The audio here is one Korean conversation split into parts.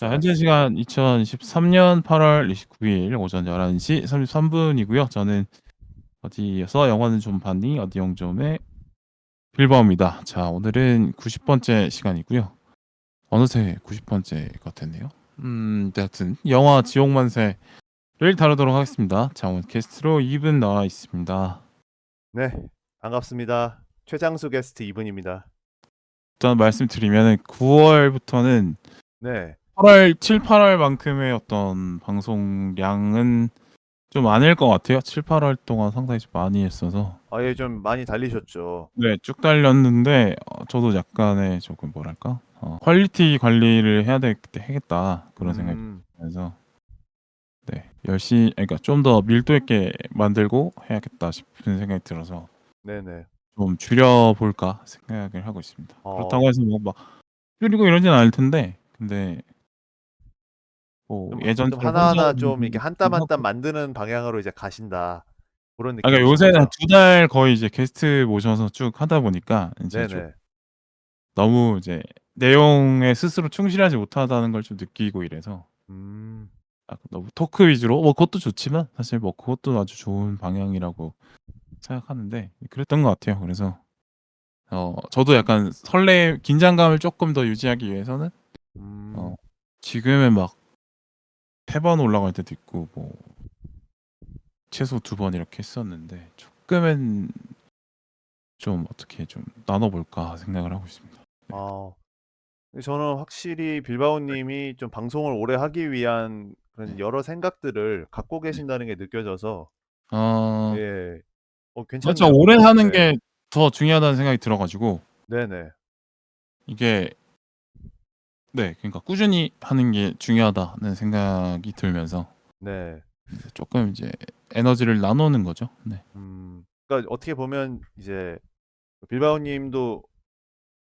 자, 현재 시간 2023년 8월 29일 오전 11시 33분이고요. 저는 어디에서 영화는 좀 봤니? 어디 영점의 빌바오입니다. 자, 오늘은 90번째 시간이고요. 어느새 90번째가 됐네요. 하여튼 영화 지옥만세를 다루도록 하겠습니다. 자, 오늘 게스트로 이분 나와 있습니다. 네, 반갑습니다. 최장수 게스트 이분입니다. 일단 말씀드리면 9월부터는 네, 8월, 7, 8월만큼의 어떤 방송량은 좀 아닐 것 같아요. 7, 8월 동안 상당히 좀 많이 했어서. 아예 좀 많이 달리셨죠. 네, 쭉 달렸는데 저도 약간의 조금 뭐랄까 퀄리티 관리를 해야겠다 그런 생각이 들면서 네, 열심히 그러니까 좀 더 밀도 있게 만들고 해야겠다 싶은 생각이 들어서 네네. 좀 줄여볼까 생각을 하고 있습니다. 어, 그렇다고 해서 뭐 막 줄이고 이러진 않을 텐데 근데 뭐 좀 예전처럼 혼자 하나하나 좀 이렇게 한 땀 한 땀 하고 만드는 방향으로 이제 가신다. 그런 그러니까 느낌이신 요새는 한 거죠? 2달 거의 이제 게스트 모셔서 쭉 하다 보니까 이제 좀 네네. 너무 이제 내용에 스스로 충실하지 못하다는 걸 좀 느끼고 이래서 음, 너무 토크 위주로 뭐 그것도 좋지만 사실 뭐 그것도 아주 좋은 방향이라고 생각하는데 그랬던 것 같아요. 그래서 저도 약간 긴장감을 조금 더 유지하기 위해서는 음, 어 지금은 막 3번 올라갈 때도 있고 뭐 최소 2번 이렇게 했었는데 조금은 좀 어떻게 좀 나눠 볼까 생각을 하고 있습니다. 네. 아, 저는 확실히 빌바오님이 좀 방송을 오래 하기 위한 그런 네. 여러 생각들을 갖고 네. 계신다는 게 느껴져서 어 예, 맞죠. 괜찮네요. 오래 하는 네, 게 더 중요하다는 생각이 들어 가지고 네네. 이게 네. 그러니까 꾸준히 하는 게 중요하다는 생각이 들면서 네. 쪼끔 이제 에너지를 나누는 거죠. 네. 그러니까 어떻게 보면 이제 빌바오 님도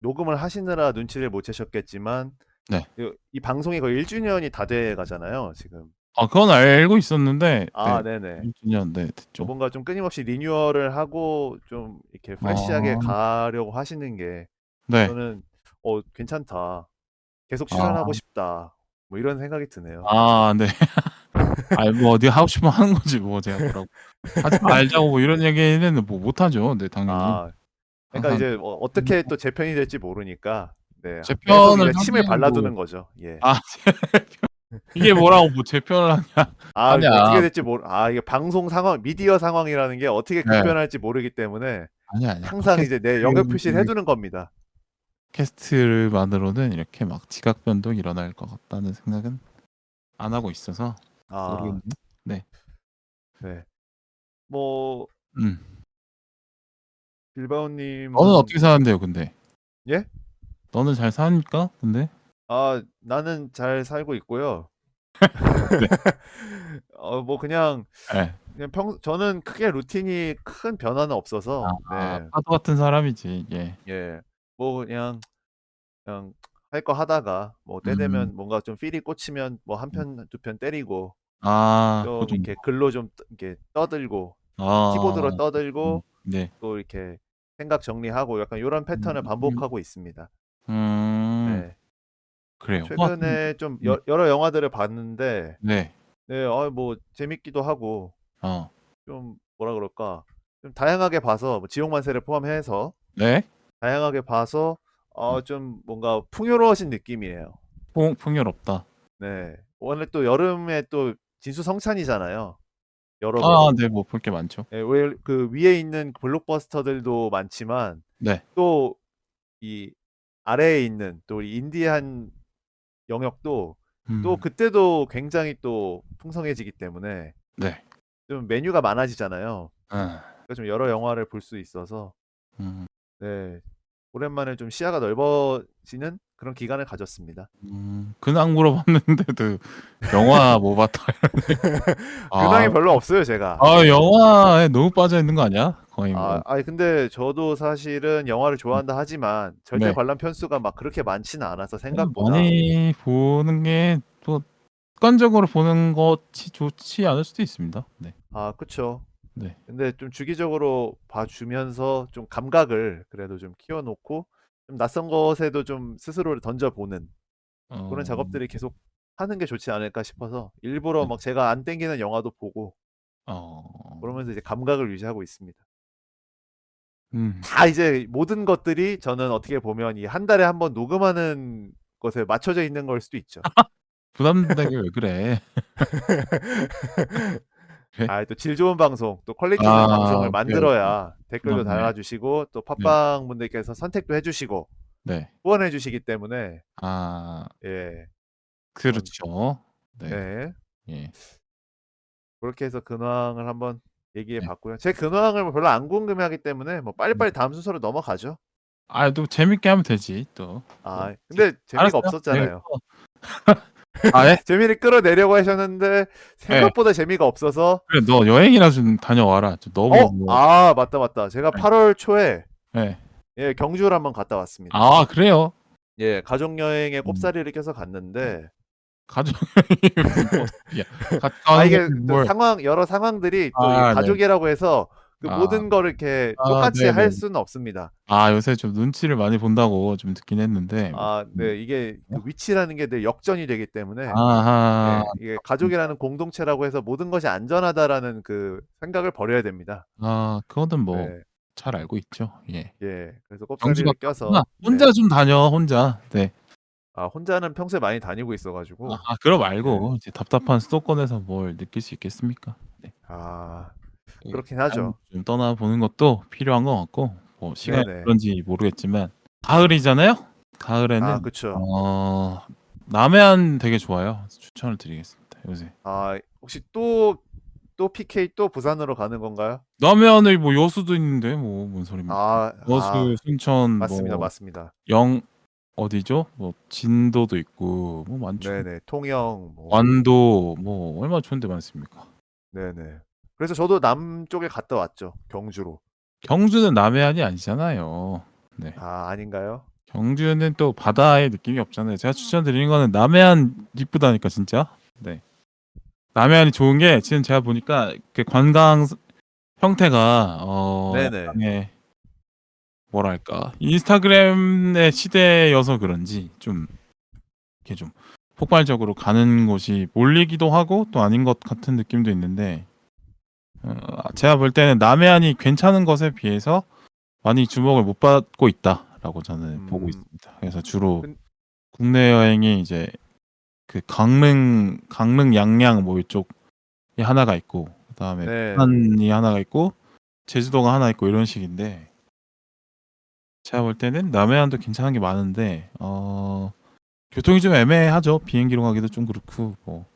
녹음을 하시느라 눈치를 못 채셨겠지만 네. 이 방송이 거의 1주년이 다 돼 가잖아요, 지금. 그건 알고 있었는데 네. 네네. 1 주년 네 됐죠. 뭔가 좀 끊임없이 리뉴얼을 하고 좀 이렇게 프레시하게 아 가려고 하시는 게 네. 저는 '괜찮다. 계속 출연하고 아 싶다.' 뭐 이런 생각이 드네요. 네. 아이 뭐 네가 하고 싶으면 하는 거지 뭐 제가 뭐라고 하지 말자고 뭐 이런 얘기는 뭐 못 하죠. 네 당연히. 아 그러니까 항상 이제 어떻게 또 제 편이 될지 모르니까 네 제 계속 편을 이제 침을 하기에는 뭐 발라두는 거죠. 예. 아 이게 뭐라고 뭐 제 편을 하냐. 아니야. 어떻게 될지 이게 방송 상황, 미디어 상황이라는 게 어떻게 네. 급변할지 모르기 때문에 아니야. 항상 이제 내 영역 표시를 해 두는 겁니다. 팟캐스트만으로는 이렇게 막 지각 변동이 일어날 것 같다는 생각은 안 하고 있어서 아 모르겠네요. 네. 네. 뭐 음. 빌바오 너는 님은 어떻게 사는데요, 근데? 예? 너는 잘 사니까 근데? 나는 잘 살고 있고요. 네. 뭐 그냥 예. 저는 크게 루틴이 큰 변화는 없어서 네. 파도 같은 사람이지 이게. 예. 뭐 그냥 할 거 하다가 뭐 때 음. 되면 뭔가 좀 필이 꽂히면 뭐 한 편, 두 편 때리고 고 좀 정도. 이렇게 글로 좀 이렇게 떠들고 키보드로 아. 떠들고 네. 또 이렇게 생각 정리하고 약간 요런 패턴을 음. 반복하고 있습니다. 음. 네. 그래요. 최근에 좀 네. 여러 영화들을 봤는데 네. 네 뭐 재밌기도 하고 어. 좀 뭐라 그럴까? 좀 다양하게 봐서 뭐 지옥만세를 포함해서 네. 다양하게 봐서 어. 좀 뭔가 풍요로워진 느낌이에요. 풍요롭다. 네. 원래 또 여름에 또 진수성찬이잖아요, 여러모로. 네. 뭐 볼 게 많죠. 예 왜 그 위에 있는 블록버스터들도 많지만 네. 또 이 아래에 있는 또 이 인디한 영역도 또 음. 그때도 굉장히 또 풍성해지기 때문에 네. 좀 메뉴가 많아지잖아요. 아. 그래서 좀 여러 영화를 볼 수 있어서 음. 네. 오랜만에 좀 시야가 넓어지는 그런 기간을 가졌습니다. 근황 물어봤는데도 영화 뭐 봤다 이러네. 근황이 아. 별로 없어요, 제가. 네. 영화에 너무 빠져 있는 거 아니야? 거의 뭐. 근데 저도 사실은 영화를 음 좋아한다 하지만 절대 네. 관람 편수가 막 그렇게 많지는 않아서 그냥 생각보다. 많이 보는 게 또 습관적으로 보는 것이 좋지 않을 수도 있습니다. 네. 그쵸. 네. 근데 좀 주기적으로 봐 주면서 좀 감각을 그래도 좀 키워 놓고 좀 낯선 것에도 좀 스스로를 던져 보는 그런 어 작업들이 계속 하는 게 좋지 않을까 싶어서 일부러 네. 막 제가 안 땡기는 영화도 보고 어. 그러면서 이제 감각을 유지하고 있습니다. 음. 다 이제 모든 것들이 저는 어떻게 보면 이 한 달에 한 번 녹음하는 것에 맞춰져 있는 걸 수도 있죠. 부담되게 왜 그래? 그래? 아 또 질 좋은 방송, 또 퀄리티 있는 아 방송을 오케이, 오케이. 만들어야 댓글도 그렇네. 달아주시고 또 네. 팟빵 분들께서 선택도 해 주시고 네. 후원해 주시기 때문에 아 예 좀 그렇죠. 네. 네. 예. 그렇게 해서 근황을 한번 얘기해 네. 봤고요. 제 근황을 별로 안 궁금해하기 때문에 뭐 네. 빨리빨리 다음 순서로 넘어가죠. 아 또 재밌게 하면 되지 또. 뭐 아 근데 재미가 알았어요. 네. 없었잖아요. 아 예? 재미를 끌어내려고 하셨는데 예. 생각보다 재미가 없어서 그래 너 여행이나 좀 다녀와라. 좀 너무 뭐 아 맞다, 맞다. 제가 예. 8월 초에 예. 예 경주를 한번 갔다 왔습니다. 아 그래요? 예 가족 여행에 음. 꼽사리를 껴서 갔는데 가족 여행이 무슨 소리야. 같이 아 가는 이게 거지 또 뭘. 여러 상황들이 또 이 아 네. 가족이라고 해서 그 아. 모든 거를 이렇게 아 똑같이 할 네네. 수는 없습니다. 아 요새 좀 눈치를 많이 본다고 좀 듣긴 했는데 뭐 아 네. 이게 그 위치라는 게 늘 역전이 되기 때문에 아하. 예 이게 '가족이라는 공동체라고 해서 모든 것이 안전하다.'라는 그 생각을 버려야 됩니다. 아 그거는 뭐 네. 잘 알고 있죠. 예. 예. 그래서 경주 꼽사리를 갔다 왔구나. 껴서 혼자 네. 좀 다녀 혼자. 네. 아 혼자는 평소에 많이 다니고 있어 가지고 아 그럼 예. 말고 이제 답답한 수도권에서 뭘 느낄 수 있겠습니까? 네. 아 예. 그렇긴 한 하죠. 좀 떠나 보는 것도 필요한 것 같고 뭐 시간이 네네. 그런지 모르겠지만 가을이잖아요. 아 가을에는 그쵸. 남해안 되게 좋아요. 추천을 드리겠습니다 요새. 아 혹시 또 PK 또 부산으로 가는 건가요? 남해안에 뭐 여수도 있는데 뭐 뭔 소리입니까. 여수, 순천 맞습니다, 뭐 맞습니다. 영 어디죠? 뭐 진도도 있고 뭐 많죠. 네네. 통영 뭐 완도 뭐 얼마나 좋은 데 많습니까. 네네. 그래서 저도 남쪽에 갔다 왔죠, 경주로. 경주는 남해안이 아니잖아요. 네. 아 아닌가요? 경주는 또 바다의 느낌이 없잖아요. 제가 추천드리는 거는 남해안 이쁘다니까 진짜. 네. 남해안이 좋은 게 지금 제가 보니까 그 관광 형태가 네네. 약간의 뭐랄까 인스타그램의 시대여서 그런지 좀 이렇게 좀 폭발적으로 가는 곳이 몰리기도 하고 또 아닌 것 같은 느낌도 있는데 제가 볼 때는 남해안이 괜찮은 것에 비해서 많이 주목을 못 받고 있다라고 저는 보고 음. 있습니다. 그래서 주로 근 국내 여행이 이제 그 강릉 양양 뭐 이쪽이 하나가 있고 그다음에 네네. 부산이 하나가 있고 제주도가 하나 있고 이런 식인데 제가 볼 때는 남해안도 괜찮은 게 많은데 교통이 좀 애매하죠. 비행기로 가기도 좀 그렇고 뭐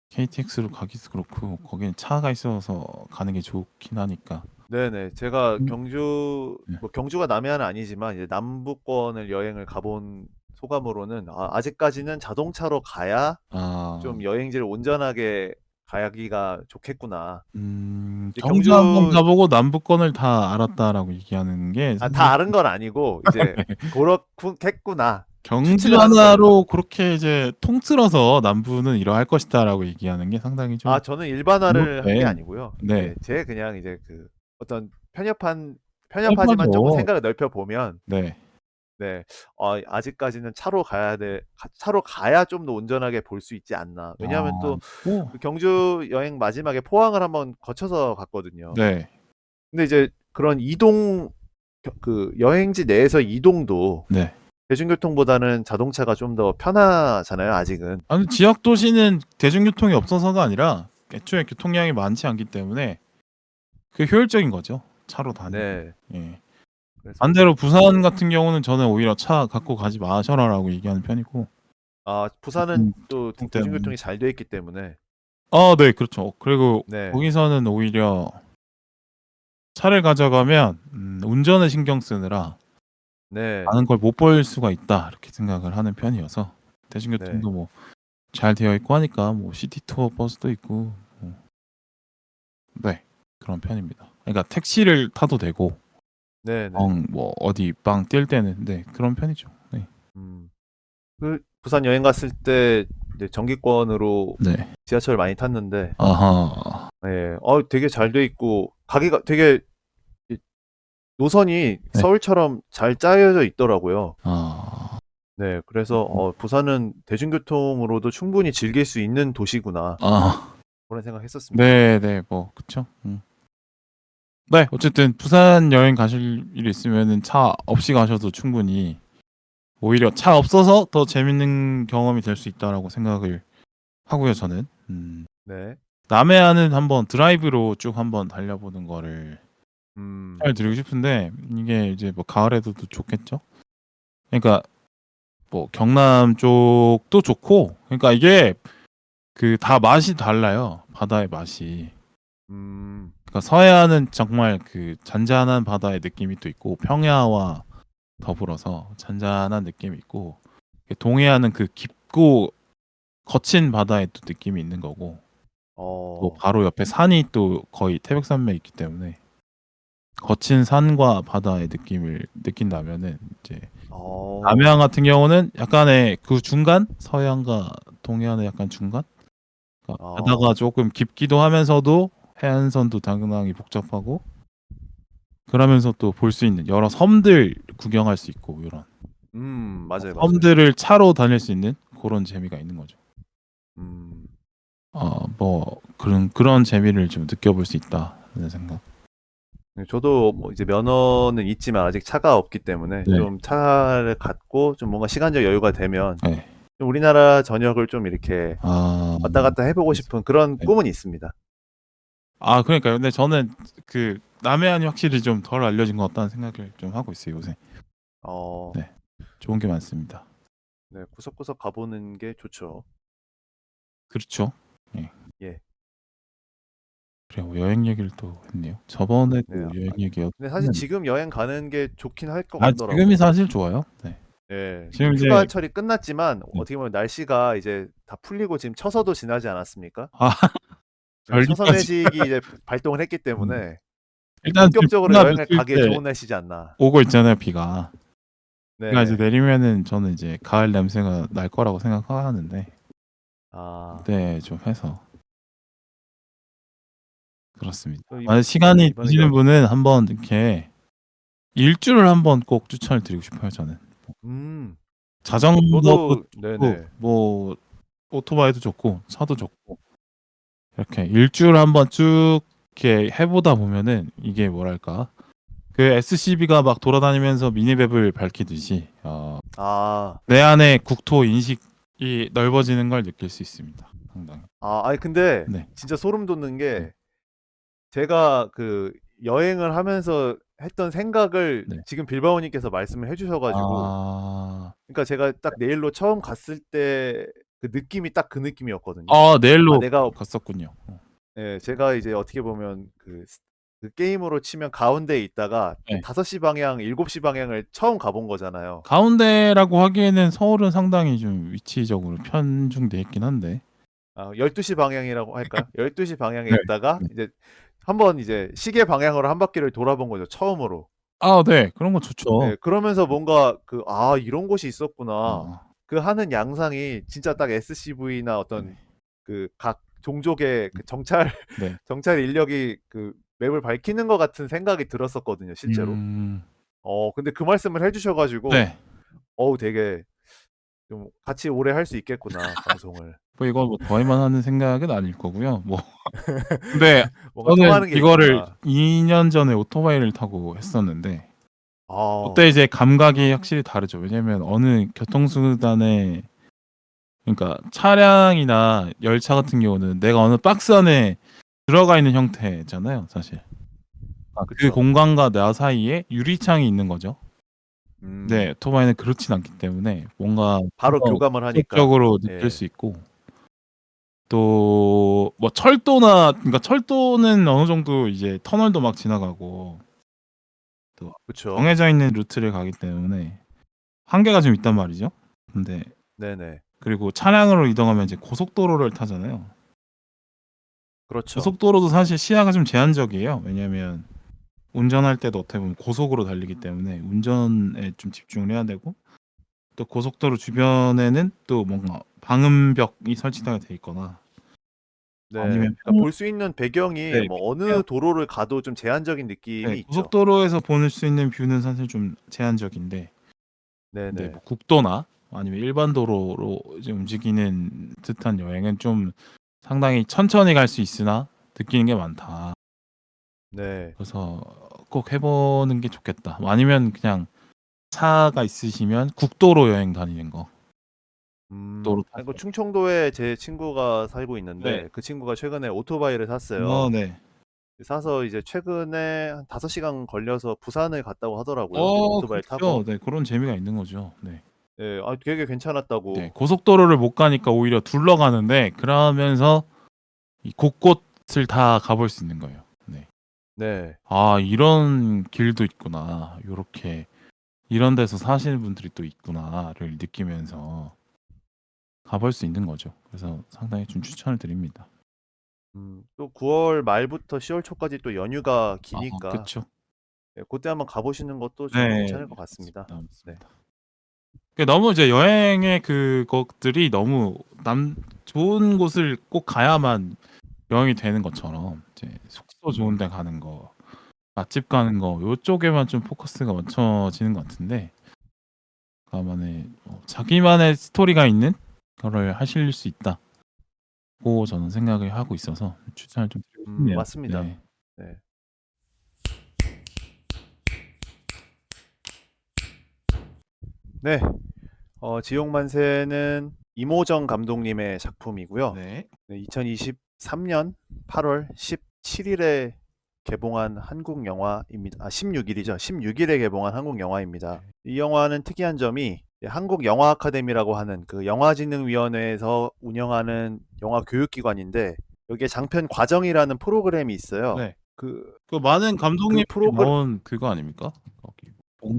KTX로 가기도 그렇고 거기는 차가 있어서 가는 게 좋긴 하니까. 네네. 제가 음. 경주 네. 뭐 경주가 남해안은 아니지만 이제 남부권을 여행을 가본 소감으로는 아직까지는 자동차로 가야 아. 좀 여행지를 온전하게 가기가 좋겠구나. 이제 경주 한번 경주 가 보고 남부권을 다 알았다라고 얘기하는 게 다 상당히 아는 건 아니고 이제 네. '그렇겠구나.' 경주 추측을 하는 겁니다. 하나로 그렇게 이제 통틀어서 '남부는 이러할 것이다.'라고 얘기하는 게 상당히 좀 저는 일반화를 한 게 잘못된 아니고요. 네. 예 제 그냥 이제 그 어떤 편협하지만 쪼끔 편파죠. 생각을 넓혀 보면 네. 네 아직까지는 차로 차로 가야 좀 더 온전하게 볼 수 있지 않나. 왜냐하면 또 뭐 그 경주 여행 마지막에 포항을 한번 거쳐서 갔거든요. 네. 근데 이제 그런 이동 그 여행지 내에서 이동도 네. 대중교통보다는 자동차가 좀 더 편하잖아요, 아직은. 아니 지역 도시는 대중교통이 없어서가 아니라 애초에 교통량이 많지 않기 때문에 그게 효율적인 거죠, 차로 다니는 게. 네. 예. 그래서 반대로 부산 같은 경우는 저는 오히려 "차 갖고 가지 마셔라."라고 얘기하는 편이고 부산은 또 교통 때문에. 대중교통이 잘 돼 있기 때문에 네 그렇죠. 그리고 네. 거기서는 오히려 차를 가져가면 운전을 신경 쓰느라 네. '많은 걸 못 볼 수가 있다.' 이렇게 생각을 하는 편이어서 네. 대중교통도 뭐 잘 되어 있고 하니까 뭐 시티 투어 버스도 있고 뭐 네 그런 편입니다. 그러니까 택시를 타도 되고 네네. 뭐 어디 빵 뛸 때는 네 그런 편이죠. 네. 음. 부산 여행 갔을 때 이제 정기권으로 네. 지하철 많이 탔는데 아하. 예 되게 잘 돼 있고 가기가 되게 이 노선이 네. 서울처럼 잘 짜여져 있더라고요. 아. 네. 그래서 부산은 대중교통으로도 충분히 즐길 수 있는 도시구나. 아. 그런 생각했었습니다. 네네. 뭐 그쵸. 네. 어쨌든 부산 여행 가실 일이 있으면은 차 없이 가셔도 충분히 오히려 차 없어서 더 재밌는 경험이 될 수 있다라고 생각을 하고요, 저는. 네. 남해안은 한번 드라이브로 쭉 한번 달려보는 거를 음. 추천을 드리고 싶은데 이게 이제 뭐 가을에도 또 좋겠죠? 그러니까 뭐 경남 쪽도 좋고 그러니까 이게 그 다 맛이 달라요. 바다의 맛이. 음. 그러니까 서해안은 정말 그 잔잔한 바다의 느낌이 또 있고 평야와 더불어서 잔잔한 느낌이 있고 동해안은 그 깊고 거친 바다의 또 느낌이 있는 거고 또 어. 바로 옆에 산이 또 거의 태백산맥이 있기 때문에 거친 산과 바다의 느낌을 느낀다면은 이제 남해안 어. 같은 경우는 약간의 그 중간 서해안과 동해안의 약간 중간 그러니까 바다가 어. 조금 깊기도 하면서도 해안선도 당연히 복잡하고 그러면서 또 볼 수 있는 여러 섬들 구경할 수 있고 요런 맞아요, 맞아요. 섬들을 차로 다닐 수 있는 고런 재미가 있는 거죠. 음. 뭐 그런 재미를 좀 느껴볼 수 있다는 생각. 네, 저도 뭐 이제 면허는 있지만 아직 차가 없기 때문에 네. 좀 차를 갖고 좀 뭔가 시간적 여유가 되면 네. 좀 우리나라 전역을 좀 이렇게 아. 왔다 갔다 해 보고 싶은 그런 네. 꿈은 있습니다. 그러니까요. 근데 저는 그 남해안이 확실히 좀 덜 알려진 것 같다는 생각을 좀 하고 있어요, 요새. 어. 네. 좋은 게 많습니다. 네. 구석구석 가 보는 게 좋죠. 그렇죠. 예. 예. 그래요. 여행 얘기를 또 했네요. 저번에도 네. 여행 얘기였 근데 사실 지금 여행 가는 게 좋긴 할 것 지금이 같더라고요. 사실 좋아요. 네. 예. 지금 이제 휴가철이 끝났지만 네. 어떻게 보면 날씨가 이제 다 풀리고 지금 처서도 지나지 않았습니까? 아 예. 처서 전리까지 내식이 이제 발동을 했기 음. 때문에 일단 지금 본격적으로 비가 여행을 가기에 며칠째 좋은 날씨지 않나. 오고 있잖아요, 비가. 비가 이제 네네. 내리면은 저는 이제 가을 냄새가 날 거라고 생각하는데 아. 네 좀 해서 그렇습니다. 또 만약 네, 시간이 이번에 되시는 분은 한번 이렇게 일주를 한번 꼭 추천을 드리고 싶어요, 저는. 음. 자전거도 저도 좋고 네네. 뭐 오토바이도 좋고 차도 좋고 이렇게 일주를 한번 쭉 이렇게 해 보다 보면은 이게 뭐랄까 그 SCV가 막 돌아다니면서 미니맵을 밝히듯이 아. 내 안의 국토 인식이 넓어지는 걸 느낄 수 있습니다, 상당히. 아니 근데 네. 진짜 소름 돋는 네. 게 제가 그 여행을 하면서 했던 생각을 네. 지금 빌바오 님께서 말씀을 해 주셔 가지고 아. 그러니까 제가 딱 내일로 처음 갔을 때 그 느낌이 딱 그 느낌이었거든요. 내일로 내가 갔었군요. 예, 제가 이제 어떻게 보면 그 게임으로 치면 가운데에 있다가 네. 5시 방향, 7시 방향을 처음 가본 거잖아요. 가운데라고 하기에는 서울은 상당히 좀 위치적으로 편중돼 있긴 한데. 12시 방향이라고 할까요? 12시 방향에 네. 있다가 네. 이제 한번 이제 시계 방향으로 한 바퀴를 돌아본 거죠, 처음으로. 네. 그런 거 좋죠. 예, 그러면서 뭔가 이런 곳이 있었구나. 어. 그 하는 양상이 진짜 딱 SCV나 어떤 네. 그 각 종족의 그 정찰 네. 정찰 인력이 그 맵을 밝히는 것 같은 생각이 들었었거든요, 실제로. 음. 근데 그 말씀을 해 주셔 가지고 네. 되게 좀 '같이 오래 할 수 있겠구나, 방송을.' 뭐 이거 뭐 저희만 하는 생각은 아닐 거고요. 뭐 근데 뭔가 저는 통하는 게 이거를 있구나. 2년 전에 오토바이를 타고 했었는데 아. 그때 이제 감각이 확실히 다르죠. 왜냐면 어느 교통수단에 그러니까 차량이나 열차 같은 경우는 내가 어느 박스 안에 들어가 있는 형태잖아요, 사실. 그 그쵸. 공간과 나 사이에 유리창이 있는 거죠. 네. 음. 오토바이는 그렇진 않기 때문에 뭔가 좀 바로 더 교감을 하니까. 직접적으로 느낄 예. 수 있고 또 뭐 철도나 그러니까 철도는 어느 정도 이제 터널도 막 지나가고 또 그쵸. 정해져 있는 루트를 가기 때문에 한계가 좀 있단 말이죠. 근데 네네. 그리고 차량으로 이동하면 이제 고속도로를 타잖아요. 그렇죠. 고속도로도 사실 시야가 좀 제한적이에요. 왜냐면 운전할 때도 어떻게 보면 고속으로 달리기 때문에 운전에 좀 집중을 해야 되고 또 고속도로 주변에는 또 뭔가 방음벽이 설치가 돼 있거나 네. 아니면 그러니까 볼 수 있는 배경이 네. 뭐 어느 도로를 가도 좀 제한적인 네. 느낌이 있죠. 고속도로에서 볼 수 있는 뷰는 사실 좀 제한적인데 근데 네네. 뭐 국도나 아니면 일반 도로로 이제 움직이는 듯한 여행은 좀 상당히 천천히 갈 수 있으나 느끼는 게 많다. 네. 그래서 꼭 해 보는 게 좋겠다. 아니면 그냥 차가 있으시면 국도로 여행 다니는 거. 국도로 아니 타서. 그 충청도에 제 친구가 살고 네. 있는데 그 친구가 최근에 오토바이를 샀어요. 네. 사서 이제 최근에 한 5시간 걸려서 부산을 갔다고 하더라고요. 오토바이 타고. 그렇죠. 네. 그런 재미가 있는 거죠. 네. 예. 아 되게 네. 괜찮았다고. 고속도로를 못 가니까 오히려 둘러가는데 그러면서 이 곳곳을 다 가볼 수 있는 거예요. 네. 네. 아 이런 길도 있구나. 요렇게 이런 데서 사시는 분들이 또 있구나를 느끼면서 가볼 수 있는 거죠. 그래서 상당히 좀 추천을 드립니다. 또 9월 말부터 10월 초까지 또 연휴가 기니까 그쵸. 예 고때 한번 가 보시는 것도 좀 네. 괜찮을 것 같습니다. 맞습니다, 네. 맞습니다. 너무 이제 여행의 그것들이 너무 좋은 곳을 꼭 가야만 여행이 되는 것처럼 이제 숙소 좋은 데 가는 거, 맛집 가는 거 요쪽에만 좀 포커스가 맞춰지는 것 같은데 그러면은 자기만의 스토리가 있는 거를 하실 수 있다고 저는 생각을 하고 있어서 추천을 좀 드리고 싶네요. 맞습니다. 네. 네. 네. 지옥만세는 이모정 감독님의 작품이고요. 네. 네, 2023년 8월 17일에 개봉한 한국 영화입니다. 아, 16일이죠. 16일에 개봉한 한국 영화입니다. 이 영화는 특이한 점이 한국 영화 아카데미라고 하는 그 영화진흥위원회에서 운영하는 영화 교육기관인데 여기에 장편 과정이라는 프로그램이 있어요. 네. 그 그 많은 그 감독님이 프로그램 나온 그거 아닙니까? 거기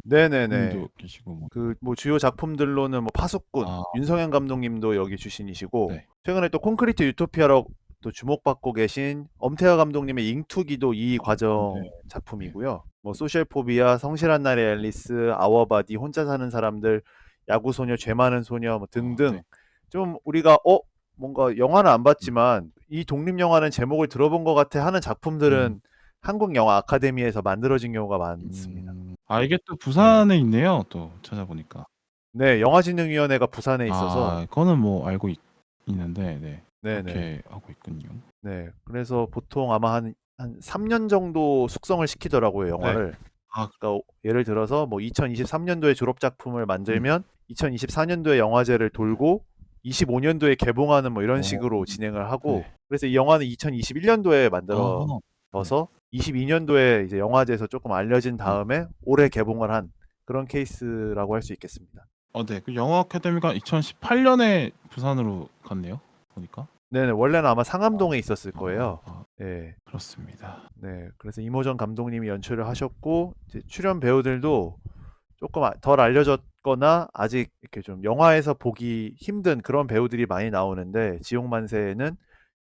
네네네. 봉준도 계시고 뭐. 그 뭐 주요 작품들로는 뭐 파수꾼, 아 윤성현 감독님도 여기 주신이시고 네. 최근에 또 콘크리트 유토피아로 또 주목받고 계신 엄태화 감독님의 잉투기도 이 과정 네. 작품이고요. 뭐 소셜포비아, 성실한 날의 앨리스, 아워바디, 혼자 사는 사람들, 야구소녀, 죄 많은 소녀 뭐 등등 네. 좀 우리가 뭔가 영화는 안 음. 봤지만 이 독립 영화는 제목을 들어본 것 같아 하는 작품들은 한국 영화 아카데미에서 만들어진 경우가 많습니다. 이게 또 네. 부산에 있네요. 또 찾아보니까. 네, 영화진흥위원회가 부산에 있어서 그거는 뭐 알고 있는데 네. 네네. 그렇게 하고 있군요. 네. 그래서 보통 아마 한 3년 정도 숙성을 시키더라고요, 네. 영화를. 아 그러니까 예를 들어서 뭐 2023년도에 졸업 작품을 만들면 2024년도에 영화제를 돌고 25년도에 개봉하는 뭐 이런 식으로 진행을 하고 네. 그래서 이 영화는 2021년도에 네. 만들어져서 22년도에 이제 영화제에서 조금 알려진 다음에 올해 개봉을 한 그런 케이스라고 할 수 있겠습니다. 네. 그 영화 아카데미가 2018년에 부산으로 갔네요. 보니까. 네네. 원래는 아마 상암동에 있었을 거예요. 아 예. 그렇습니다. 네. 그래서 이모정 감독님이 연출을 하셨고 이제 출연 배우들도 조금 덜 알려졌거나 아직 이렇게 좀 영화에서 보기 힘든 그런 배우들이 많이 나오는데 지옥만세에는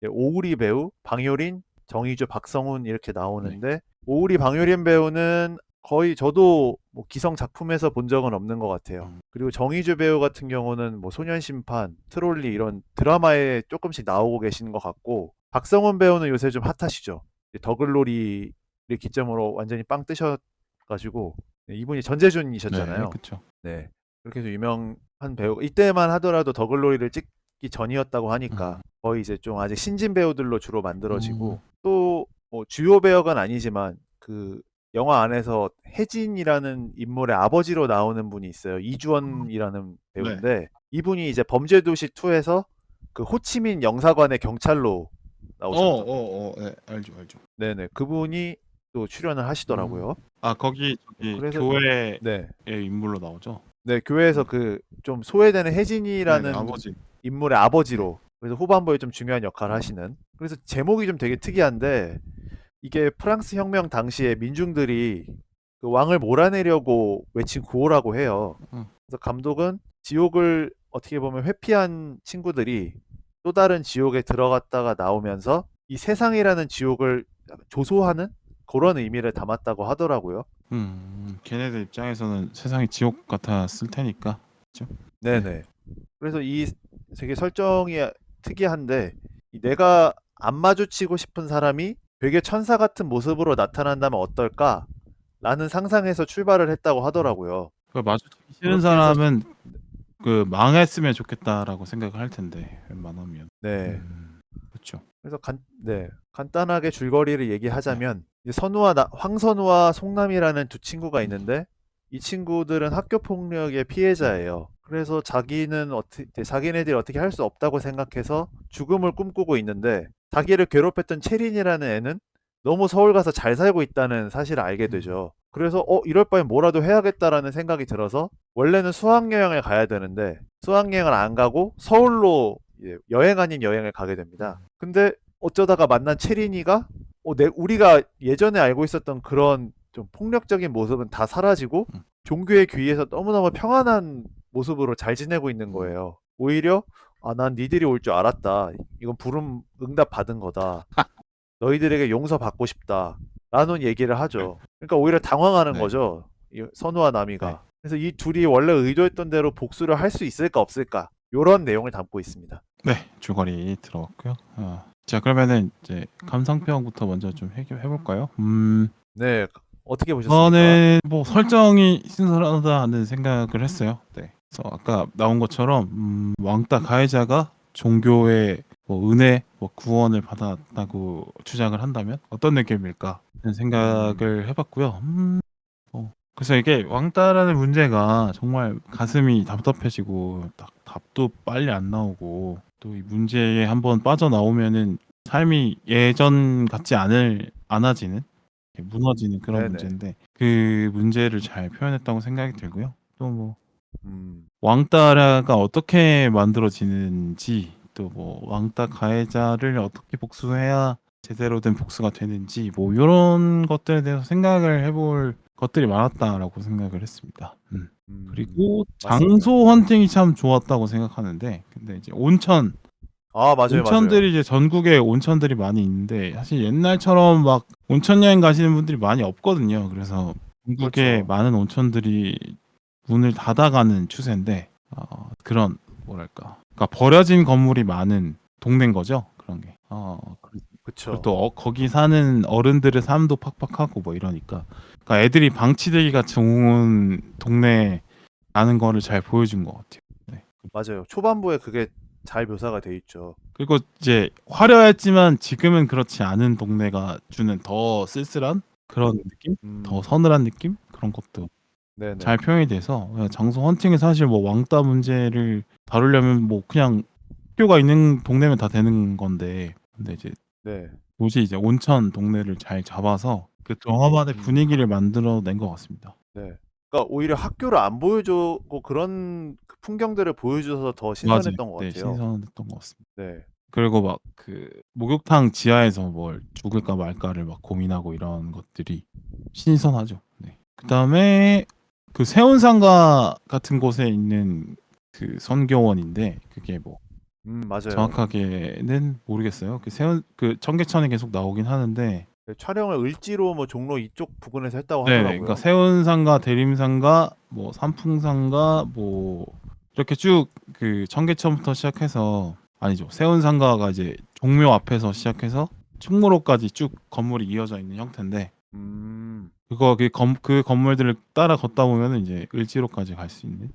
오우리 배우, 방효린, 정의주, 박성훈 이렇게 나오는데 오우리, 방효린 배우는 거의 저도 뭐 기성 작품에서 본 적은 없는 것 같아요. 그리고 정의주 배우 같은 경우는 뭐 소년심판, 트롤리 이런 드라마에 조금씩 나오고 계시는 것 같고 박성훈 배우는 요새 좀 핫하시죠. 더글로리를 기점으로 완전히 빵 뜨셔가지고 네, 이분이 네. 전재준이셨잖아요. 그쵸. 네. 그렇게 해서 유명한 배우 이때만 하더라도 더글로리를 찍기 전이었다고 하니까 거의 이제 좀 아직 신진 배우들로 주로 만들어지고 또 뭐 주요 배역은 아니지만 그 영화 안에서 혜진이라는 인물의 아버지로 나오는 분이 있어요. 이주원이라는 배우인데 이분이 이제 범죄도시 2에서 그 호치민 영사관의 경찰로 나오셨죠. 네. 알죠, 알죠. 네네. 그분이 또 출연을 하시더라고요. 거기 저기 그래서 교회의 네. 인물로 나오죠? 네, 교회에서 그 좀 소외되는 네네. 혜진이라는 아버지. 인물의 아버지로 그래서 후반부에 좀 중요한 역할을 하시는 그래서 제목이 좀 되게 특이한데 이게 프랑스 혁명 당시에 민중들이 그 왕을 몰아내려고 외친 구호라고 해요. 그래서 감독은 지옥을 어떻게 보면 회피한 친구들이 또 다른 지옥에 들어갔다가 나오면서 이 세상이라는 지옥을 조소하는 그런 의미를 담았다고 하더라고요. 걔네들 입장에서는 세상이 지옥 같았을 테니까. 그죠? 네네. 그래서 이 되게 설정이 특이한데 내가 안 마주치고 싶은 사람이 되게 천사 같은 모습으로 나타난다면 어떨까라는 상상에서 출발을 했다고 하더라고요. 마주치기 싫은 그렇게 해서 사람은 그 망했으면 좋겠다라고 생각을 할 텐데 웬만하면. 네. 그렇죠. 그래서 간단하게 줄거리를 네. 얘기하자면 이제 황선우와 송남이라는 두 친구가 있는데 이 친구들은 학교 폭력의 피해자예요. 그래서 자기네들이 어떻게 할 수 없다고 생각해서 죽음을 꿈꾸고 있는데 자기를 괴롭혔던 채린이라는 애는 너무 서울 가서 잘 살고 있다는 사실을 알게 되죠. 그래서 이럴 바엔 뭐라도 해야겠다라는 생각이 들어서 원래는 수학여행을 가야 되는데 수학여행을 안 가고 서울로 여행 아닌 여행을 가게 됩니다. 근데 어쩌다가 만난 채린이가 우리가 예전에 알고 있었던 그런 좀 폭력적인 모습은 다 사라지고 종교의 귀에서 너무너무 평안한 모습으로 잘 지내고 있는 거예요. 오히려 난 니들이 올 줄 알았다. 이건 부름 응답 받은 거다. 너희들에게 용서받고 싶다. 라는 얘기를 하죠. 그러니까 오히려 당황하는 네. 거죠. 이 선우와 네. 나미가. 그래서 이 둘이 원래 의도했던 대로 복수를 할 수 있을까 없을까? 요런 내용을 담고 있습니다. 네. 줄거리 들어갔고요. 자 그러면은 이제 감상평부터 먼저 좀 해볼까요? 네. 어떻게 보셨습니까? 저는 뭐 설정이 신선하다는 생각을 했어요. 네. 그래서 아까 나온 것처럼 왕따 가해자가 종교의 뭐 은혜, 뭐 구원을 받았다고 주장을 한다면 어떤 느낌일까? 하는 생각을 해봤고요. 그래서 이게 왕따라는 문제가 정말 가슴이 답답해지고 딱 답도 빨리 안 나오고 또 이 문제에 한번 빠져나오면은 삶이 예전 같지 않아지는 무너지는 그런 네네. 문제인데 그 문제를 잘 표현했다고 생각이 들고요. 또 뭐 음. 왕따가 어떻게 만들어지는지 또 뭐 왕따 가해자를 어떻게 복수해야 제대로 된 복수가 되는지 뭐 요런 것들에 대해서 생각을 해볼 것들이 많았다라고 생각을 했습니다. 그리고 맞습니다. 장소 헌팅이 참 좋았다고 생각하는데 근데 이제 맞아요, 맞아요. 온천들이 이제 전국에 온천들이 많이 있는데 사실 옛날처럼 막 온천 여행 가시는 분들이 많이 없거든요. 그래서 전국에 그렇죠. 많은 온천들이 문을 닫아가는 추세인데 그런 뭐랄까 그러니까 버려진 건물이 많은 동네인 거죠. 그런 게. 그리고 그쵸. 또 거기 사는 어른들의 삶도 팍팍하고 뭐 이러니까 그러니까 애들이 방치되기가 좋은 동네라는 거를 잘 보여준 것 같아요. 네. 맞아요. 초반부에 그게 잘 묘사가 돼 있죠. 그리고 이제 화려했지만 지금은 그렇지 않은 동네가 주는 더 쓸쓸한 그런 느낌? 더 음. 서늘한 느낌? 그런 것도 잘 네네. 표현이 돼서 장소 헌팅이 사실 뭐 왕따 문제를 다루려면 뭐 그냥 학교가 있는 동네면 다 되는 건데 근데 이제 네. 도저히 이제 온천 동네를 잘 잡아서 그 영화만의 음. 분위기를 만들어낸 것 같습니다. 네. 그러니까 오히려 학교를 안 보여주고 그런 그 풍경들을 보여줘서 더 맞아요. 신선했던 것 네, 같아요. 신선했던 것 같습니다. 네. 그리고 막 그 목욕탕 지하에서 뭘 죽을까 말까를 막 고민하고 이런 것들이 신선하죠. 네. 그다음에 그 세운상가 같은 곳에 있는 그 선교원인데 그게 뭐 맞아요. 정확하게는 모르겠어요. 그 청계천에 계속 나오긴 하는데 네, 촬영을 을지로 뭐 종로 이쪽 부근에서 했다고 네네. 그러니까 하더라고요. 세운상가, 대림상가, 뭐 삼풍상가 뭐 이렇게 쭉 그 청계천부터 시작해서 아니죠. 세운상가가 이제 종묘 앞에서 시작해서 충무로까지 쭉 건물이 이어져 있는 형태인데 음. 그 건물들을 따라 걷다 보면은 이제 을지로까지 갈 수 있는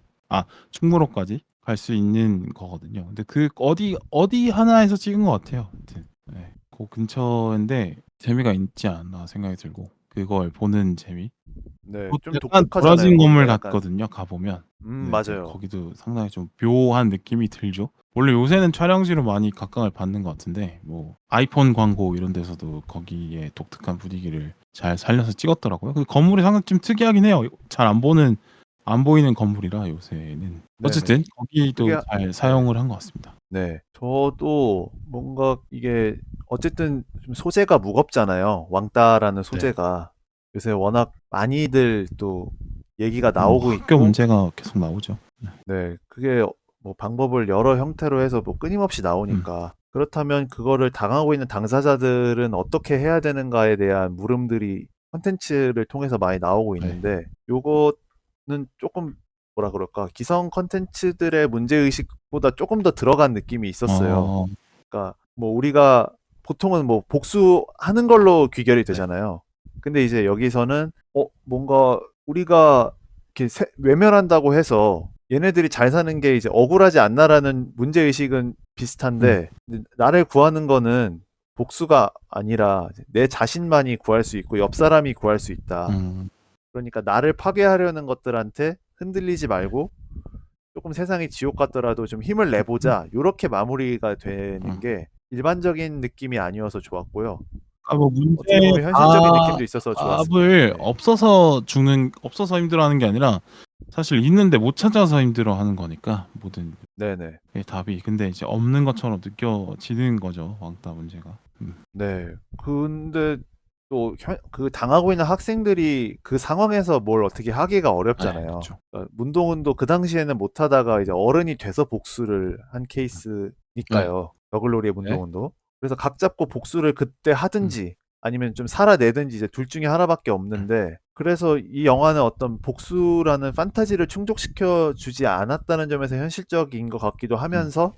충무로까지 갈 수 있는 거거든요. 근데 그 어디 하나에서 찍은 것 같아요. 하여튼 네. 그 근처인데 재미가 있지 않나 생각이 들고 그걸 보는 재미. 네. 그것도 좀 약간 독특하잖아요. 버려진 건물 거기가 약간. 같거든요. 가 보면. 네, 맞아요. 거기도 상당히 좀 묘한 느낌이 들죠. 원래 요새는 촬영지로 많이 각광을 받는 것 같은데 뭐 아이폰 광고 이런 데서도 거기에 독특한 분위기를 잘 살려서 찍었더라고요. 그 건물이 상당히 좀 특이하긴 해요. 잘 안 보이는 건물이라 요새는. 네네. 어쨌든 거기도 그게 잘 네. 사용을 한 것 같습니다. 네. 저도 뭔가 이게 어쨌든 좀 소재가 무겁잖아요. 왕따라는 네. 소재가. 요새 워낙 많이들 또 얘기가 뭐 나오고 학교 있고, 문제가 계속 나오죠. 네. 그게 뭐 방법을 여러 형태로 해서 뭐 끊임없이 음. 나오니까. 그렇다면 그거를 당하고 있는 당사자들은 어떻게 해야 되는가에 대한 물음들이 콘텐츠를 통해서 많이 나오고 네. 있는데, 요거는 조금 뭐라 그럴까, 기성 콘텐츠들의 문제의식보다 조금 더 들어간 느낌이 있었어요. 어. 그러니까 뭐 우리가 보통은 뭐 복수하는 걸로 귀결이 네. 되잖아요. 근데 이제 여기서는 뭔가 우리가 이렇게 외면한다고 해서 얘네들이 잘 사는 게 이제 억울하지 않나라는 문제 의식은 비슷한데 근데 나를 구하는 거는 복수가 아니라 내 자신만이 구할 수 있고 옆 사람이 구할 수 있다. 음. 그러니까 나를 파괴하려는 것들한테 흔들리지 말고 조금 세상이 지옥 같더라도 좀 힘을 내보자. 요렇게 마무리가 되는 게 일반적인 느낌이 아니어서 좋았고요. 뭐 어떻게 문제의 보면 현실적인 느낌도 있어서 좋았습니다. 답을 네. 없어서 힘들어하는 게 아니라 사실 있는데 못 찾아서 힘들어하는 거니까 모든 네네. 게 답이. 근데 이제 없는 것처럼 느껴지는 거죠, 왕따 문제가. 네. 근데 또 그 당하고 있는 학생들이 그 상황에서 뭘 어떻게 하기가 네, 어렵잖아요. 그쵸. 문동은도 그 당시에는 못 하다가 이제 어른이 돼서 복수를 한 네. 케이스니까요. 더글로리의 네. 문동은도. 그래서 각 잡고 복수를 그때 음. 하든지 아니면 좀 살아내든지 이제 둘 중에 하나밖에 없는데 그래서 이 영화는 어떤 복수라는 판타지를 충족시켜 주지 않았다는 점에서 현실적인 것 같기도 음. 하면서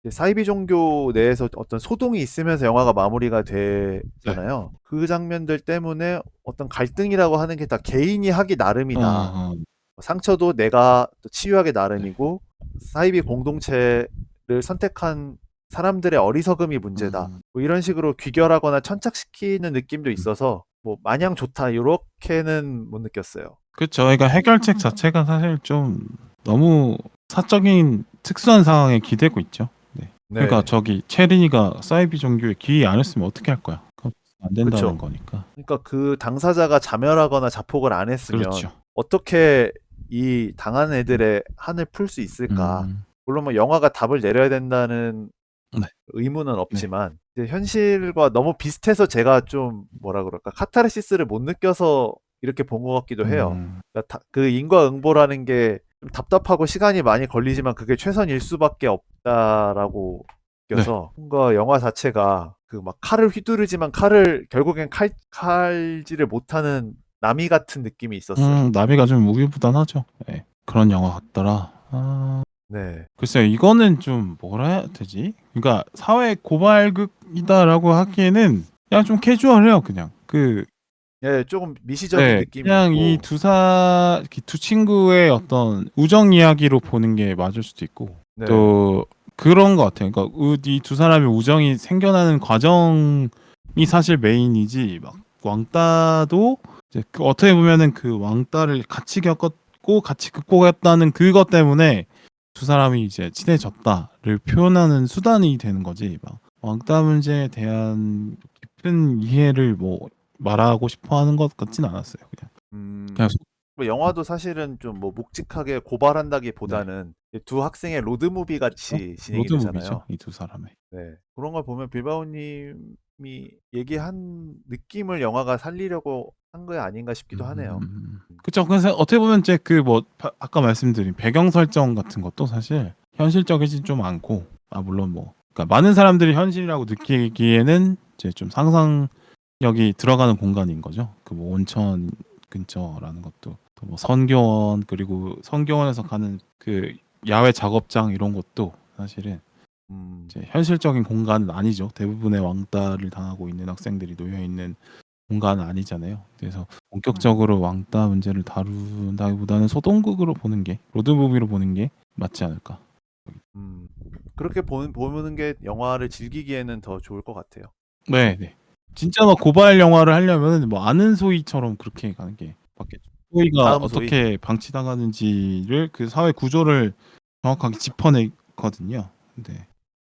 이제 사이비 종교 내에서 어떤 소동이 있으면서 영화가 마무리가 네. 되잖아요. 그 장면들 때문에 어떤 갈등이라고 하는 게 다 개인이 하기 나름이다. 어어. 상처도 내가 또 치유하기 네. 나름이고 사이비 공동체를 선택한 사람들의 어리석음이 문제다. 음. 뭐 이런 식으로 귀결하거나 천착시키는 느낌도 음. 있어서 뭐 마냥 좋다 요렇게는 못 느꼈어요. 그쵸. 그러니까 해결책 자체가 사실 좀 너무 사적인 특수한 상황에 기대고 있죠. 네. 그러니까 네. 저기 체린이가 사이비 종교에 귀의 안 했으면 어떻게 할 거야? 그건 안 된다는 그쵸. 거니까. 그러니까 그 당사자가 자멸하거나 자폭을 안 그렇죠. 했으면 어떻게 이 당한 애들의 한을 풀 수 있을까? 음. 물론 뭐 영화가 답을 내려야 된다는 네. 의무는 네. 없지만 이제 현실과 너무 비슷해서 제가 좀 뭐라 그럴까 카타르시스를 못 느껴서 이렇게 본 것 같기도 해요. 음. 그러니까 그 인과응보라는 게 좀 답답하고 시간이 많이 걸리지만 그게 최선일 수밖에 없다라고 네. 느껴서 뭔가 영화 자체가 그 막 칼을 휘두르지만 칼을 결국엔 칼질을 못하는 나미 같은 느낌이 있었어요. 나비가 좀 우유부단하죠. 예. 그런 영화 같더라. 네. 글쎄요. 이거는 좀 뭐라 해야 되지? 그러니까 사회 고발극이다라고 하기에는 그냥 좀 캐주얼해요, 그냥. 예, 조금 미시적인 네. 느낌이 그냥 이 있고, 두 친구의 어떤 우정 이야기로 보는 게 맞을 수도 있고 네. 또 그런 것 같아요. 그러니까 이 두 사람의 우정이 생겨나는 과정이 사실 메인이지 막 왕따도 이제 어떻게 보면은 그 왕따를 같이 겪었고 같이 극복했다는 그것 때문에 두 사람이 이제 친해졌다를 표현하는 수단이 되는 거지. 막 왕따 문제에 대한 깊은 이해를 뭐 말하고 싶어 하는 것 같진 않았어요. 음, 그냥 뭐 영화도 사실은 좀 뭐 묵직하게 네. 고발한다기보다는 두 학생의 로드무비 그쵸? 같이 진행이 로드무비죠. 되잖아요. 이 두 사람의. 네. 그런 걸 보면 빌바오님이 얘기한 느낌을 영화가 살리려고 한 게 아닌가 싶기도 하네요. 그쵸. 그래서 어떻게 보면 이제 아까 말씀드린 배경 설정 같은 것도 사실 현실적이지 좀 않고 물론 뭐 그러니까 많은 사람들이 현실이라고 느끼기에는 이제 좀 상상력이 들어가는 공간인 거죠. 그 뭐 온천 근처라는 것도 또 뭐 선교원 그리고 선교원에서 가는 그 야외 작업장 이런 것도 사실은 음, 이제 현실적인 공간은 아니죠. 대부분의 왕따를 당하고 있는 학생들이 놓여 있는 공간은 아니잖아요. 그래서 음, 본격적으로 왕따 문제를 다룬다기보다는 소동극으로 보는 게 로드무비로 보는 게 맞지 않을까. 음. 그렇게 보는 게 영화를 즐기기에는 더 좋을 것 같아요. 네, 네. 진짜 막 고발 영화를 하려면 뭐 아는 소이처럼 그렇게 가는 게 맞겠죠. 소이가 다음 소위. 어떻게 방치당하는지를 그 사회 구조를 정확하게 짚어내거든요. 근데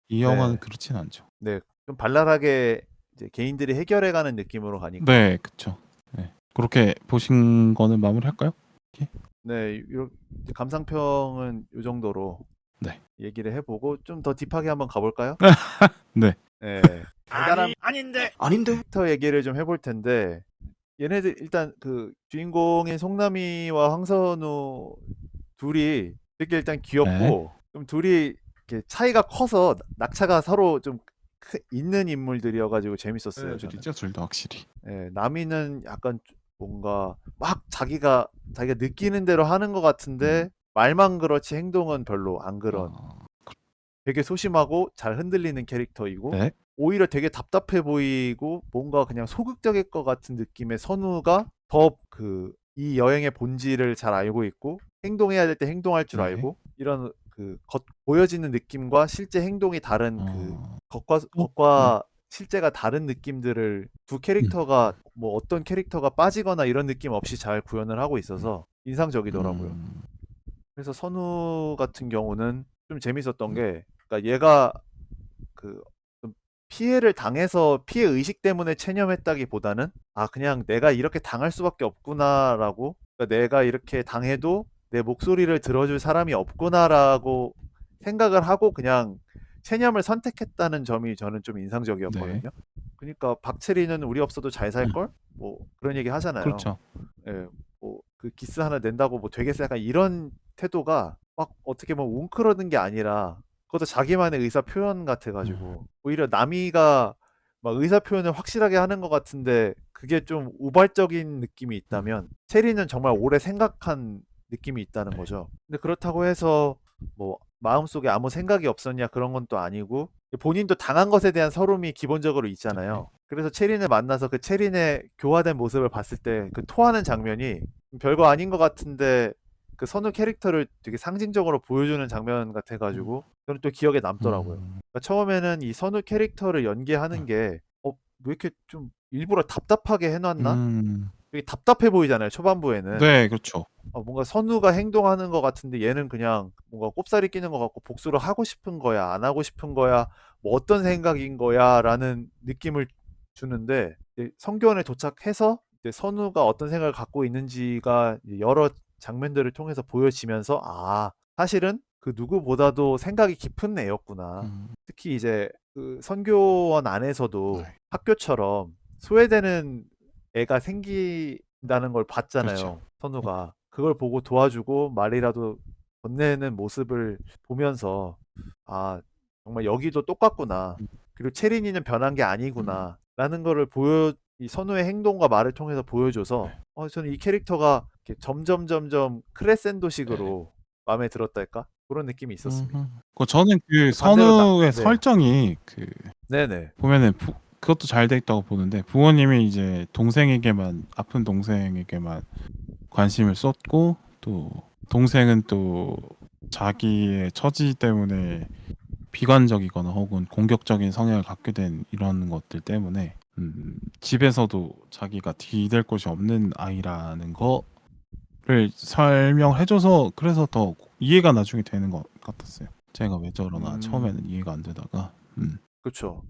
이 영화는 네. 그렇진 않죠. 네. 좀 발랄하게 이제 개인들이 해결해가는 느낌으로 가니까. 네, 그쵸. 네. 그렇게 보신 거는 마무리할까요? 이렇게? 네. 감상평은 요 정도로 네. 얘기를 해보고 좀 더 딥하게 한번 가볼까요? 네. 네. 달달한 아닌데. 캐릭터 얘기를 좀 해볼 텐데 얘네들 일단 그 주인공인 송나미와 황선우 둘이 되게 일단 네. 귀엽고 좀 둘이 이렇게 차이가 커서 낙차가 서로 좀 있는 인물들이어가지고 재밌었어요 저는. 진짜 둘 다 확실히. 예, 나미는 약간 뭔가 막 자기가 느끼는 대로 하는 것 같은데 말만 그렇지 행동은 별로 안 그런 어, 되게 소심하고 잘 흔들리는 캐릭터이고 네. 오히려 되게 답답해 보이고 뭔가 그냥 소극적일 것 같은 느낌의 선우가 더 이 여행의 본질을 잘 알고 있고 행동해야 될 때 행동할 줄 네. 알고 이런 그 보여지는 느낌과 실제 행동이 다른 그 겉과 네. 겉과 실제가 다른 느낌들을 두 캐릭터가 음. 뭐 어떤 캐릭터가 빠지거나 이런 느낌 없이 잘 구현을 하고 있어서 인상적이더라고요. 음. 그래서 선우 같은 경우는 좀 재밌었던 게 그러니까 얘가 그 좀 피해를 당해서 피해 의식 때문에 체념했다기보다는 아 그냥 '내가 이렇게 당할 수밖에 없구나.'라고 그러니까 '내가 이렇게 당해도 내 목소리를 들어줄 사람이 없구나.'라고 생각을 하고 그냥 체념을 선택했다는 점이 저는 좀 네. 인상적이었거든요. 그니까 "박체리는 우리 없어도 잘 살걸?" 뭐 그런 얘기 하잖아요. 그렇죠. 예. 뭐 그 기스 하나 낸다고 뭐 되겠어 약간 이런 태도가 막 어떻게 보면 웅크러든 게 아니라 그것도 자기만의 의사 표현 같아 가지고 오히려 남이가 막 의사 표현을 확실하게 하는 것 같은데 그게 좀 우발적인 느낌이 있다면 체리는 정말 오래 생각한 느낌이 있다는 네. 거죠. 근데 그렇다고 해서 뭐 마음속에 아무 생각이 없었냐 그런 건 또 아니고 본인도 당한 것에 대한 서름이 기본적으로 네. 있잖아요. 그래서 체린을 만나서 그 체린의 교화된 모습을 봤을 때 그 토하는 장면이 별거 아닌 것 같은데 그 선우 캐릭터를 되게 상징적으로 보여주는 장면 같아 가지고 저는 또 기억에 남더라고요. 그러니까 처음에는 이 선우 캐릭터를 연기하는 게 왜 이렇게 좀 일부러 답답하게 해 놨나? 음. 되게 답답해 보이잖아요, 초반부에는. 네, 그렇죠. 뭔가 선우가 행동하는 것 같은데 얘는 그냥 뭔가 꼽사리 끼는 것 같고 복수를 하고 싶은 거야, 안 하고 싶은 거야, 뭐 어떤 생각인 거야라는 느낌을 주는데 이제 성교원에 도착해서 이제 선우가 어떤 생각을 갖고 있는지가 이제 여러 장면들을 통해서 보여지면서 아, 사실은 그 누구보다도 생각이 깊은 애였구나. 음. 특히 이제 그 선교원 안에서도 네. 학교처럼 소외되는 애가 생긴다는 걸 그렇죠. 봤잖아요, 선우가. 그걸 보고 도와주고 말이라도 건네는 모습을 보면서 '아 정말 여기도 똑같구나. 음. 그리고 체린이는 변한 게 음. 아니구나.'라는 거를 이 선우의 행동과 말을 통해서 보여줘서 네. 저는 이 캐릭터가 이렇게 점점 네. 크레센도식으로 마음에 들었달까? 그런 느낌이 있었습니다. 저는 그 반대로 선우의 네. 설정이 네네. 보면은 그것도 잘 돼 있다고 보는데 부모님이 이제 동생에게만 아픈 동생에게만 관심을 쏟고 또 동생은 또 자기의 처지 때문에 비관적이거나 혹은 공격적인 성향을 갖게 된 이런 것들 때문에 집에서도 자기가 기댈 곳이 없는 아이라는 거를 설명해 줘서 그래서 더 이해가 나중에 되는 것 같았어요. 쟤가 왜 저러나 처음에는 음. 이해가 안 되다가 그쵸.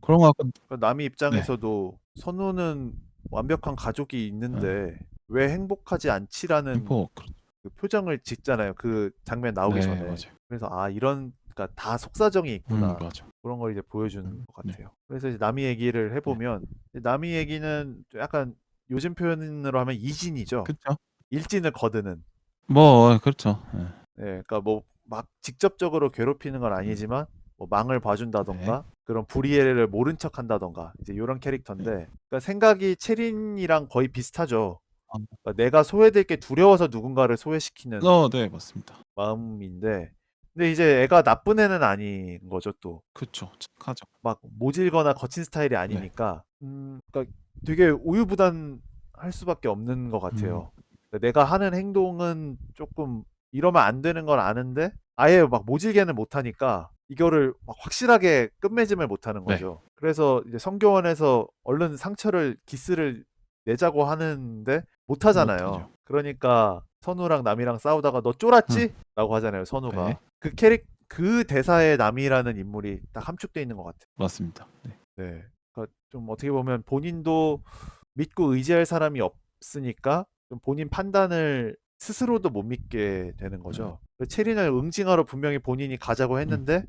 그런 것 같고 남의 네. 입장에서도 선우는 완벽한 가족이 어 있는데 왜 행복하지 않지라는 뭐 그 표정을 짓잖아요. 그 장면 나오기 네, 전에. 맞아요. 그래서 아 이런 그러니까 다 속사정이 있구나. 맞아. 그런 걸 이제 보여주는 것 네. 같아요. 그래서 이제 남이 얘기를 네. 해보면 남이 얘기는 좀 약간 요즘 표현으로 하면 이진이죠. 그쵸. 일진을 거드는. 뭐 그렇죠. 예. 예, 그러니까 뭐 막 직접적으로 괴롭히는 건 음. 아니지만 뭐 망을 네. 봐준다던가 그런 불이해를 모른 척한다던가 이제 요런 네. 캐릭터인데 그러니까 생각이 체린이랑 거의 비슷하죠. 아 그러니까 내가 소외될 게 두려워서 누군가를 소외시키는 네, 맞습니다. 마음인데 근데 이제 애가 나쁜 애는 아닌 거죠 또. 그쵸. 착하죠. 막 모질거나 거친 스타일이 네. 아니니까 그러니까 되게 우유부단할 수밖에 없는 것 음. 같아요. 그러니까 내가 하는 행동은 조금 이러면 안 되는 걸 아는데 아예 막 모질게는 못하니까 이거를 막 확실하게 끝맺음을 못하는 네. 거죠. 그래서 이제 성교원에서 얼른 상처를 기스를 내자고 하는데 못하죠. 못하잖아요. 그러니까 선우랑 남이랑 싸우다가 "너 음. 쫄았지?" 라고 하잖아요, 네. 선우가. 그 대사에 남이라는 인물이 딱 함축돼 있는 것 같아요. 맞습니다. 네. 네. 그러니까 좀 어떻게 보면 본인도 믿고 의지할 사람이 없으니까 좀 본인 판단을 스스로도 못 믿게 되는 네. 거죠. 체린을 응징하러 분명히 본인이 가자고 음. 했는데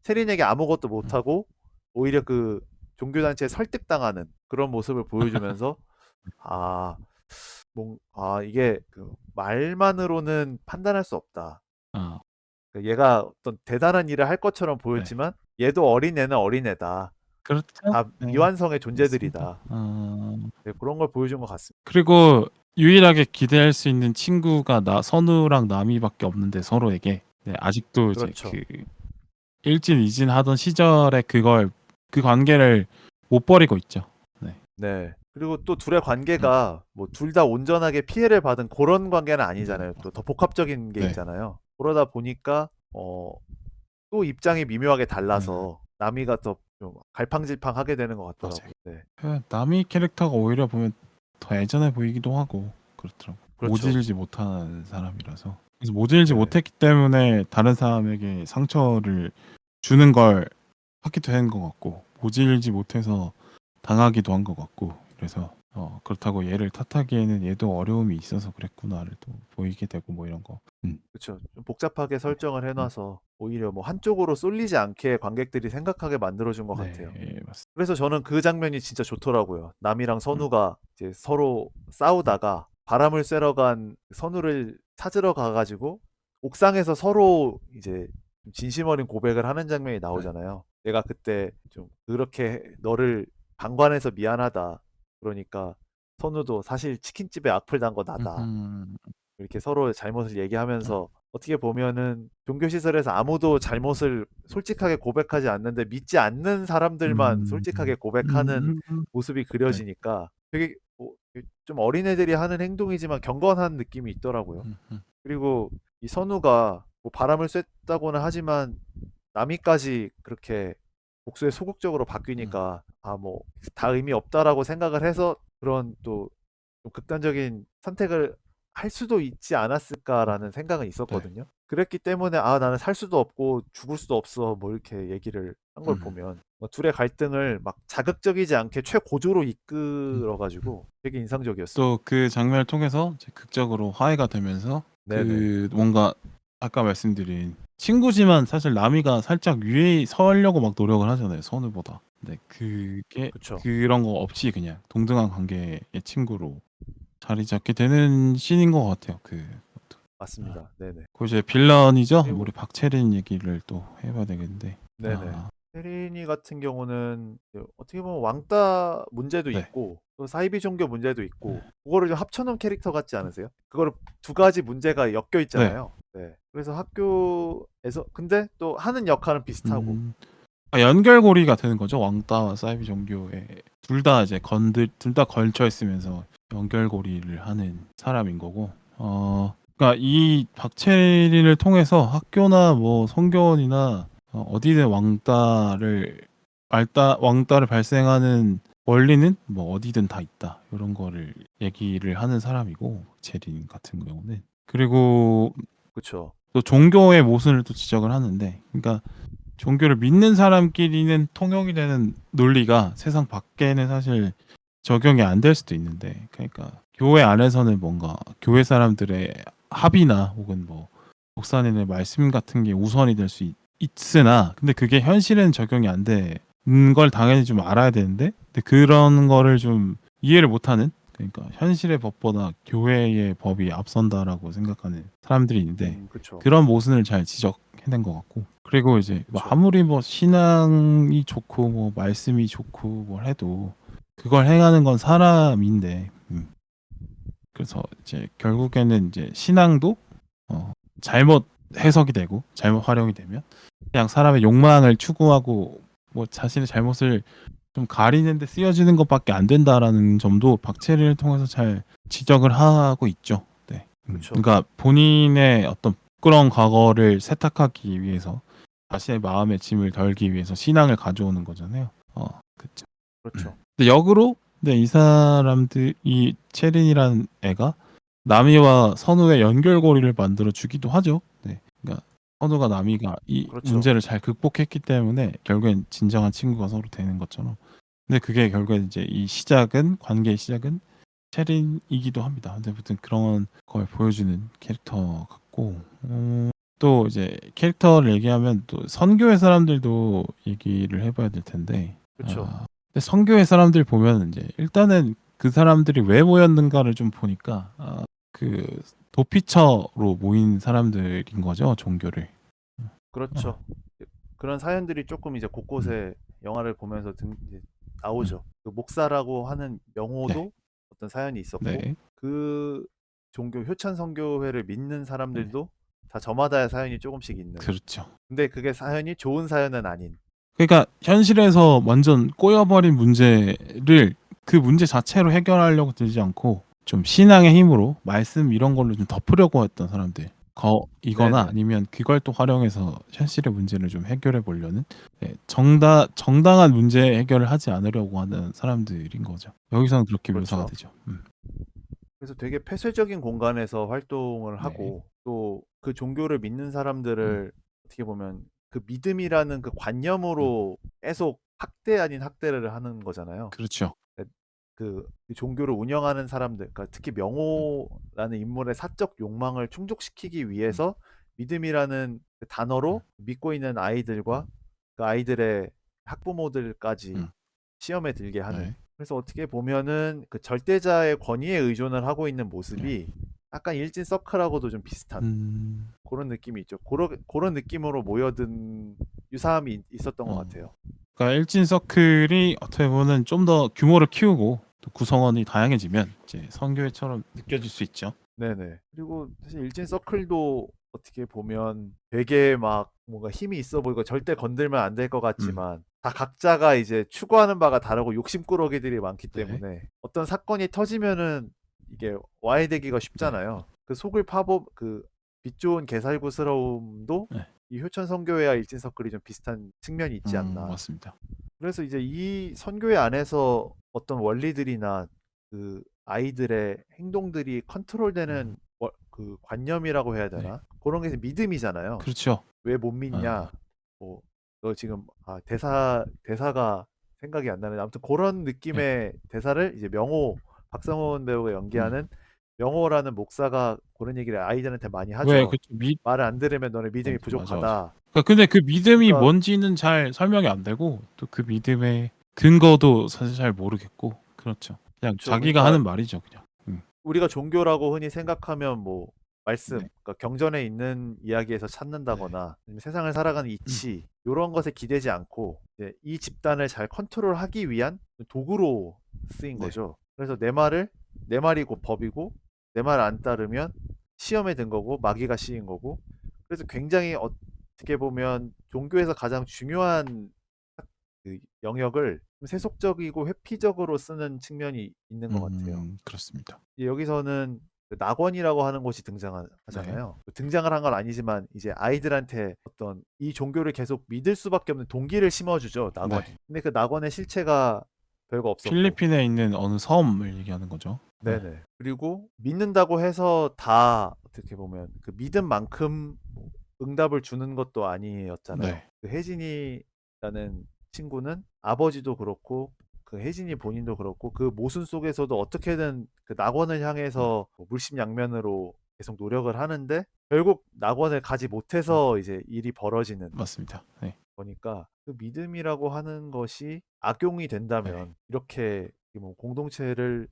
체린에게 아무것도 음. 못하고 오히려 그 종교단체에 설득당하는 그런 모습을 보여주면서 아, 이게 그 말만으로는 판단할 수 없다. 아 그러니까 얘가 어떤 대단한 일을 할 것처럼 네. 보였지만 얘도 어린애는 어린애다. 그렇죠. 다 네. 미완성의 맞습니다. 존재들이다. 네, 그런 걸 보여준 것 같습니다. 그리고 유일하게 기대할 수 있는 친구가 선우랑 남이밖에 없는데 서로에게 아직도 이제 그렇죠. 일진, 이진 하던 시절에 그 관계를 못 버리고 있죠. 네. 네. 그리고 또 둘의 관계가 뭐 둘 다 온전하게 피해를 받은 그런 관계는 아니잖아요. 또 더 복합적인 게 네. 있잖아요. 그러다 보니까 또 입장이 미묘하게 네. 달라서 나미가 더 좀 갈팡질팡하게 되는 것 같더라고요. 네. 나미 캐릭터가 오히려 보면 더 애전해 보이기도 하고 그렇더라고. 그렇죠. 모질지 못한 사람이라서. 그래서 모질지 네네. 못했기 때문에 다른 사람에게 상처를 주는 걸 하기도 한 것 같고, 모질지 못해서 당하기도 한 것 같고, 그래서 그렇다고 얘를 탓하기에는 얘도 어려움이 있어서 그랬구나를 또 보이게 되고 뭐 이런 거. 그쵸. 좀 복잡하게 설정을 해놔서 오히려 뭐 한쪽으로 쏠리지 않게 관객들이 생각하게 만들어준 것 같아요. 네, 맞습니다. 그래서 저는 그 장면이 진짜 좋더라고요. 남이랑 선우가 이제 서로 싸우다가 바람을 쐬러 간 선우를 찾으러 가가지고 옥상에서 서로 이제 좀 진심 어린 고백을 하는 장면이 나오잖아요. 내가 그때 좀 그렇게 너를 방관해서 미안하다. 그러니까 선우도 사실 치킨집에 악플 단 거 나다. 이렇게 서로 잘못을 얘기하면서 어떻게 보면은 종교시설에서 아무도 잘못을 솔직하게 고백하지 않는데 믿지 않는 사람들만 솔직하게 고백하는 모습이 그려지니까 되게 좀 어린애들이 하는 행동이지만 경건한 느낌이 있더라고요. 그리고 이 선우가 뭐 바람을 쐈다고는 하지만 남이까지 그렇게 복수에 소극적으로 바뀌니까 아 뭐 다 의미 없다라고 생각을 해서 그런 또 좀 극단적인 선택을 할 수도 있지 않았을까라는 생각은 있었거든요. 그랬기 때문에 아 나는 살 수도 없고 죽을 수도 없어 뭐 이렇게 얘기를 한 걸 보면 뭐 둘의 갈등을 막 자극적이지 않게 최고조로 이끌어가지고 되게 인상적이었어요. 또 그 장면을 통해서 이제 극적으로 화해가 되면서 네네. 그 뭔가 아까 말씀드린 친구지만 사실 나미가 살짝 위에 서려고 막 노력을 하잖아요, 선우보다. 네, 그게 그쵸. 그런 거 없이 그냥 동등한 관계의 친구로 자리 잡게 되는 씬인 것 같아요. 맞습니다. 네네. 그 이제 빌런이죠. 그리고 우리 박채린 얘기를 또 해봐야 되겠는데. 네네. 세린이 같은 경우는 어떻게 보면 왕따 문제도 네. 있고 또 사이비 종교 문제도 있고 그거를 좀 합쳐놓은 캐릭터 같지 않으세요? 그거를 두 가지 문제가 엮여 네. 있잖아요. 네. 그래서 학교에서 근데 또 하는 역할은 비슷하고 연결고리가 되는 거죠. 왕따와 사이비 종교에 둘 다 이제 둘 다 걸쳐 있으면서 연결고리를 하는 사람인 거고. 그러니까 이 박채린을 통해서 학교나 뭐 성교원이나 어디든 왕따를 발생하는 원리는 뭐 어디든 다 있다. 이런 거를 얘기를 하는 사람이고, 채린 같은 경우는. 그리고 그쵸. 또 종교의 모순을 또 지적을 하는데, 그러니까 종교를 믿는 사람끼리는 통용이 되는 논리가 세상 밖에는 사실 적용이 안 될 수도 있는데, 그러니까 교회 안에서는 뭔가 교회 사람들의 합의나 혹은 뭐 목사님의 말씀 같은 게 우선이 될 수 있으나, 근데 그게 현실에는 적용이 안 되는 걸 당연히 좀 알아야 되는데, 근데 그런 거를 좀 이해를 못하는, 그러니까 현실의 법보다 교회의 법이 앞선다라고 생각하는 사람들이 있는데, 그쵸. 그런 모순을 잘 지적해낸 것 같고, 그리고 이제 뭐 그쵸. 아무리 뭐 신앙이 좋고 뭐 말씀이 좋고 뭘 해도 그걸 행하는 건 사람인데, 그래서 이제 결국에는 이제 신앙도 잘못 해석이 되고 잘못 활용이 되면 그냥 사람의 욕망을 추구하고 뭐 자신의 잘못을 좀 가리는데 쓰여지는 것밖에 안 된다라는 점도 박채리를 통해서 잘 지적을 하고 있죠. 네. 그쵸. 그러니까 본인의 어떤 부끄러운 과거를 세탁하기 위해서 자신의 마음의 짐을 덜기 위해서 신앙을 가져오는 거잖아요. 그렇죠. 그렇죠. 근데 역으로 이 사람들 이 체린이라는 애가 나미와 선우의 연결고리를 만들어 주기도 하죠. 네. 그러니까 선우가 나미가 이 그렇죠. 문제를 잘 극복했기 때문에 결국엔 진정한 친구가 서로 되는 것처럼. 근데 그게 결국엔 이제 이 관계의 시작은 체린이기도 합니다. 근데 아무튼 그런 걸 보여주는 캐릭터 같고, 또 이제 캐릭터를 얘기하면 또 선교회 사람들도 얘기를 해봐야 될 텐데, 그쵸. 근데 선교회 사람들 보면 이제 일단은 그 사람들이 왜 모였는가를 좀 보니까 그 도피처로 모인 사람들인 거죠, 종교를. 그렇죠. 그런 사연들이 조금 이제 곳곳에 영화를 보면서 이제 나오죠. 그 목사라고 하는 네, 명호도 어떤 사연이 있었고 네, 그 종교 효천 선교회를 믿는 사람들도 다 저마다의 사연이 조금씩 있는. 그렇죠. 근데 그게 사연이 좋은 사연은 아닌. 그러니까 현실에서 완전 꼬여버린 문제를 그 문제 자체로 해결하려고 들지 않고 좀 신앙의 힘으로 말씀 이런 걸로 좀 덮으려고 했던 사람들 이거나 네네. 아니면 그걸 또 활용해서 현실의 문제를 좀 해결해 보려는 정당한 문제 해결을 하지 않으려고 하는 사람들인 거죠. 여기서는 그렇게 묘사가 그렇죠. 되죠. 그래서 되게 폐쇄적인 공간에서 활동을 네. 하고 또 그 종교를 믿는 음. 사람들을 어떻게 보면 그 믿음이라는 그 음. 관념으로 계속 학대 아닌 학대를 하는 거잖아요. 그렇죠. 그 그 종교를 운영하는 사람들, 그러니까 특히 음. 명호라는 인물의 사적 욕망을 충족시키기 음. 위해서 믿음이라는 그 음. 단어로 믿고 있는 아이들과 그 아이들의 학부모들까지 음. 시험에 들게 하는. 네. 그래서 어떻게 보면은 그 절대자의 권위에 의존을 하고 있는 네. 모습이 약간 일진 서클하고도 좀 비슷한 음. 그런 느낌이 있죠. 그런 느낌으로 모여든 유사함이 있었던 것 어. 같아요. 그러니까 일진 서클이 어떻게 보면 좀 더 규모를 키우고 또 구성원이 다양해지면 이제 성교회처럼 느껴질 수 있죠. 네네. 그리고 사실 일진 서클도 어떻게 보면 되게 막 뭔가 힘이 있어 보이고 절대 건들면 안 될 것 음. 같지만 다 각자가 이제 추구하는 바가 다르고 욕심꾸러기들이 많기 네. 때문에 어떤 사건이 터지면은 이게 와해되기가 네. 쉽잖아요. 그 속을 파보 그 빛 좋은 개살구스러움도 네. 이 효천 선교회와 일진 서클이 좀 비슷한 측면이 있지 않나. 맞습니다. 그래서 이제 이 선교회 안에서 어떤 원리들이나 그 아이들의 행동들이 음. 컨트롤되는 그 관념이라고 해야 네. 되나? 그런 게 믿음이잖아요. 그렇죠. 왜 못 아. 믿냐? 뭐 너 지금 대사가 생각이 안 나는데 아무튼 그런 네. 느낌의 대사를 이제 명호 박성원 배우가 음. 연기하는 명호라는 목사가 그런 얘기를 아이들한테 많이 왜 하죠. 그쵸. 믿 말을 안 들으면 너네 믿음이 맞아, 맞아. 부족하다. 그러니까 근데 그 믿음이 그러니까 뭔지는 잘 설명이 안 되고 또 그 믿음의 근거도 사실 잘 모르겠고 그렇죠. 그냥 그쵸. 자기가 그러니까 하는 말이죠, 그냥. 우리가 종교라고 흔히 생각하면 뭐 네. 말씀, 그러니까 경전에 있는 이야기에서 네. 찾는다거나 아니면 세상을 살아가는 음. 이치 요런 것에 기대지 않고 이제 이 집단을 잘 컨트롤하기 위한 도구로 쓰인 네. 거죠. 그래서 내 말이 곧 법이고 내 말 안 따르면 시험에 든 거고 마귀가 씌인 거고 그래서 굉장히 어떻게 보면 종교에서 가장 중요한 그 영역을 세속적이고 회피적으로 쓰는 측면이 있는 것 같아요. 그렇습니다. 이제 여기서는 그 낙원이라고 하는 곳이 네. 등장하잖아요. 등장을 한 건 아니지만 이제 아이들한테 어떤 이 종교를 계속 믿을 수밖에 없는 동기를 심어주죠, 낙원이. 네. 근데 그 낙원의 실체가 별거 없었고, 필리핀에 있는 어느 섬을 얘기하는 거죠. 네. 네네. 그리고 믿는다고 해서 다 어떻게 보면 그 믿음만큼 뭐 응답을 주는 것도 아니었잖아요. 네. 그 혜진이라는 친구는 아버지도 그렇고 그 혜진이 본인도 그렇고 그 모순 속에서도 어떻게든 그 낙원을 음. 향해서 뭐 물심양면으로 계속 노력을 하는데 결국 낙원을 가지 음. 못해서 이제 일이 벌어지는 맞습니다. 네. 거니까 그 믿음이라고 하는 것이 악용이 네. 된다면 이렇게 뭐 공동체를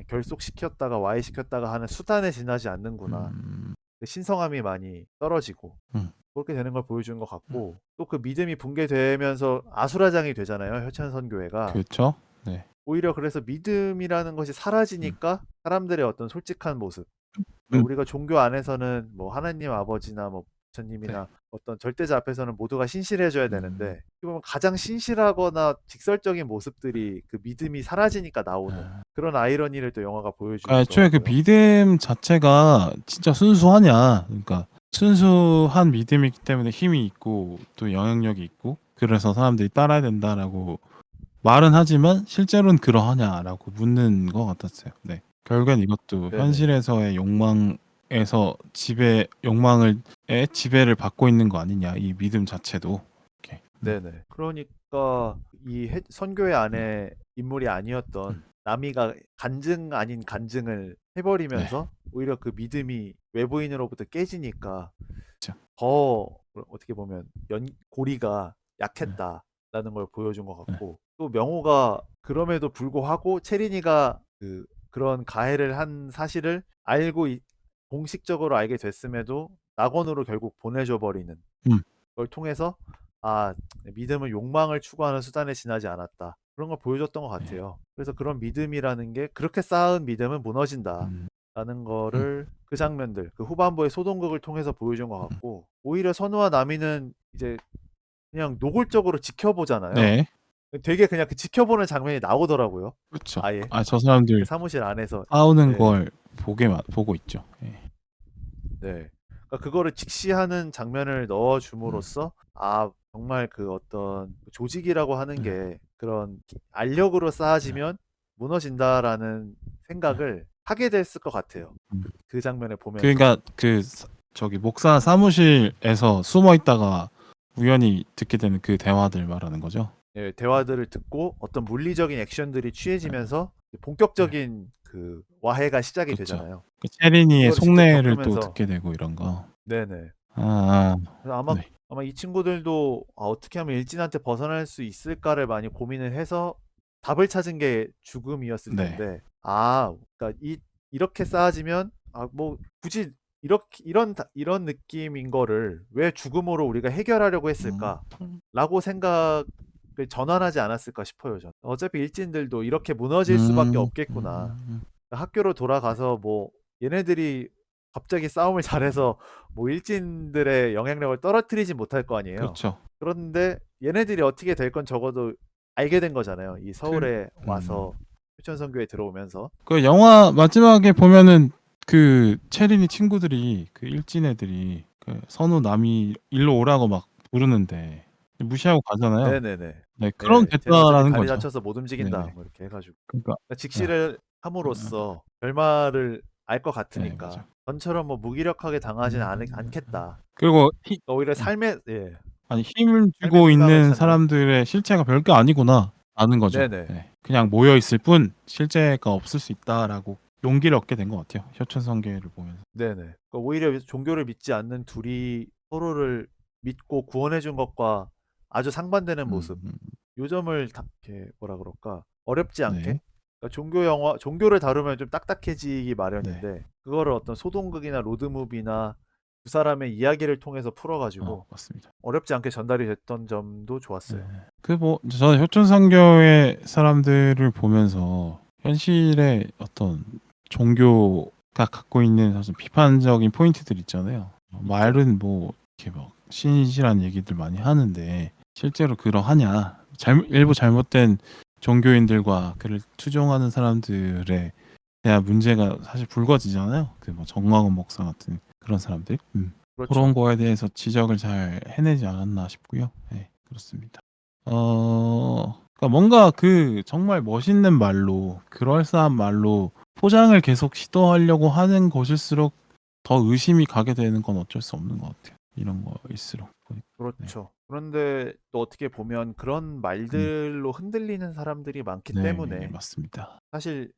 결속시켰다가 와해시켰다가 하는 수단에 지나지 않는구나. 음. 그 신성함이 많이 떨어지고 음. 그렇게 되는 걸 보여주는 것 음. 같고 또 그 믿음이 붕괴되면서 아수라장이 되잖아요. 효천선교회가. 그렇죠. 네. 오히려 그래서 믿음이라는 것이 음. 사라지니까 사람들의 어떤 솔직한 모습 그러니까 음. 우리가 종교 안에서는 뭐 하나님 아버지나 뭐 네. 부처님이나 어떤 절대자 앞에서는 모두가 신실해져야 되는데 음. 어떻게 보면 가장 신실하거나 직설적인 모습들이 그 믿음이 사라지니까 나오는 아. 그런 아이러니를 또 영화가 그러니까 애초에 그 보여주더라고요. 믿음 자체가 진짜 순수하냐. 그러니까 순수한 믿음이기 때문에 힘이 있고 또 영향력이 있고 그래서 사람들이 따라야 된다라고 말은 하지만 실제로는 그러하냐라고 묻는 것 같았어요. 네. 결국엔 이것도 네네. 현실에서의 욕망에서 욕망을 지배를 받고 있는 거 아니냐. 이 믿음 자체도. 이렇게. 네네. 그러니까 이 선교회 네. 안에 인물이 음. 아니었던 나미가 간증 아닌 간증을 네. 해버리면서 오히려 그 믿음이 외부인으로부터 깨지니까 그쵸. 더 어떻게 보면 고리가 네. 약했다라는 걸 보여준 것 네. 같고 또 명호가 그럼에도 불구하고 체린이가 그런 가해를 한 사실을 공식적으로 알게 됐음에도 낙원으로 결국 보내줘 버리는 음. 걸 통해서 아 믿음은 욕망을 추구하는 수단에 지나지 않았다 그런 걸 보여줬던 것 네. 같아요. 그래서 그런 믿음이라는 게 그렇게 쌓은 믿음은 무너진다. 음. 라는 음. 거를 그 장면들, 그 후반부의 소동극을 통해서 보여준 것 음. 같고, 오히려 선우와 나미는 이제 그냥 노골적으로 지켜보잖아요. 네. 되게 그냥 그 지켜보는 장면이 나오더라고요. 그쵸. 아예 저 그 사람들 사무실 안에서. 싸우는 네. 걸 보고 있죠. 예. 네. 그러니까 그거를 직시하는 장면을 넣어 음. 줌으로써 정말 그 어떤 조직이라고 하는 네. 게 그런 알력으로 네. 쌓아지면 무너진다라는 네. 생각을 하게 됐을 것 같아요. 음. 그 장면을 보면서. 그러니까 저기 목사 사무실에서 숨어 있다가 우연히 듣게 되는 그 대화들 말하는 거죠. 예, 대화들을 듣고 어떤 물리적인 액션들이 네. 취해지면서 네. 본격적인 그 와해가 시작이 그쵸. 되잖아요. 그 체린이의 그거를 직접 속내를 또 겪으면서. 듣게 되고 이런 거. 네네. 아, 그래서 네. 아마 이 친구들도 어떻게 하면 일진한테 벗어날 수 있을까를 많이 고민을 해서 답을 찾은 게 죽음이었을 네. 텐데, 그러니까 이렇게 쌓아지면 뭐 굳이 이런 느낌인 거를 왜 죽음으로 우리가 해결하려고 음. 했을까라고 생각을 전환하지 않았을까 싶어요, 저는. 어차피 일진들도 이렇게 무너질 수밖에 음. 없겠구나. 학교로 돌아가서 뭐 얘네들이 갑자기 싸움을 잘해서 뭐 일진들의 영향력을 떨어뜨리지 못할 거 아니에요. 그렇죠. 그런데 얘네들이 어떻게 될 건 적어도 알게 된 거잖아요. 이 그 서울에 음. 와서 휴천선교에 들어오면서. 그 영화 마지막에 보면은 그 체린이 친구들이 그 일진 애들이 그 선우 남이 일로 오라고 막 부르는데 무시하고 가잖아요. 네네네. 네, 그럼 예, 쟤는 어차피 됐다라는 다리 거죠. 다쳐서 못 움직인다. 네네. 뭐 이렇게 해가지고. 그러니까 그러니까 네. 직시를 함으로써 결말을 알 것 네, 같으니까 맞아. 전처럼 뭐 무기력하게 당하지는 음. 않겠다. 그리고 그러니까 오히려 아니 힘을 삶의 쥐고 희망을 있는 찾는. 사람들의 실체가 별게 아니구나 아는 거죠. 네네. 네. 그냥 모여 있을 뿐 실제가 없을 수 있다라고 용기를 얻게 된 것 같아요. 효천성계를 보면서. 네네. 그러니까 오히려 종교를 믿지 않는 둘이 서로를 믿고 구원해 준 것과 아주 상반되는 모습. 음. 요 점을 이렇게 뭐라 그럴까? 어렵지 네. 않게. 그러니까 종교를 다루면 좀 딱딱해지기 네. 마련인데 그거를 어떤 소동극이나 로드무비나 두 사람의 이야기를 통해서 풀어가지고 맞습니다. 어렵지 않게 전달이 됐던 점도 네. 좋았어요. 저는 효천선교의 사람들을 보면서 현실의 어떤 종교가 갖고 있는 사실 비판적인 포인트들 있잖아요. 있죠. 말은 뭐 이렇게 막 신실한 얘기들 많이 하는데 실제로 그러하냐? 일부 잘못된 종교인들과 그를 추종하는 사람들에 대한 문제가 사실 불거지잖아요. 그 뭐 정광훈 목사 같은 그런 사람들. 그런 그렇죠. 거에 대해서 지적을 잘 해내지 않았나 싶고요. 네, 그렇습니다. 그러니까 뭔가 그 정말 멋있는 말로 그럴싸한 말로 포장을 계속 시도하려고 하는 것일수록 더 의심이 가게 되는 건 어쩔 수 없는 것 같아요. 이런 거일수록. 네. 그렇죠. 그런데 또 어떻게 보면 그런 음. 말들로 흔들리는 사람들이 많기 네, 때문에 맞습니다. 사실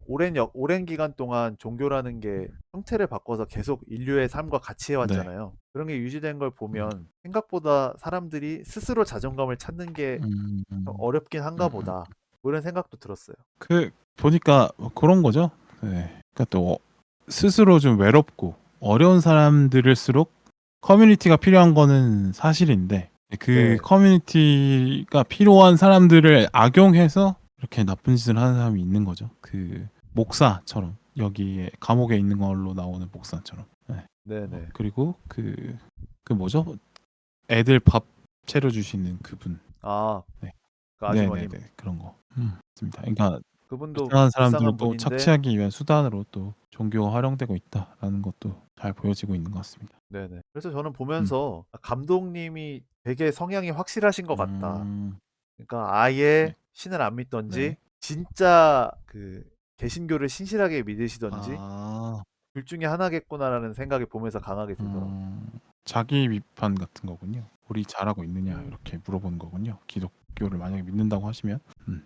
오랜 기간 동안 종교라는 게 형태를 바꿔서 계속 인류의 삶과 같이 네. 해왔잖아요. 그런 게 유지된 걸 음. 보면 생각보다 사람들이 스스로 자존감을 찾는 게 음. 좀 어렵긴 한가 음. 보다. 뭐 이런 생각도 들었어요. 보니까 그런 거죠. 네. 그러니까 또 스스로 좀 외롭고 어려운 사람들일수록 커뮤니티가 필요한 거는 사실인데 그 네, 커뮤니티가 필요한 사람들을 악용해서 이렇게 나쁜 짓을 하는 사람이 있는 거죠. 그 목사처럼 여기에 감옥에 있는 걸로 나오는 목사처럼. 네. 네네. 그리고 그 뭐죠? 애들 밥 차려주시는 그분. 아, 네. 그 네네네. 아주머님. 그런 거. 맞습니다. 그러니까 그분도 불쌍한 사람들을 불쌍한 또 분인데, 착취하기 위한 수단으로 또 종교가 활용되고 있다라는 것도 잘 보여지고 있는 것 같습니다. 네네. 그래서 저는 음. 보면서 감독님이 되게 성향이 확실하신 것 같다. 음. 그러니까 아예 네. 신을 안 네. 믿던지 진짜 그 개신교를 신실하게 믿으시던지 아. 둘 중에 하나겠구나라는 생각이 보면서 강하게 들더라고요. 음. 자기 비판 같은 거군요. "우리 잘하고 있느냐?" 음, 이렇게 물어보는 거군요. 기독교를 만약에 믿는다고 하시면.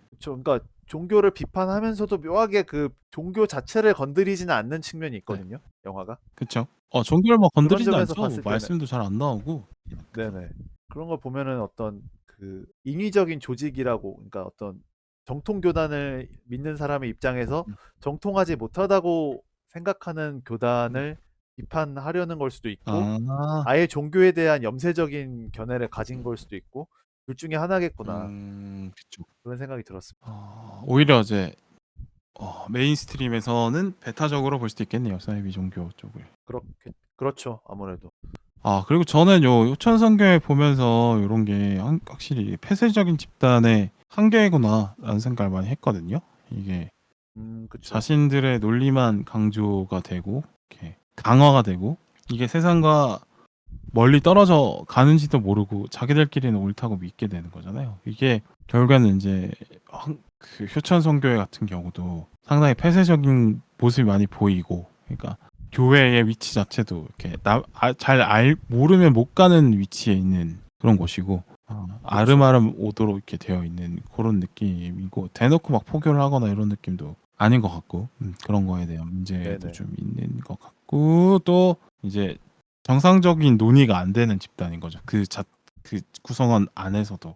그쵸. 그러니까 종교를 비판하면서도 묘하게 그 종교 자체를 건드리지는 않는 측면이 네. 있거든요, 영화가. 그쵸. 종교를 막 그런 건드리지 점에서 않죠. 뭐 봤을 때는 말씀도 잘 안 나오고. 그죠. 네네. 그런 걸 보면은 어떤 그 인위적인 조직이라고, 그러니까 어떤 정통 교단을 믿는 사람의 입장에서 음. 정통하지 못하다고 생각하는 네. 교단을 비판하려는 걸 수도 있고 아. 아예 종교에 대한 염세적인 견해를 가진 걸 수도 있고 둘 중에 하나겠구나 그쵸. 그런 생각이 들었습니다. 오히려 이제 메인스트림에서는 배타적으로 볼 수도 있겠네요. 사이비 종교 쪽을. 그렇죠. 아무래도. 그리고 저는 요 요천 성경에 보면서 요런 게 확실히 폐쇄적인 집단의 한계구나라는 생각을 많이 했거든요. 이게 그쵸. 자신들의 논리만 강조가 되고 이렇게 강화가 되고 이게 세상과 멀리 떨어져 가는지도 모르고 자기들끼리는 옳다고 믿게 되는 거잖아요. 이게 결국에는 이제 그 효천 선교회 같은 경우도 상당히 폐쇄적인 모습이 많이 보이고, 그러니까 교회의 위치 자체도 이렇게 모르면 못 가는 위치에 있는 그런 곳이고, 아름아름 오도록 이렇게 되어 있는 그런 느낌이고, 대놓고 막 포교를 하거나 이런 느낌도 아닌 것 같고, 그런 거에 대한 문제도 네네. 좀 있는 것 같고, 또 이제 정상적인 논의가 안 되는 집단인 거죠. 그 구성원 안에서도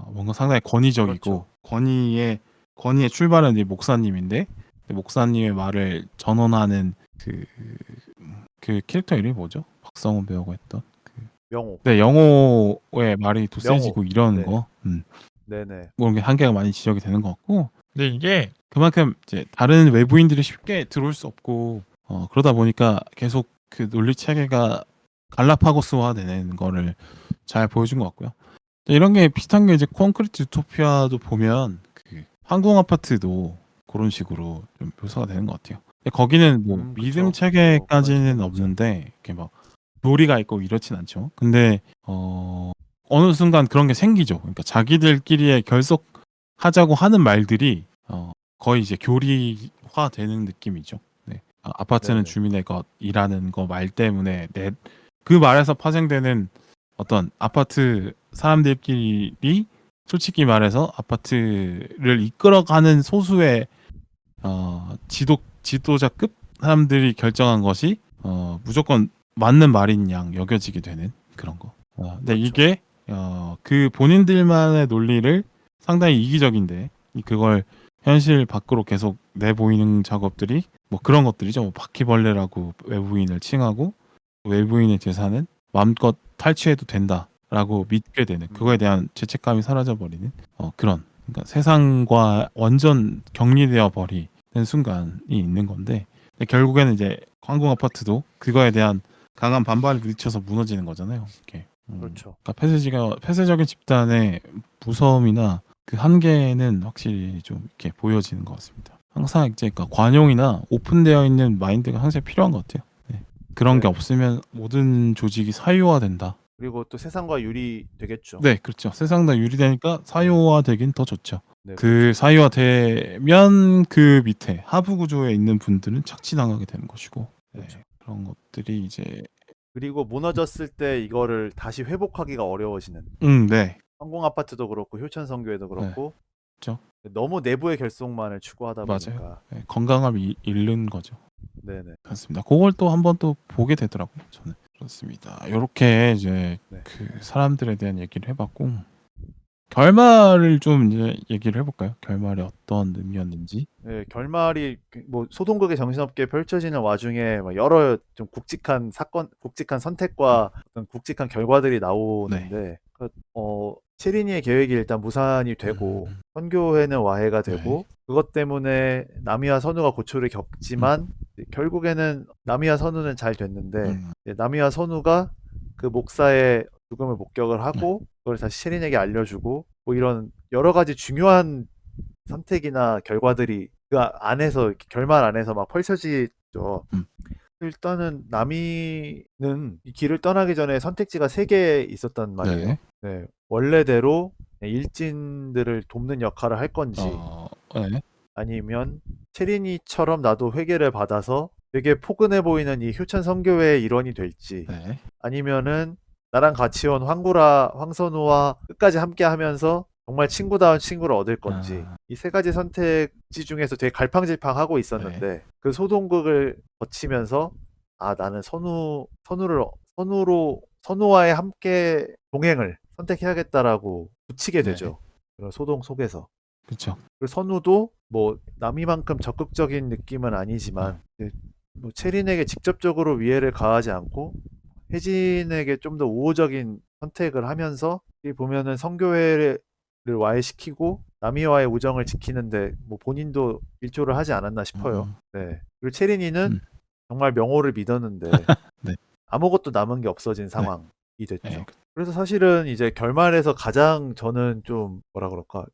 뭔가 상당히 권위적이고 그렇죠. 권위의 출발은 이제 목사님인데, 그 목사님의 말을 전언하는 그 캐릭터 이름이 뭐죠? 박성훈 배우가 했던 영호. 네, 영호의 말이 더 명호. 세지고 이런 네. 거, 네네. 그런 게 한계가 많이 지적이 되는 것 같고, 근데 이게 그만큼 이제 다른 외부인들이 쉽게 들어올 수 없고, 그러다 보니까 계속 그 논리 체계가 갈라파고스화되는 거를 잘 보여준 것 같고요. 이런 게 비슷한 게 이제 콘크리트 유토피아도 보면 그 항공 아파트도 그런 식으로 좀 묘사가 되는 것 같아요. 근데 거기는 뭐 믿음 그쵸. 또 그런 체계까지는 측면이 있죠. 없는데 이렇게 막 도리가 있고 이렇진 않죠. 근데 어느 순간 그런 게 생기죠. 그러니까 자기들끼리의 결속하자고 하는 말들이 거의 이제 교리화되는 느낌이죠. 네. 아파트는 네네. 주민의 것이라는 거 말 때문에 그 말에서 파생되는 어떤 아파트 사람들끼리 솔직히 말해서 아파트를 이끌어가는 소수의 지도자급 사람들이 결정한 것이 무조건 맞는 말인 양 여겨지게 되는 그런 거. 근데 그렇죠. 이게 그 본인들만의 논리를 상당히 이기적인데 그걸 현실 밖으로 계속 내보이는 작업들이 뭐 그런 것들이죠. 뭐 바퀴벌레라고 외부인을 칭하고 외부인의 재산은 마음껏 탈취해도 된다라고 믿게 되는, 그거에 음. 대한 죄책감이 사라져 버리는 그런, 그러니까 세상과 완전 격리되어 버리는 순간이 있는 건데, 근데 결국에는 이제 항공 아파트도 그거에 대한 강한 반발을 부딪혀서 무너지는 거잖아요. 이렇게. 그렇죠. 그러니까 폐쇄적인 집단의 무서움이나 그 한계는 확실히 좀 이렇게 보여지는 것 같습니다. 항상 이제 그러니까 관용이나 오픈되어 있는 마인드가 항상 필요한 것 같아요. 네. 그런 게 네네. 없으면 모든 조직이 사유화된다. 그리고 또 세상과 유리되겠죠. 네, 그렇죠. 세상 다 유리되니까 사유화되긴 더 좋죠. 네 그 그렇죠. 사유화되면 그 밑에 하부 구조에 있는 분들은 착취당하게 되는 것이고, 그렇죠. 그런 것들이 이제 그리고 무너졌을 때 이거를 다시 회복하기가 어려워지는. 네, 항공 아파트도 그렇고 효천 성교회도 네, 그렇고 그렇죠. 너무 내부의 결속만을 추구하다 맞아요. 보니까. 네, 건강함을 잃는 거죠. 네네. 그렇습니다. 그걸 또 한번 또 보게 되더라고요. 저는 그렇습니다. 이렇게 이제 네. 그 사람들에 대한 얘기를 해봤고, 결말을 좀 이제 얘기를 해볼까요? 결말이 어떤 의미였는지. 네, 결말이 뭐 소동극이 정신없게 펼쳐지는 와중에 막 여러 좀 굵직한 사건, 굵직한 선택과 어떤 굵직한 결과들이 네. 나오는데, 체린이의 계획이 일단 무산이 되고 음, 선교회는 와해가 네. 되고, 그것 때문에 나미와 선우가 고초를 겪지만 결국에는 나미와 선우는 잘 됐는데, 음, 이제 나미와 선우가 그 목사의 죽음을 목격을 네. 하고 그걸 다시 체린에게 알려주고, 뭐 이런 여러 가지 중요한 선택이나 결과들이 그 안에서 이렇게 결말 안에서 막 펼쳐지죠. 음, 일단은 나미는 이 길을 떠나기 전에 선택지가 3개 있었단 말이에요. 네. 네, 원래대로 일진들을 돕는 역할을 할 건지, 네. 아니면 체리니처럼 나도 회개를 받아서 되게 포근해 보이는 이 효천 선교회의 일원이 될지, 네. 아니면은 나랑 같이 온 황선우와 끝까지 함께 하면서 정말 친구다운 친구를 얻을 건지, 아, 이 3가지 선택지 중에서 되게 갈팡질팡하고 네. 있었는데, 그 소동극을 거치면서 아, 나는 선우와의 함께 동행을 선택해야겠다라고 굳히게 네. 되죠. 그런 소동 속에서. 그쵸. 그리고 선우도 뭐 남이만큼 적극적인 느낌은 어, 아니지만 뭐 체린에게 직접적으로 위해를 가하지 않고 혜진에게 좀 더 우호적인 선택을 하면서 이 보면은 성교회를 와해시키고 남이와의 우정을 지키는데 뭐 본인도 일조를 하지 않았나 싶어요. 음, 네. 그리고 체린이는 음. 정말 명호를 믿었는데 네. 아무것도 남은 게 없어진 네. 상황이 네. 됐죠. 그래서 사실은 이제 결말에서 가장 저는 좀 뭐라 그럴까,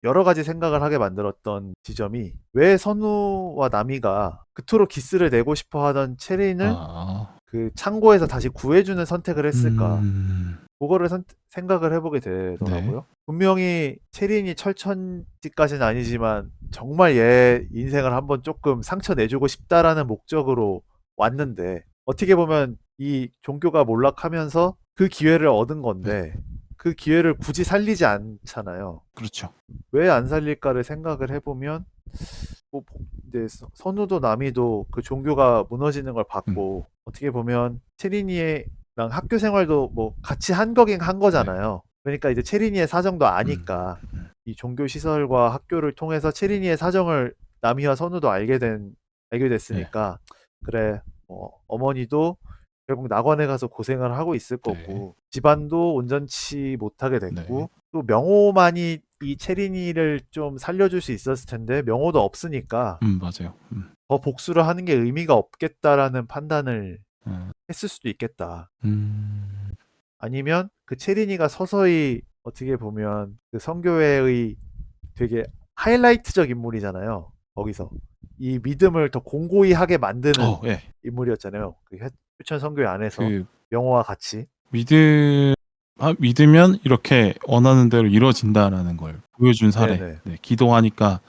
여러 가지 생각을 하게 만들었던 지점이 왜 선우와 나미가 그토록 기스를 내고 싶어 하던 체린을 아. 그 창고에서 다시 구해주는 선택을 했을까? 음. 그거를 생각을 해보게 네. 되더라고요. 분명히 체린이 철천지까지는 아니지만 정말 얘 인생을 한번 조금 상처 내주고 싶다라는 목적으로 왔는데 어떻게 보면 이 종교가 몰락하면서 그 기회를 얻은 네. 건데 그 기회를 굳이 살리지 않잖아요. 그렇죠. 왜 안 살릴까를 생각을 해보면 뭐 이제 선우도 나미도 그 종교가 무너지는 걸 봤고 어떻게 보면 체린이랑 학교 생활도 뭐 같이 한 거긴 한 네. 거잖아요. 그러니까 이제 체린이의 사정도 아니까 음. 이 종교 시설과 학교를 통해서 체린이의 사정을 나미와 선우도 알게 네. 됐으니까 그래 어머니도 결국 낙원에 가서 고생을 하고 있을 네. 거고 집안도 온전치 못하게 네. 됐고 또 명호만이 이 체린이를 좀 살려줄 수 있었을 텐데 명호도 없으니까 맞아요. 더 복수를 하는 게 의미가 없겠다라는 판단을 음. 했을 수도 있겠다. 음. 아니면 그 체린이가 서서히 어떻게 보면 그 성교회의 되게 하이라이트적 인물이잖아요. 거기서 이 믿음을 더 공고히 하게 만드는 예. 인물이었잖아요. 그 휴천 성교회 안에서 그 명호와 같이. 믿으면 이렇게 원하는 대로 이루어진다라는 걸 보여준 사례. 네네. 네. 기도하니까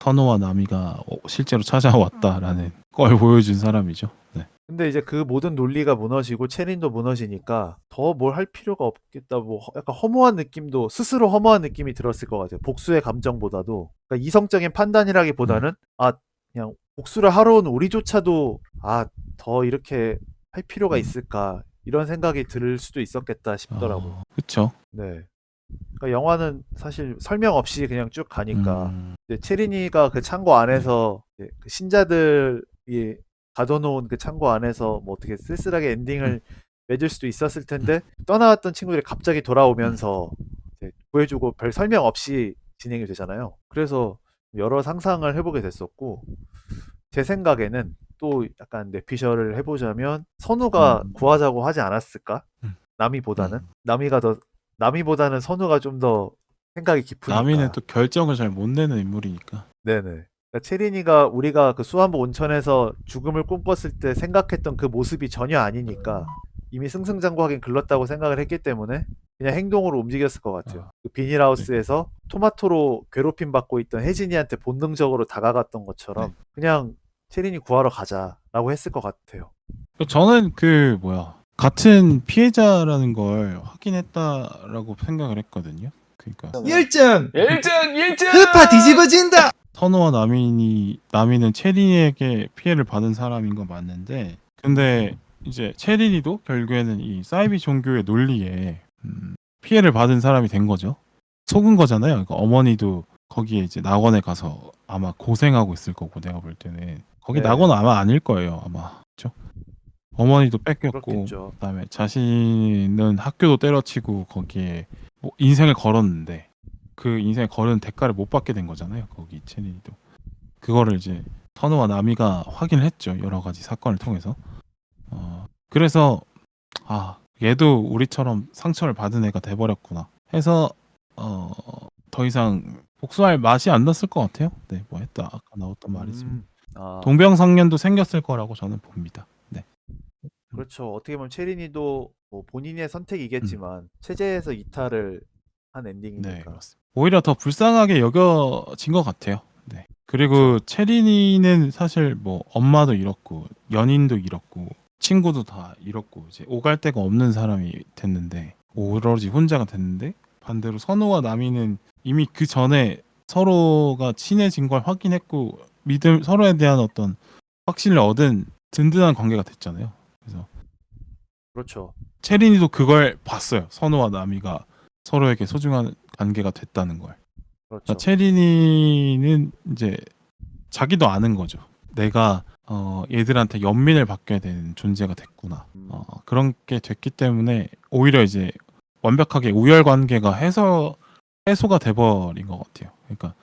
선우와 나미가 실제로 찾아왔다라는 걸 보여준 사람이죠. 네. 근데 이제 그 모든 논리가 무너지고 체린도 무너지니까 더 뭘 할 필요가 없겠다. 뭐 약간 허무한 느낌도 스스로 허무한 느낌이 들었을 것 같아요. 복수의 감정보다도 그러니까 이성적인 판단이라기보다는 아 그냥 복수를 하러 온 우리조차도 아 더 이렇게 할 필요가 있을까 이런 생각이 들 수도 있었겠다 싶더라고요. 그쵸. 네. 그러니까 영화는 사실 설명 없이 그냥 쭉 가니까 음. 이제 체린이가 그 창고 안에서 이제 그 신자들이 가둬놓은 그 창고 안에서 뭐 어떻게 쓸쓸하게 엔딩을 맺을 수도 있었을 텐데 떠나왔던 친구들이 갑자기 돌아오면서 이제 구해주고 별 설명 없이 진행이 되잖아요. 그래서 여러 상상을 해보게 됐었고 제 생각에는 또 약간 뇌피셜을 해보자면 선우가 구하자고 하지 않았을까? 나미보다는 나미보다는 선우가 좀 더 생각이 나미는 깊으니까. 또 결정을 잘 못 내는 인물이니까. 네네. 그러니까 체린이가 우리가 그 수안보 온천에서 죽음을 꿈꿨을 때 생각했던 그 모습이 전혀 아니니까 이미 승승장구하긴 글렀다고 생각을 했기 때문에 그냥 행동으로 움직였을 것 같아요. 그 비닐하우스에서 토마토로 괴롭힘 받고 있던 혜진이한테 본능적으로 다가갔던 것처럼 그냥 체린이 구하러 가자라고 했을 것 같아요. 저는 같은 피해자라는 걸 확인했다라고 생각을 했거든요. 그러니까 1등! 1등! 흡파 뒤집어진다! 선우와 나미는 체린이에게 피해를 받은 사람인 건 맞는데, 근데 이제 체린이도 결국에는 이 사이비 종교의 논리에 피해를 받은 사람이 된 거죠. 속은 거잖아요. 그러니까 어머니도 거기에 이제 낙원에 가서 아마 고생하고 있을 거고, 내가 볼 때는 거기 네. 낙원 아마 아닐 거예요. 아마 그렇죠. 어머니도 뺏겼고, 그렇겠죠. 그다음에 자신은 학교도 때려치고 거기에 뭐 인생을 걸었는데 그 인생을 걸은 대가를 못 받게 된 거잖아요. 거기 체린이도 그거를 이제 선우와 나미가 확인을 했죠. 여러 가지 사건을 통해서. 그래서 얘도 우리처럼 상처를 받은 애가 돼버렸구나 해서 더 이상 복수할 맛이 안 났을 것 같아요. 네, 뭐 했다 아까 나왔던 말이지만 아, 동병상련도 생겼을 거라고 저는 봅니다. 네. 그렇죠. 어떻게 보면 체린이도 뭐 본인의 선택이겠지만 체제에서 이탈을 한 네, 엔딩이니까. 그렇습니다. 오히려 더 불쌍하게 여겨진 것 같아요. 네. 그리고 그렇죠. 체린이는 사실 뭐 엄마도 잃었고 연인도 잃었고 친구도 다 잃었고 이제 오갈 데가 없는 사람이 됐는데 오로지 혼자가 됐는데 반대로 선우와 나미는 이미 그 전에 서로가 친해진 걸 확인했고 서로에 대한 어떤 확신을 얻은 든든한 관계가 됐잖아요. 그래서 그렇죠. 체린이도 그걸 봤어요. 선우와 나미가 서로에게 소중한 관계가 됐다는 걸. 그렇죠. 그러니까 체린이는 이제 자기도 아는 거죠. 내가 얘들한테 연민을 받게 된 존재가 됐구나. 그런 게 됐기 때문에 오히려 이제 완벽하게 우열 관계가 해소가 돼버린 것 같아요. 그러니까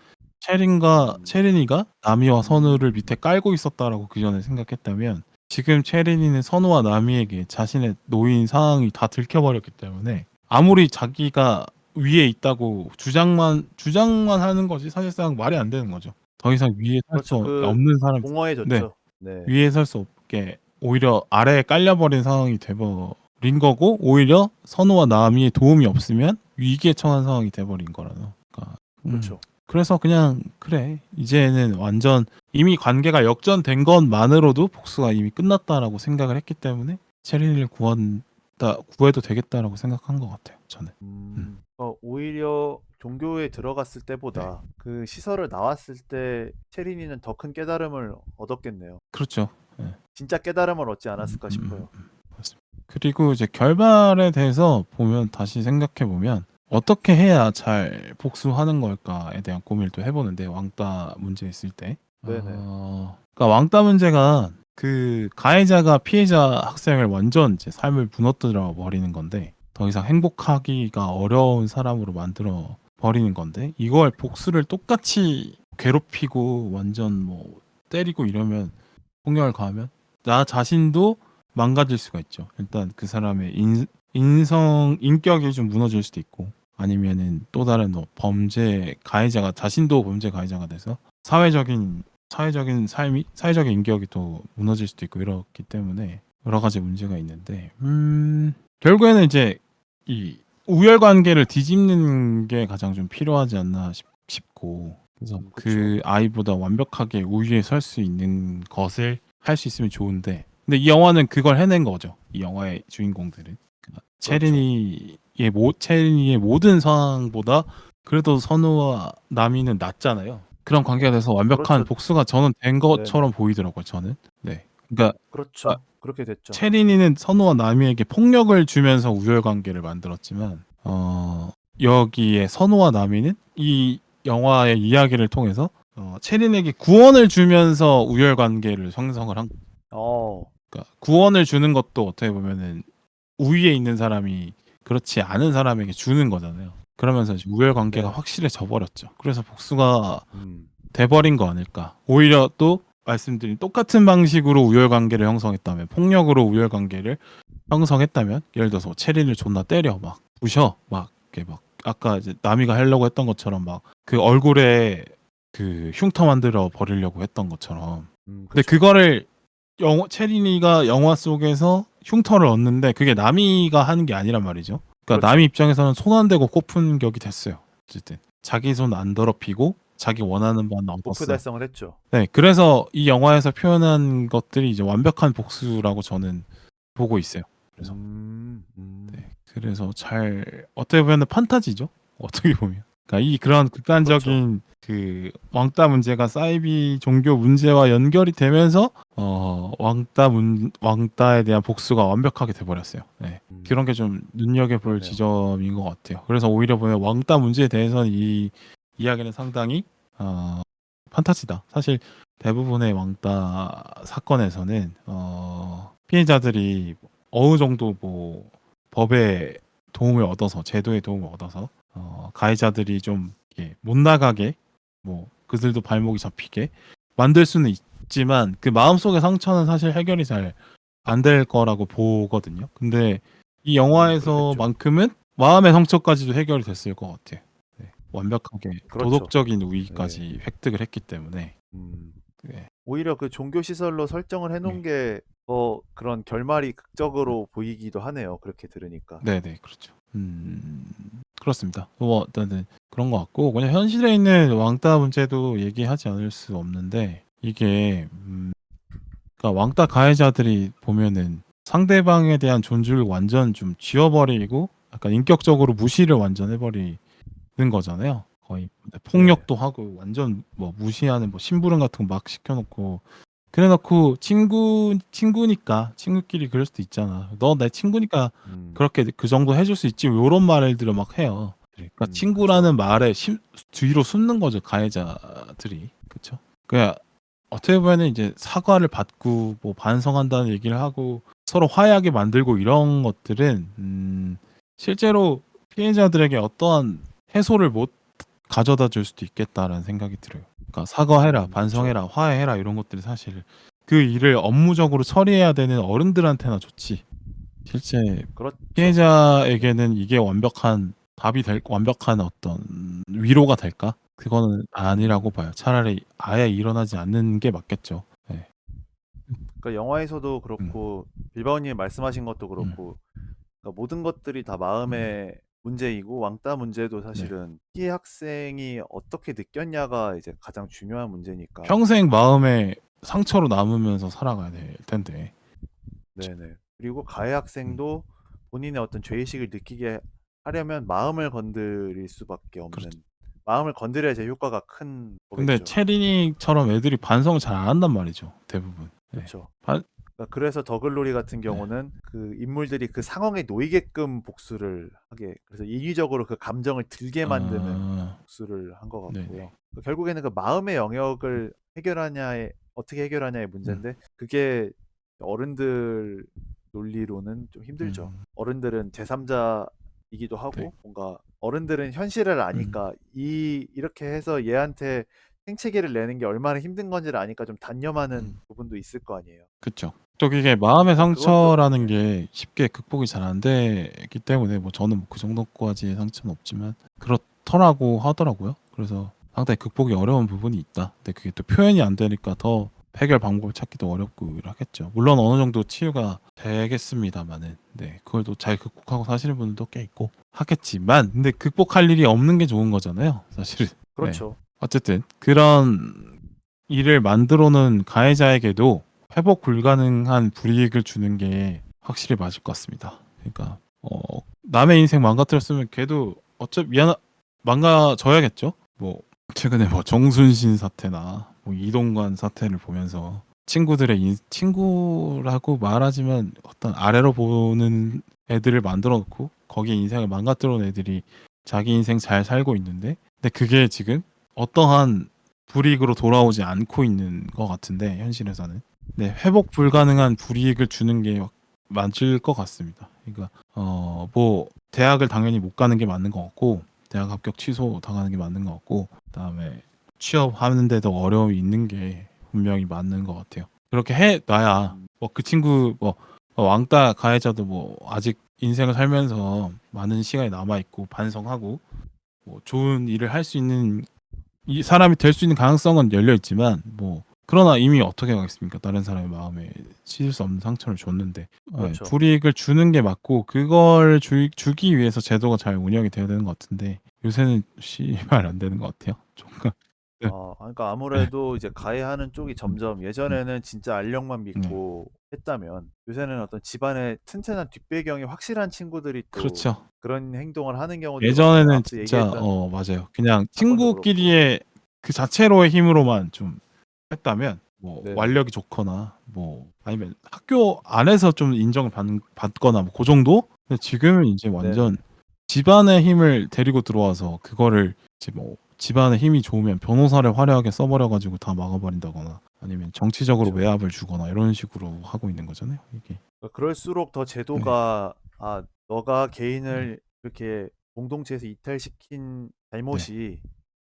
체린이가 나미와 선우를 밑에 깔고 있었다라고 그 전에 생각했다면 지금 체린이는 선우와 나미에게 자신의 놓인 상황이 다 들켜버렸기 때문에 아무리 자기가 위에 있다고 주장만 하는 거지 사실상 말이 안 되는 거죠. 더 이상 위에 설 수 그렇죠. 그 없는 사람이 네. 공허해졌죠. 네. 위에 설 수 없게 오히려 아래에 깔려버린 상황이 돼버린 거고 오히려 선우와 남이의 도움이 없으면 위기에 처한 상황이 돼버린 거라서. 그러니까 그렇죠. 그래서 그냥 그래 이제는 완전 이미 관계가 역전된 것만으로도 복수가 이미 끝났다라고 생각을 했기 때문에 체린이를 구해도 되겠다라고 생각한 것 같아요. 저는. 오히려 종교에 들어갔을 때보다 그 시설을 나왔을 때 체린이는 더 큰 깨달음을 얻었겠네요. 그렇죠. 예. 진짜 깨달음을 얻지 않았을까 싶어요. 맞습니다. 그리고 이제 결말에 대해서 보면 다시 생각해 보면 어떻게 해야 잘 복수하는 걸까에 대한 고민을 또 해보는데 왕따 문제 있을 때. 네네. 그러니까 왕따 문제가 그 가해자가 피해자 학생을 완전 이제 삶을 무너뜨려 버리는 건데 더 이상 행복하기가 어려운 사람으로 만들어 버리는 건데 이걸 복수를 똑같이 괴롭히고 완전 뭐 때리고 이러면 폭력을 가하면 나 자신도 망가질 수가 있죠. 일단 그 사람의 인격이 좀 무너질 수도 있고 아니면은 또 다른 뭐 범죄 가해자가 자신도 범죄 가해자가 돼서 사회적인 삶이 사회적인 인격이 또 무너질 수도 있고 이렇기 때문에 여러 가지 문제가 있는데 결국에는 이제 이 우열 관계를 뒤집는 게 가장 좀 필요하지 않나 싶고 그래서 그 아이보다 완벽하게 우위에 설 수 있는 것을 할 수 있으면 좋은데 근데 이 영화는 그걸 해낸 거죠. 이 영화의 주인공들은 그러니까 체린이의 모든 상황보다 그래도 선우와 남이는 낫잖아요. 그런 관계가 돼서 완벽한 그렇죠. 복수가 저는 된 것처럼 보이더라고요. 저는. 네. 그러니까 그렇죠. 그렇게 됐죠. 체린이는 선우와 남이에게 폭력을 주면서 우열 관계를 만들었지만 여기에 선우와 남이는 이 영화의 이야기를 통해서 체린에게 구원을 주면서 우열 관계를 형성을 한 거예요. 그러니까 구원을 주는 것도 어떻게 보면은 우위에 있는 사람이 그렇지 않은 사람에게 주는 거잖아요. 그러면서 이제 우열 관계가 네. 확실해져 버렸죠. 그래서 복수가 음. 돼버린 거 아닐까. 오히려 또 말씀드린 똑같은 방식으로 우열 관계를 형성했다면 폭력으로 우열 관계를 형성했다면 예를 들어서 체린을 존나 때려 막 부셔 막 이렇게 막 아까 이제 남이가 하려고 했던 것처럼 막 그 얼굴에 그 흉터 만들어 버리려고 했던 것처럼 근데 그쵸. 그거를 체린이가 영화 속에서 흉터를 얻는데 그게 남이가 하는 게 아니란 말이죠. 그러니까 그렇죠. 남이 입장에서는 손 안 대고 코푼 격이 됐어요. 어쨌든 자기 손 안 더럽히고 자기 원하는 바는 목표 얻었어. 달성을 했죠. 네, 그래서 이 영화에서 표현한 것들이 이제 완벽한 복수라고 저는 보고 있어요. 그래서 네, 그래서 잘 어떻게 보면 판타지죠. 어떻게 보면. 그러니까 그런 극단적인 그 왕따 문제가 사이비 종교 문제와 연결이 되면서 왕따에 대한 복수가 완벽하게 돼버렸어요. 네. 그런 게 좀 눈여겨볼 그러네요. 지점인 것 같아요. 그래서 오히려 보면 왕따 문제에 대해서는 이 이야기는 상당히 판타지다. 사실 대부분의 왕따 사건에서는 피해자들이 어느 정도 뭐 법의 도움을 얻어서 제도의 도움을 얻어서 가해자들이 좀 이렇게 못 나가게 뭐 그들도 발목이 잡히게 만들 수는 있지만 그 마음속의 상처는 사실 해결이 잘 안 될 거라고 보거든요. 근데 이 영화에서만큼은 마음의 상처까지도 해결이 됐을 것 같아요. 네, 완벽하게 그렇죠. 도덕적인 우위까지 획득을 했기 때문에 네. 오히려 그 종교 시설로 설정을 해놓은 게 그런 결말이 극적으로 보이기도 하네요. 그렇게 들으니까. 네네 그렇죠. 그렇습니다. 뭐 일단은 그런 것 같고 그냥 현실에 있는 왕따 문제도 얘기하지 않을 수 없는데 이게 그러니까 왕따 가해자들이 보면은 상대방에 대한 존중을 완전 좀 지워버리고 약간 인격적으로 무시를 완전 해버리는 거잖아요. 거의 폭력도 하고 완전 뭐 무시하는 뭐 심부름 같은 거 막 시켜놓고 그래놓고 친구니까 친구끼리 그럴 수도 있잖아. 너 내 친구니까 그렇게 그 정도 해줄 수 있지. 요런 말들을 막 해요. 그러니까 친구라는 말에 뒤로 숨는 거죠 가해자들이. 그렇죠? 그냥 어떻게 보면은 이제 사과를 받고 뭐 반성한다는 얘기를 하고 서로 화해하게 만들고 이런 것들은 실제로 피해자들에게 어떠한 해소를 못 가져다 줄 수도 있겠다라는 생각이 들어요. 그러니까 사과해라, 반성해라, 화해해라 이런 것들이 사실 그 일을 업무적으로 처리해야 되는 어른들한테나 좋지. 실제 그렇죠. 피해자에게는 이게 완벽한 답이 될 완벽한 어떤 위로가 될까? 그거는 아니라고 봐요. 차라리 아예 일어나지 않는 게 맞겠죠. 네. 그러니까 영화에서도 음. 그렇고 빌바오님이 말씀하신 것도 그렇고 그러니까 모든 것들이 다 마음의 문제이고 왕따 문제도 사실은 피해 학생이 어떻게 느꼈냐가 이제 가장 중요한 문제니까. 평생 마음에 상처로 남으면서 살아가야 될 텐데. 네네. 그리고 가해 학생도 본인의 어떤 죄의식을 느끼게 하려면 마음을 건드릴 수밖에 없는. 그렇죠. 마음을 건드려야 제 효과가 큰 근데 거겠죠. 체리닉처럼 애들이 반성을 잘 안 한단 말이죠. 대부분. 네. 그렇죠. 반- 그러니까 그래서 더글로리 같은 경우는 그 인물들이 그 상황에 놓이게끔 복수를 하게, 그래서 인위적으로 그 감정을 들게 만드는 아, 복수를 한 것 같고요. 네네. 그러니까 결국에는 그 마음의 영역을 어떻게 해결하냐의 문제인데 그게 어른들 논리로는 좀 힘들죠. 어른들은 제3자이기도 하고 네. 뭔가 어른들은 현실을 아니까 이렇게 해서 얘한테 생채기를 내는 게 얼마나 힘든 건지를 아니까 좀 단념하는 부분도 있을 거 아니에요. 그쵸. 또 이게 마음의 그것도 상처라는 게 쉽게 극복이 잘 안 되기 때문에 뭐 저는 그 정도까지의 상처는 없지만 그렇더라고 하더라고요. 그래서 상당히 극복이 어려운 부분이 있다. 근데 그게 또 표현이 안 되니까 더 해결 방법을 찾기도 어렵고 이러겠죠. 물론 어느 정도 치유가 되겠습니다만은 네 그걸 또 잘 극복하고 사시는 분들도 꽤 있고 하겠지만 근데 극복할 일이 없는 게 좋은 거잖아요. 사실은. 네. 그렇죠. 어쨌든 그런 일을 만들어 놓은 가해자에게도 회복 불가능한 불이익을 주는 게 확실히 맞을 것 같습니다. 그러니까 남의 인생 망가뜨렸으면 걔도 어차피 망가져야겠죠. 뭐 최근에 뭐 정순신 사태나 뭐 이동관 사태를 보면서 친구라고 말하지만 어떤 아래로 보는 애들을 만들어 놓고 거기에 인생을 망가뜨려 놓은 애들이 자기 인생 잘 살고 있는데 근데 그게 지금 어떠한 불이익으로 돌아오지 않고 있는 것 같은데 현실에서는 네 회복 불가능한 불이익을 주는 게 맞을 것 같습니다. 그러니까 뭐 대학을 당연히 못 가는 게 맞는 것 같고 대학 합격 취소 당하는 게 맞는 것 같고 그다음에 취업하는데도 어려움이 있는 게 분명히 맞는 것 같아요. 그렇게 해놔야 뭐 그 친구 뭐 왕따 가해자도 뭐 아직 인생을 살면서 많은 시간이 남아 있고 반성하고 뭐 좋은 일을 할 수 있는 이 사람이 될 수 있는 가능성은 열려 있지만 뭐 그러나 이미 어떻게 하겠습니까? 다른 사람의 마음에 씻을 수 없는 상처를 줬는데 그렇죠. 불이익을 주는 게 맞고 그걸 주기 위해서 제도가 잘 운영이 돼야 되는 것 같은데 요새는 씨발 안 되는 것 같아요. 조금 네. 그러니까 아무래도 이제 가해하는 쪽이 점점 예전에는 진짜 알력만 네. 믿고 했다면 요새는 어떤 집안의 튼튼한 뒷배경이 확실한 친구들이 또 그렇죠. 그런 행동을 하는 경우들이 많아요. 예전에는 앞서 진짜 얘기했던 맞아요. 그냥 사건도 그렇고. 친구끼리의 그 자체로의 힘으로만 좀 했다면 뭐 네네. 완력이 좋거나 뭐 아니면 학교 안에서 좀 인정을 받거나 뭐 그 정도? 근데 지금은 이제 완전 네네. 집안의 힘을 데리고 들어와서 그거를 이제 뭐 집안의 힘이 좋으면 변호사를 화려하게 써버려 가지고 다 막아버린다거나 아니면 정치적으로 그렇죠. 외압을 주거나 이런 식으로 하고 있는 거잖아요. 이게 그러니까 그럴수록 더 제도가 너가 개인을 이렇게 공동체에서 이탈시킨 잘못이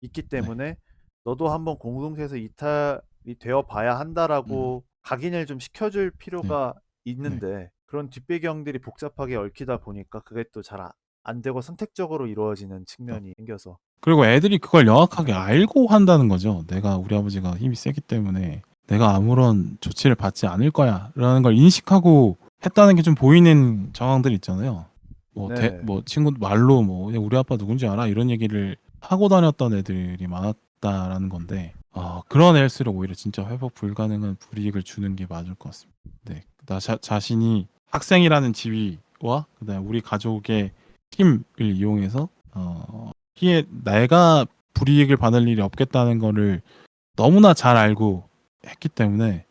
있기 때문에 너도 한번 공동체에서 이탈이 되어 봐야 한다라고 각인을 좀 시켜줄 필요가 있는데 그런 뒷배경들이 복잡하게 얽히다 보니까 그게 또 잘 안 되고 선택적으로 이루어지는 측면이 생겨서 그리고 애들이 그걸 명확하게 알고 한다는 거죠. 내가 우리 아버지가 힘이 세기 때문에 내가 아무런 조치를 받지 않을 거야라는 걸 인식하고 했다는 게 좀 보이는 정황들이 있잖아요. 네네. 뭐 친구 말로 뭐 "야, 우리 아빠 누군지 알아?" 이런 얘기를 하고 다녔던 애들이 많았다라는 건데 그런 애일수록 오히려 진짜 회복 불가능한 불이익을 주는 게 맞을 것 같습니다. 네, 나 자신이 학생이라는 지위와 그다음 우리 가족의 힘을 이용해서 내가 불이익을 받을 일이 없겠다는 거를 너무나 잘 알고 했기 때문에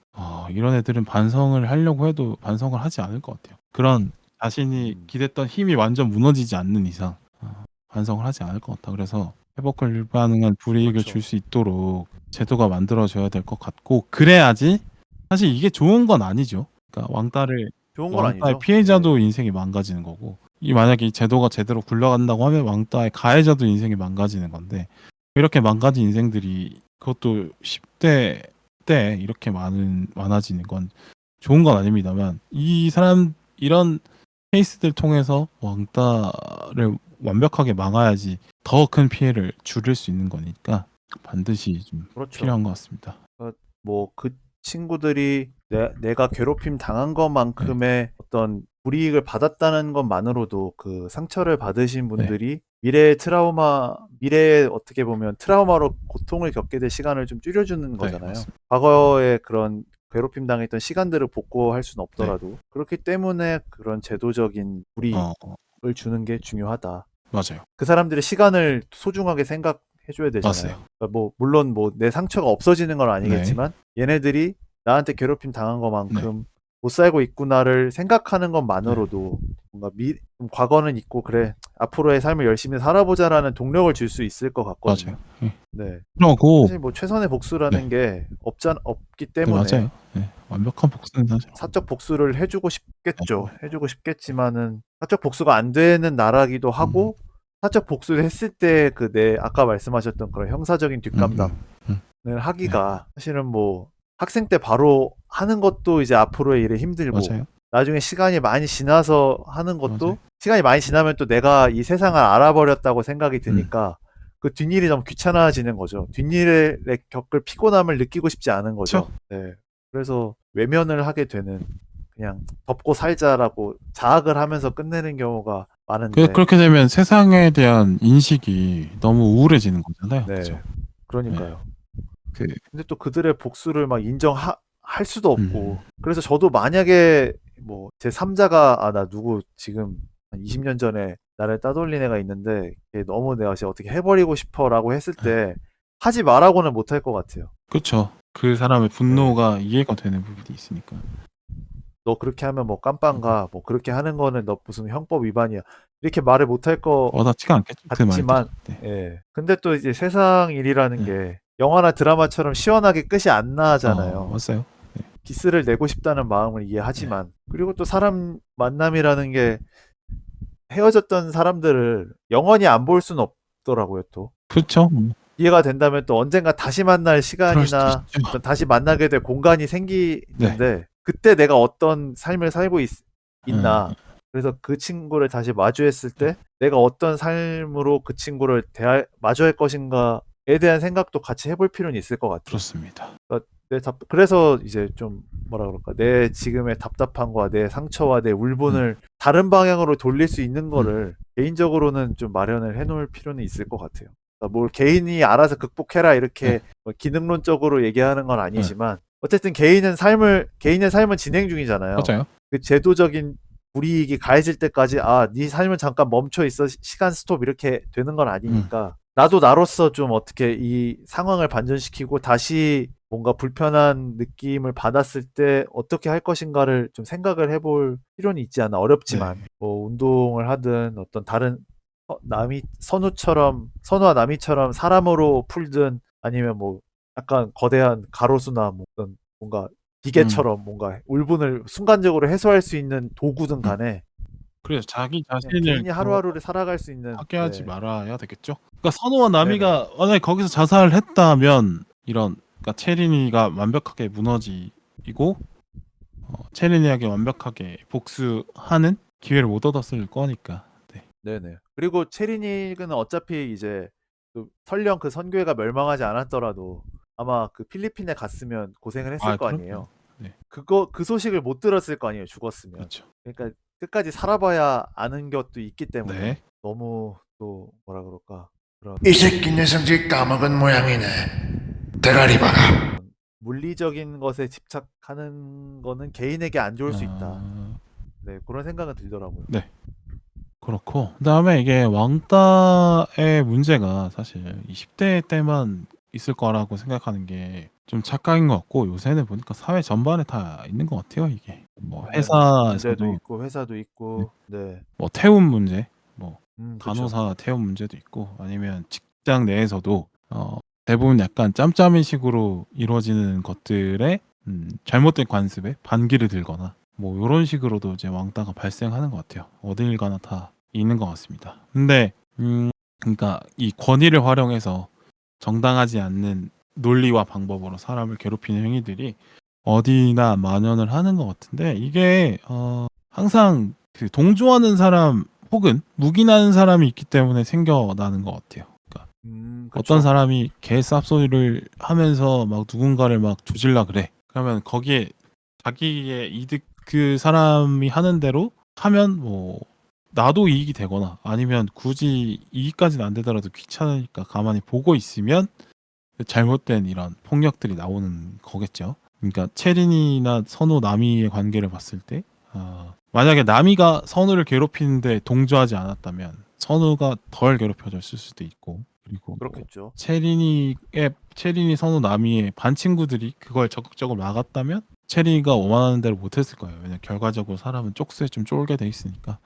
이런 애들은 반성을 하려고 해도 반성을 하지 않을 것 같아요. 그런 자신이 기댔던 힘이 완전 무너지지 않는 이상 반성을 하지 않을 것 같다. 그래서 회복 불가능한 불이익을 그렇죠. 줄 수 있도록 제도가 만들어져야 될 것 같고 그래야지 사실 이게 좋은 건 아니죠. 그러니까 좋은 건 왕따의 아니죠. 피해자도 네. 인생이 망가지는 거고 만약에 이 제도가 제대로 굴러간다고 하면 왕따의 가해자도 인생이 망가지는 건데 이렇게 망가진 인생들이 그것도 10대 때 이렇게 많아지는 건 좋은 건 아닙니다만 이런 케이스들 통해서 왕따를 완벽하게 막아야지 더 큰 피해를 줄일 수 있는 거니까 반드시 좀 그렇죠. 필요한 것 같습니다. 뭐 그 친구들이 내가 괴롭힘 당한 것만큼의 어떤 불이익을 받았다는 것만으로도 그 상처를 받으신 분들이 미래에 어떻게 보면 트라우마로 고통을 겪게 될 시간을 좀 줄여주는 거잖아요. 맞습니다. 과거에 그런 괴롭힘 당했던 시간들을 복구할 수는 없더라도 그렇기 때문에 그런 제도적인 불이익을 어, 주는 게 중요하다. 맞아요. 그 사람들의 시간을 소중하게 생각해줘야 되잖아요. 맞아요. 그러니까 뭐 물론 뭐 내 상처가 없어지는 건 아니겠지만 얘네들이 나한테 괴롭힘 당한 것만큼 못 살고 있구나를 생각하는 것만으로도 뭔가 좀 과거는 있고 그래 앞으로의 삶을 열심히 살아보자라는 동력을 줄 수 있을 것 같거든요. 맞아요. 예. 네. 그러고 사실 뭐 최선의 복수라는 게 없기 네, 때문에 맞아요. 네, 완벽한 복수는 사실 사적 복수를 해주고 싶겠죠. 해주고 싶겠지만은 사적 복수가 안 되는 나라기도 하고 사적 복수를 했을 때 아까 말씀하셨던 그런 형사적인 뒷감당을 하기가 사실은 뭐 학생 때 바로 하는 것도 이제 앞으로의 일에 힘들고 맞아요. 나중에 시간이 많이 지나서 하는 것도 맞아요. 시간이 많이 지나면 또 내가 이 세상을 알아버렸다고 생각이 드니까 그 뒷일이 너무 귀찮아지는 거죠. 뒷일에 겪을 피곤함을 느끼고 싶지 않은 거죠. 네. 그래서 외면을 하게 되는 그냥 덮고 살자라고 자학을 하면서 끝내는 경우가 많은데 그렇게 되면 세상에 대한 인식이 너무 우울해지는 거잖아요. 네. 그죠? 그러니까요. 그, 근데 또 그들의 복수를 막 할 수도 없고 그래서 저도 만약에 뭐 제 3자가 나 누구 지금 한 20년 전에 나를 따돌린 애가 있는데 걔 너무 내가 진짜 어떻게 해버리고 싶어라고 했을 때 하지 말라고는 못할 것 같아요. 그쵸. 그 사람의 분노가 이해가 되는 부분이 있으니까. 너 그렇게 하면 뭐 깜빵 가. 뭐 그렇게 하는 거는 너 무슨 형법 위반이야. 이렇게 말을 못할 것 와닿지가 않겠죠. 그 말들이. 같지만 네. 근데 또 이제 세상 일이라는 게 영화나 드라마처럼 시원하게 끝이 안 나잖아요. 맞아요. 기스를 내고 싶다는 마음을 이해하지만 그리고 또 사람 만남이라는 게 헤어졌던 사람들을 영원히 안 볼 수는 없더라고요, 또. 그렇죠. 이해가 된다면 또 언젠가 다시 만날 그럴 수도 시간이나 있죠. 어떤 다시 만나게 될 공간이 생기는데 그때 내가 어떤 삶을 살고 있나. 그래서 그 친구를 다시 마주했을 때 내가 어떤 삶으로 그 친구를 마주할 것인가에 대한 생각도 같이 해볼 필요는 있을 것 같아요. 그렇습니다. 그래서 이제 좀 뭐라 그럴까 내 지금의 답답함과 내 상처와 내 울분을 다른 방향으로 돌릴 수 있는 거를 개인적으로는 좀 마련을 해놓을 필요는 있을 것 같아요. 그러니까 뭘 개인이 알아서 극복해라 이렇게 뭐 기능론적으로 얘기하는 건 아니지만 어쨌든 개인의 삶은 진행 중이잖아요. 맞아요. 그 제도적인 불이익이 가해질 때까지 네 삶은 잠깐 멈춰 있어 시간 스톱 이렇게 되는 건 아니니까 나도 나로서 좀 어떻게 이 상황을 반전시키고 다시 뭔가 불편한 느낌을 받았을 때 어떻게 할 것인가를 좀 생각을 해볼 필요는 있지 않나. 어렵지만 뭐 운동을 하든 어떤 다른 선우와 나미처럼 사람으로 풀든 아니면 뭐 약간 거대한 가로수나 뭐 어떤 뭔가 기계처럼 뭔가 울분을 순간적으로 해소할 수 있는 도구든 간에 그래서 자기 그냥 자신을 개인이 하루하루를 살아갈 수 있는 파괴하지 말아야 되겠죠. 그러니까 선우와 나미가 만약에 거기서 자살을 했다면 그러니까 체린이가 완벽하게 무너지고 체린이에게 완벽하게 복수하는 기회를 못 얻었을 거니까. 네네. 그리고 체리닉은 어차피 이제 설령 그 선교회가 멸망하지 않았더라도 아마 그 필리핀에 갔으면 고생을 했을 거 아니에요. 그 소식을 못 들었을 거 아니에요. 죽었으면. 그렇죠. 그러니까 끝까지 살아봐야 아는 것도 있기 때문에 네. 너무 또 뭐라 그럴까 이 새끼 성질 까먹은 모양이네. 대가리 박아. 물리적인 것에 집착하는 거는 개인에게 안 좋을 수 있다. 네, 그런 생각은 들더라고요. 네. 그렇고 그다음에 이게 왕따의 문제가 사실 20대 때만 있을 거라고 생각하는 게 좀 착각인 것 같고 요새는 보니까 사회 전반에 다 있는 것 같아요. 이게 뭐 문제도 회사에서도 있고 회사도 있고 뭐 태움 문제, 뭐 그쵸. 간호사 태움 문제도 있고 아니면 직장 내에서도 대부분 약간 짬짬이식으로 이루어지는 것들에 잘못된 관습에 반기를 들거나 뭐 요런 식으로도 이제 왕따가 발생하는 것 같아요. 어딜 가나 다 있는 것 같습니다. 근데 그러니까 이 권위를 활용해서 정당하지 않는 논리와 방법으로 사람을 괴롭히는 행위들이 어디나 만연을 하는 것 같은데 이게 항상 그 동조하는 사람 혹은 묵인하는 사람이 있기 때문에 생겨나는 것 같아요. 그러니까 그쵸. 어떤 사람이 개 쌉소리를 하면서 막 누군가를 막 조질라 그래. 그러면 거기에 자기의 이득 그 사람이 하는 대로 하면 뭐 나도 이익이 되거나 아니면 굳이 이익까지는 안 되더라도 귀찮으니까 가만히 보고 있으면 잘못된 이런 폭력들이 나오는 거겠죠. 그러니까 체린이나 선우 나미의 관계를 봤을 때 만약에 나미가 선우를 괴롭히는데 동조하지 않았다면 선우가 덜 괴롭혀졌을 수도 있고 그리고 뭐 그렇겠죠. 체린이 선우 나미의 반 친구들이 그걸 적극적으로 막았다면 체린이가 원하는 대로 못했을 거예요. 왜냐면 결과적으로 사람은 쪽수에 좀 쫄게 돼 있으니까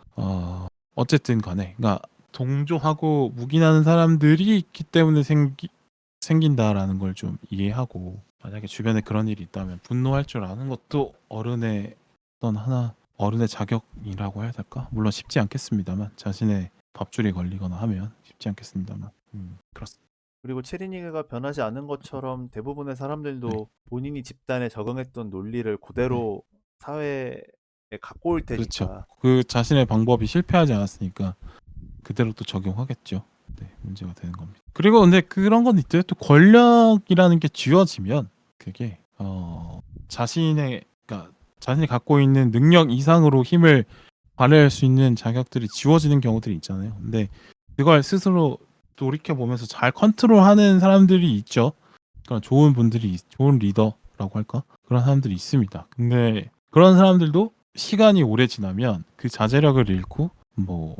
어쨌든 간에 그러니까 동조하고 묵인하는 사람들이 있기 때문에 생긴다라는 걸 좀 이해하고 만약에 주변에 그런 일이 있다면 분노할 줄 아는 것도 어른의 자격이라고 해야 될까? 물론 쉽지 않겠습니다만 자신의 밥줄이 걸리거나 하면 쉽지 않겠습니다만 그렇습니다. 그리고 체리니가 변하지 않은 것처럼 대부분의 사람들도 본인이 집단에 적응했던 논리를 그대로 사회에 갖고 올 그렇죠. 테니까. 그 자신의 방법이 실패하지 않았으니까 그대로 또 적용하겠죠. 네, 문제가 되는 겁니다. 그리고 근데 그런 건 있대요. 또 권력이라는 게 쥐어지면 그게 그러니까 자신이 갖고 있는 능력 이상으로 힘을 발휘할 수 있는 자격들이 지워지는 경우들이 있잖아요. 근데 그걸 스스로 돌이켜 보면서 잘 컨트롤하는 사람들이 있죠. 그러니까 좋은 리더라고 할까? 그런 사람들이 있습니다. 근데 그런 사람들도 시간이 오래 지나면 그 자제력을 잃고 뭐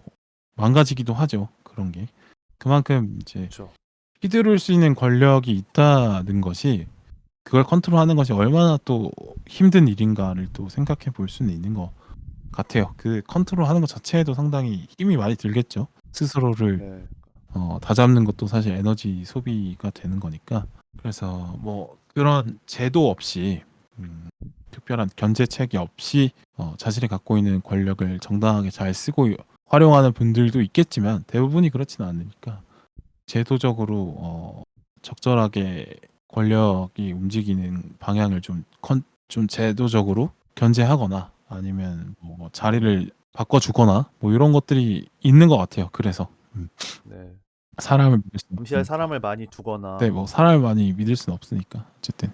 망가지기도 하죠. 그런 게 그만큼 이제 그렇죠. 휘두를 수 있는 권력이 있다는 것이 그걸 컨트롤하는 것이 얼마나 또 힘든 일인가를 또 생각해 볼 수는 있는 것 같아요. 그 컨트롤하는 것 자체에도 상당히 힘이 많이 들겠죠. 스스로를 네. 다잡는 것도 사실 에너지 소비가 되는 거니까. 그래서 뭐 그런 제도 없이 특별한 견제책이 없이 자신이 갖고 있는 권력을 정당하게 잘 쓰고 활용하는 분들도 있겠지만 대부분이 그렇지는 않으니까 제도적으로 적절하게 권력이 움직이는 방향을 좀 제도적으로 견제하거나 아니면 뭐 자리를 바꿔주거나 뭐 이런 것들이 있는 것 같아요. 그래서 네. 사람을 믿을 수는 감시할 없으니까. 사람을 많이 두거나. 네, 뭐 사람을 많이 믿을 수는 없으니까 어쨌든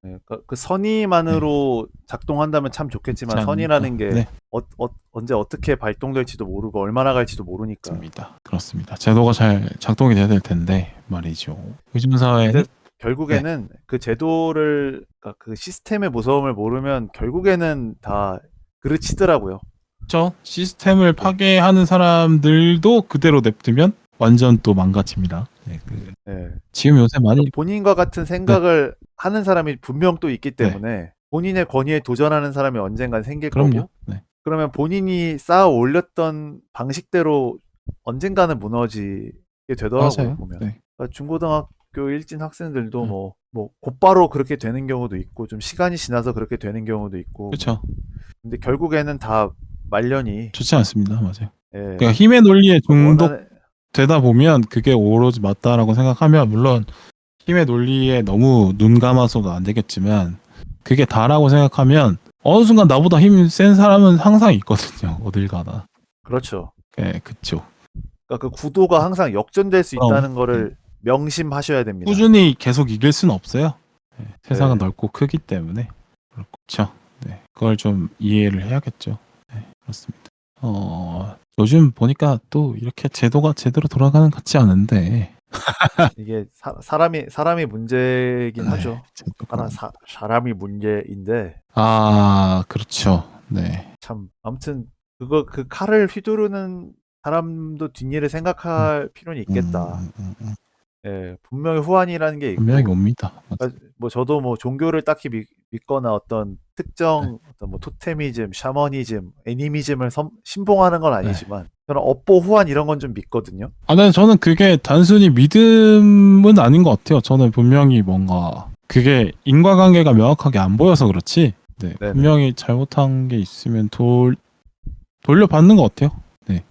네. 그 선의만으로 작동한다면 참 믿지 좋겠지만 않으니까. 선이라는 게 네, 언제 어떻게 발동될지도 모르고 얼마나 갈지도 모르니까. 그렇습니다. 제도가 잘 작동이 돼야 될 텐데 말이죠. 요즘 사회는 근데 결국에는 그 제도를 그러니까 그 시스템의 무서움을 모르면 결국에는 다 그르치더라고요. 그렇죠. 시스템을 파괴하는 사람들도 그대로 냅두면 완전 또 망가집니다. 네, 네. 지금 요새 많이 본인과 같은 생각을 하는 사람이 분명 또 있기 네. 때문에 본인의 권위에 도전하는 사람이 언젠간 생길 그럼요. 거고 네. 그러면 본인이 쌓아 올렸던 방식대로 언젠가는 무너지게 되더라고요, 맞아요. 보면. 네. 그러니까 중고등학교 일진 학생들도 뭐 곧바로 그렇게 되는 경우도 있고 좀 시간이 지나서 그렇게 되는 경우도 있고 그렇죠. 근데 결국에는 다 말년이 좋지 않습니다. 맞아요. 예, 그러니까 힘의 논리에 원하는 중독되다 보면 그게 오로지 맞다라고 생각하면 물론 힘의 논리에 너무 눈 감아서도 안 되겠지만 그게 다라고 생각하면 어느 순간 나보다 힘 센 사람은 항상 있거든요. 어딜 가나. 그렇죠. 네, 그쵸. 그러니까 그 구도가 항상 역전될 수 그럼, 있다는 거를 명심하셔야 됩니다. 꾸준히 계속 이길 수는 없어요. 네, 세상은 네. 넓고 크기 때문에 그렇죠. 네, 그걸 좀 이해를 해야겠죠. 네, 그렇습니다. 요즘 보니까 또 이렇게 제도가 제대로 돌아가는 것 같지 않은데. 이게 사람이 문제긴 네, 하죠. 사람이 문제인데 그렇죠. 네. 참 아무튼 그 칼을 휘두르는 사람도 뒷일을 생각할 필요는 있겠다. 예, 분명히 후환이라는 게 분명히 있고 옵니다. 그러니까 뭐 저도 뭐 종교를 딱히 믿거나 어떤 특정 어떤 뭐 토테미즘, 샤머니즘, 애니미즘을 신봉하는 건 아니지만 저는 업보 후환 이런 건 좀 믿거든요. 네, 저는 그게 단순히 믿음은 아닌 것 같아요. 저는 분명히 뭔가 그게 인과관계가 명확하게 안 보여서 그렇지. 네, 네네. 분명히 잘못한 게 있으면 돌려받는 것 같아요. 네, 네,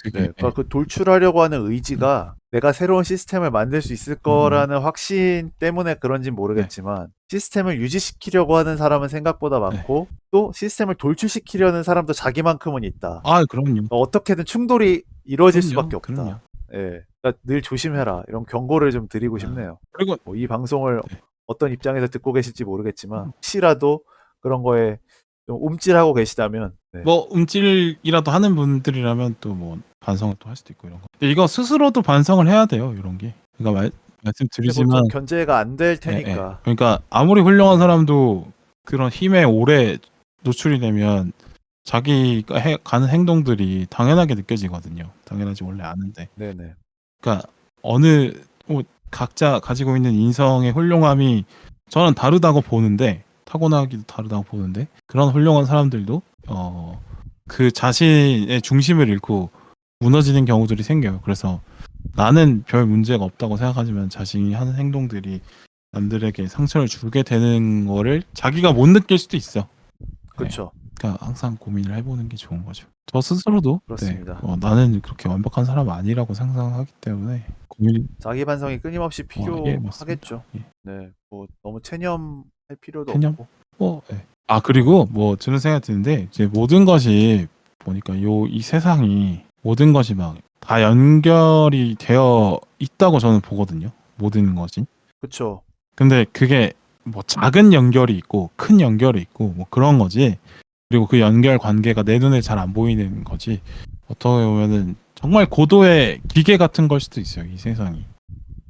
그게 그러니까 그 돌출하려고 하는 의지가 내가 새로운 시스템을 만들 수 있을 거라는 확신 때문에 그런진 모르겠지만 시스템을 유지시키려고 하는 사람은 생각보다 많고 또 시스템을 돌출시키려는 사람도 자기만큼은 있다. 아, 그럼요. 그러니까 어떻게든 충돌이 이루어질 그럼요. 수밖에 없다. 그럼요. 예. 그러니까 늘 조심해라. 이런 경고를 좀 드리고 싶네요. 그리고 뭐 이 방송을 네. 어떤 입장에서 듣고 계실지 모르겠지만 혹시라도 그런 거에 좀 움찔하고 계시다면 네. 뭐 움찔이라도 하는 분들이라면 또 뭐 반성을 또 할 수도 있고 이런 거. 근데 이거 스스로도 반성을 해야 돼요. 이런 게. 그러니까 근데 뭐 말씀드리지만 좀 견제가 안 될 예, 예. 테니까. 그러니까 아무리 훌륭한 사람도 그런 힘에 오래 노출이 되면 자기가 가는 행동들이 당연하게 느껴지거든요. 당연하지 원래 아는데. 네네. 그러니까 어느 각자 가지고 있는 인성의 훌륭함이 저는 다르다고 보는데 타고나기도 다르다고 보는데 그런 훌륭한 사람들도 그 자신의 중심을 잃고 무너지는 경우들이 생겨요. 그래서 나는 별 문제가 없다고 생각하지만 자신이 하는 행동들이 남들에게 상처를 주게 되는 거를 자기가 못 느낄 수도 있어. 그렇죠. 그러니까 항상 고민을 해보는 게 좋은 거죠. 저 스스로도 그렇습니다. 나는 그렇게 완벽한 사람 아니라고 상상하기 때문에 고민. 자기 반성이 끊임없이 예, 필요하겠죠. 맞습니다. 예. 네. 뭐 너무 체념할 필요도 체념? 없고. 예. 아, 그리고 뭐 드는 생각이 드는데 이제 모든 것이 보니까 이 세상이 모든 것이 막 다 연결이 되어 있다고 저는 보거든요. 모든 것이. 그렇죠. 근데 그게 뭐 작은 연결이 있고 큰 연결이 있고 뭐 그런 거지. 그리고 그 연결 관계가 내 눈에 잘 안 보이는 거지. 어떻게 보면은 정말 고도의 기계 같은 걸 수도 있어요. 이 세상이.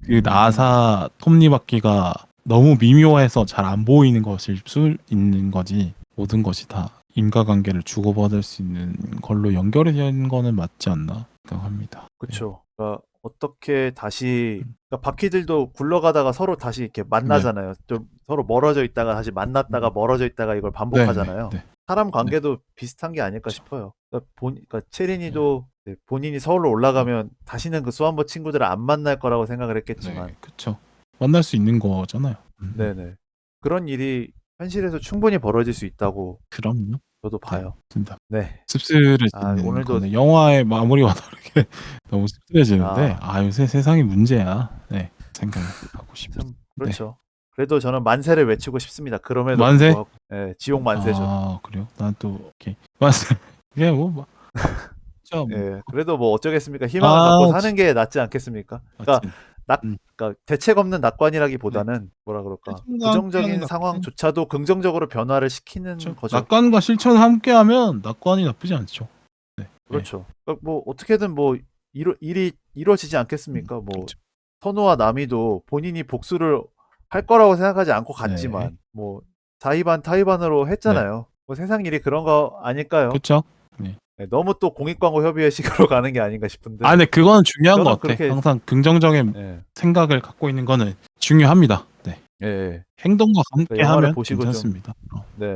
그 나사 톱니바퀴가 너무 미묘해서 잘 안 보이는 것일 수 있는 거지. 모든 것이 다 인과관계를 주고받을 수 있는 걸로 연결이 된 거는 맞지 않나 생각합니다. 그렇죠. 그러니까 어떻게 다시 그러니까 바퀴들도 굴러가다가 서로 다시 이렇게 만나잖아요. 좀 서로 멀어져 있다가 다시 만났다가 멀어져 있다가 이걸 반복하잖아요. 네. 사람 관계도 비슷한 게 아닐까 싶어요. 그러니까 체린이도 본인이 서울로 올라가면 다시는 그 수험부 친구들을 안 만날 거라고 생각을 했겠지만, 그렇죠. 만날 수 있는 거잖아요. 네네. 그런 일이 현실에서 충분히 벌어질 수 있다고 그럼요. 저도 봐요. 맞습니다. 네. 씁쓸해지는 오늘도- 거는 영화의 마무리와 다르게 너무 씁쓸해지는데 요새 세상이 문제야. 네, 생각을 하고 싶습니다. 참 그렇죠. 그래도 저는 만세를 외치고 싶습니다. 그럼에도 만세? 불구하고 지옥 만세죠. 아, 그래요? 난 또 오케이. 만세. 이게 뭐 진짜 뭐 그래도 뭐 어쩌겠습니까? 희망을 아, 갖고 사는 게 낫지 않겠습니까? 그러니까 맞지. 그러니까 대책 없는 낙관이라기보다는 뭐라 그럴까? 부정적인 낙관. 상황조차도 긍정적으로 변화를 시키는 그렇죠. 거죠. 낙관과 실천을 함께하면 낙관이 나쁘지 않죠. 네. 그렇죠. 그러니까 뭐 어떻게든 뭐 일이 이루어지지 않겠습니까? 뭐 그렇죠. 선우와 나미도 본인이 복수를 할 거라고 생각하지 않고 갔지만 네. 뭐 자의반 타의반으로 했잖아요. 뭐 세상 일이 그런 거 아닐까요? 그렇죠. 네, 너무 또 공익광고 협의회 식으로 가는 게 아닌가 싶은데. 아, 근데 그거는 중요한 저는 것 같아. 그렇게- 항상 긍정적인 예. 생각을 갖고 있는 거는 중요합니다. 네. 예. 행동과 함께 그 영화를 하면 보시고 좀- 괜찮습니다. 네.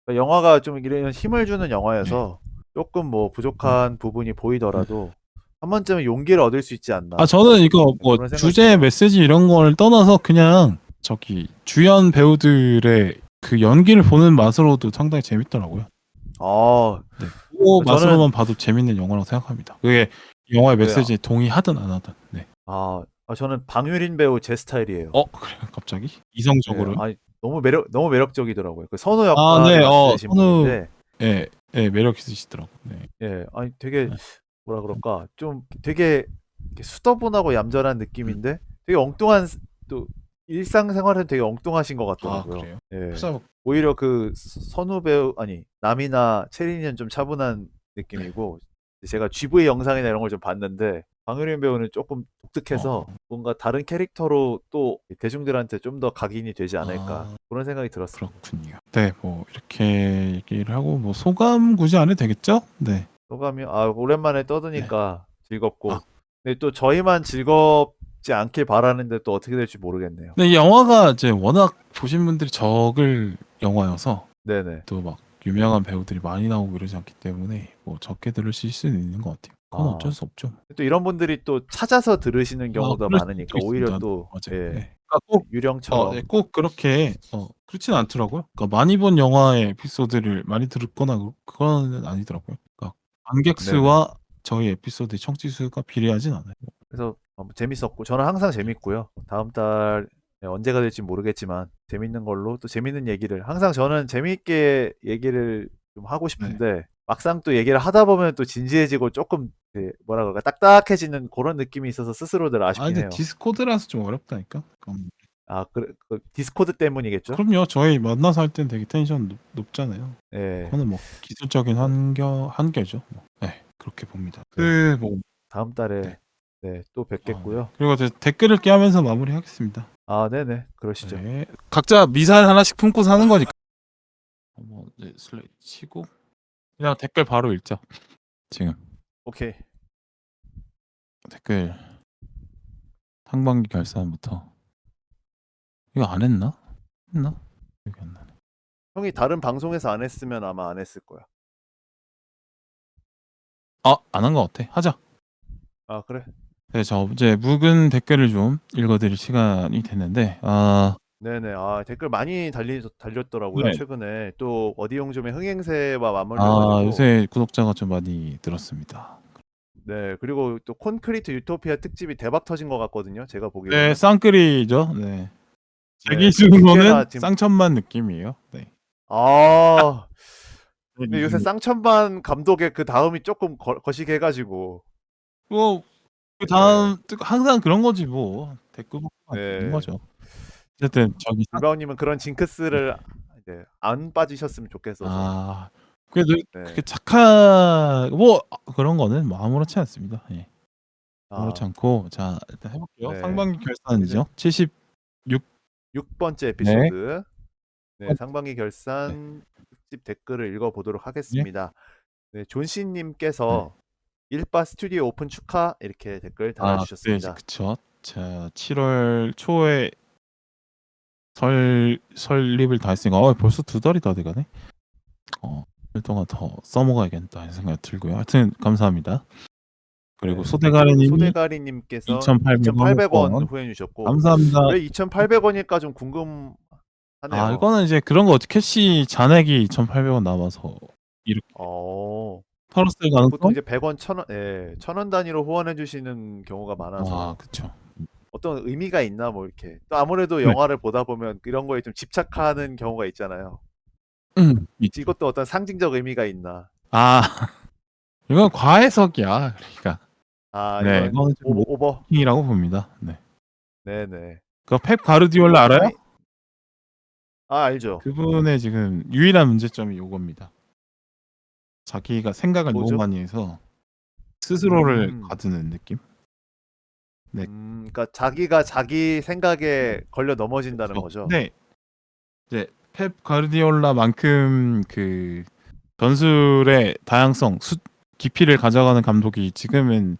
그러니까 영화가 좀 이런 힘을 주는 영화여서 조금 뭐 부족한 부분이 보이더라도 한 번쯤은 용기를 얻을 수 있지 않나. 저는 이거 뭐 그런 생각이 주제 들어요. 메시지 이런 걸 떠나서 그냥 저기 주연 배우들의 그 연기를 보는 맛으로도 상당히 재밌더라고요. 아, 그 저는- 맛으로만 봐도 재밌는 영화라고 생각합니다. 그게 영화의 네. 메시지에 동의하든 안 하든. 네. 저는 방유린 배우 제 스타일이에요. 그래요? 갑자기? 이성적으로? 네, 너무 매력적이더라고요. 그 선우 네, 역할을 맡으신 선우- 분인데, 예, 매력 있으시더라고. 네. 되게 네. 뭐라 그럴까, 좀 되게 이렇게 수더분하고 얌전한 느낌인데, 되게 엉뚱한 또 일상생활은 되게 엉뚱하신 것 같더라고요. 그래요? 예. 그래서 오히려 그 선우 배우 남이나 체린이는 좀 차분한 느낌이고 제가 GV 영상이나 이런 걸 좀 봤는데 방유린 배우는 조금 독특해서 뭔가 다른 캐릭터로 또 대중들한테 좀 더 각인이 되지 않을까 그런 생각이 들었어요. 그렇군요. 네, 뭐 이렇게 얘기를 하고 뭐 소감 굳이 안 해도 되겠죠? 네. 소감이 오랜만에 떠드니까 즐겁고 아. 근데 또 저희만 즐겁지 않길 바라는데 또 어떻게 될지 모르겠네요. 근데 이 영화가 이제 워낙 보신 분들이 적을 영화여서 네네. 또 막 유명한 배우들이 많이 나오고 이러지 않기 때문에 뭐 적게 들으실 수는 있는 것 같아요. 그건 어쩔 수 없죠. 또 이런 분들이 또 찾아서 들으시는 경우도 그럴 많으니까 수도 오히려 있습니다. 또 맞아요. 예, 네. 그러니까 꼭 유령처럼 꼭 그렇게 그렇지는 않더라고요. 그러니까 많이 본 영화의 에피소드를 많이 들었거나 그건 아니더라고요. 그러니까 관객 수와 저희 에피소드의 청취 수가 비례하진 않아요. 그래서 재밌었고 저는 항상 재밌고요. 다음 달 언제가 될지 모르겠지만 재밌는 걸로 또 재밌는 얘기를 항상 저는 재미있게 얘기를 좀 하고 싶은데 막상 또 얘기를 하다 보면 또 진지해지고 조금 뭐라 그럴까 딱딱해지는 그런 느낌이 있어서 스스로들 아 아쉽긴 근데 해요. 디스코드라서 좀 어렵다니까. 아, 그 디스코드 때문이겠죠? 그럼요. 저희 만나서 할 땐 되게 텐션 높잖아요. 예. 그거는 뭐 기술적인 한계죠. 뭐. 네, 그렇게 봅니다. 네. 뭐 다음 달에 네. 또 뵙겠고요. 그리고 이제 댓글 읽기 하면서 마무리하겠습니다. 아, 네네. 그러시죠. 네. 각자 미사일 하나씩 품고 사는 거니까. 뭐 이제 슬레이 치고 그냥 댓글 바로 읽자. 지금 오케이. 댓글 상반기 결산부터 이거 안 했나? 했나? 기억이 안 나네. 형이 다른 방송에서 안 했으면 아마 안 했을 거야. 안 한 거 같아. 하자. 아, 그래? 네, 저 이제 묵은 댓글을 좀 읽어드릴 시간이 됐는데, 네네. 아, 댓글 많이 달렸더라고요. 네. 최근에 또 어디용점의 흥행세와 맞물려가지고. 요새 구독자가 좀 많이 늘었습니다. 네. 그리고 또 콘크리트 유토피아 특집이 대박 터진 것 같거든요. 제가 네, 보기로는. 쌍끌이죠. 네. 제 네, 기준으로는 두 개나 지금- 쌍천만 느낌이에요. 네. 아, 근데 요새 네. 쌍천만 감독의 그 다음이 조금 거시기해가지고. 뭐, 그 다음, 항상 그런 거지, 뭐. 댓글 보면 네. 되는 거죠. 어쨌든, 저기, 불바오님은 그런 징크스를 이제 안 빠지셨으면 좋겠어서. 그래도 네. 그렇게 그런 거는 뭐 아무렇지 않습니다. 예. 아무렇지 아, 않고, 자, 일단 해볼게요. 네. 상반기 결산이죠. 76. 6번째 에피소드. 네, 상반기 결산 특집 댓글을 읽어보도록 하겠습니다. 네, 존씨님께서 일바 스튜디오 오픈 축하 이렇게 댓글 달아주셨습니다. 그쵸. 자, 7월 초에 설립을 다 했으니까, 벌써 2달이 다 돼가네. 일 동안 더 써먹어야겠다 하는 생각이 들고요. 하여튼 감사합니다. 그리고 네. 소대가리님이 소대가리님께서 2,800원 2,800원 후원해 주셨고 감사합니다. 왜 2,800원일까 좀 궁금하네요. 이거는 이제 그런 거 캐시 잔액이 2,800원 남아서 이렇게 털었을 보통 가능성? 이제 100원, 1,000원, 예, 1,000원 단위로 후원해 주시는 경우가 많아서 그쵸. 어떤 의미가 있나 뭐 이렇게. 또 아무래도 영화를 보다 보면 이런 거에 좀 집착하는 경우가 있잖아요. 있죠. 이것도 어떤 상징적 의미가 있나. 이건 과해석이야. 그러니까 네, 이건 이거는 좀 오버. 이라고 봅니다. 네. 네네. 그 펩 가르디올라 알아요? 알죠. 그분의 지금 유일한 문제점이 요겁니다. 자기가 생각을 뭐죠? 너무 많이 해서 스스로를 음. 가두는 느낌? 네. 그러니까 자기가 자기 생각에 걸려 넘어진다는 거죠. 네. 이제 펩 가르디올라만큼 그 전술의 다양성, 깊이를 가져가는 감독이 지금은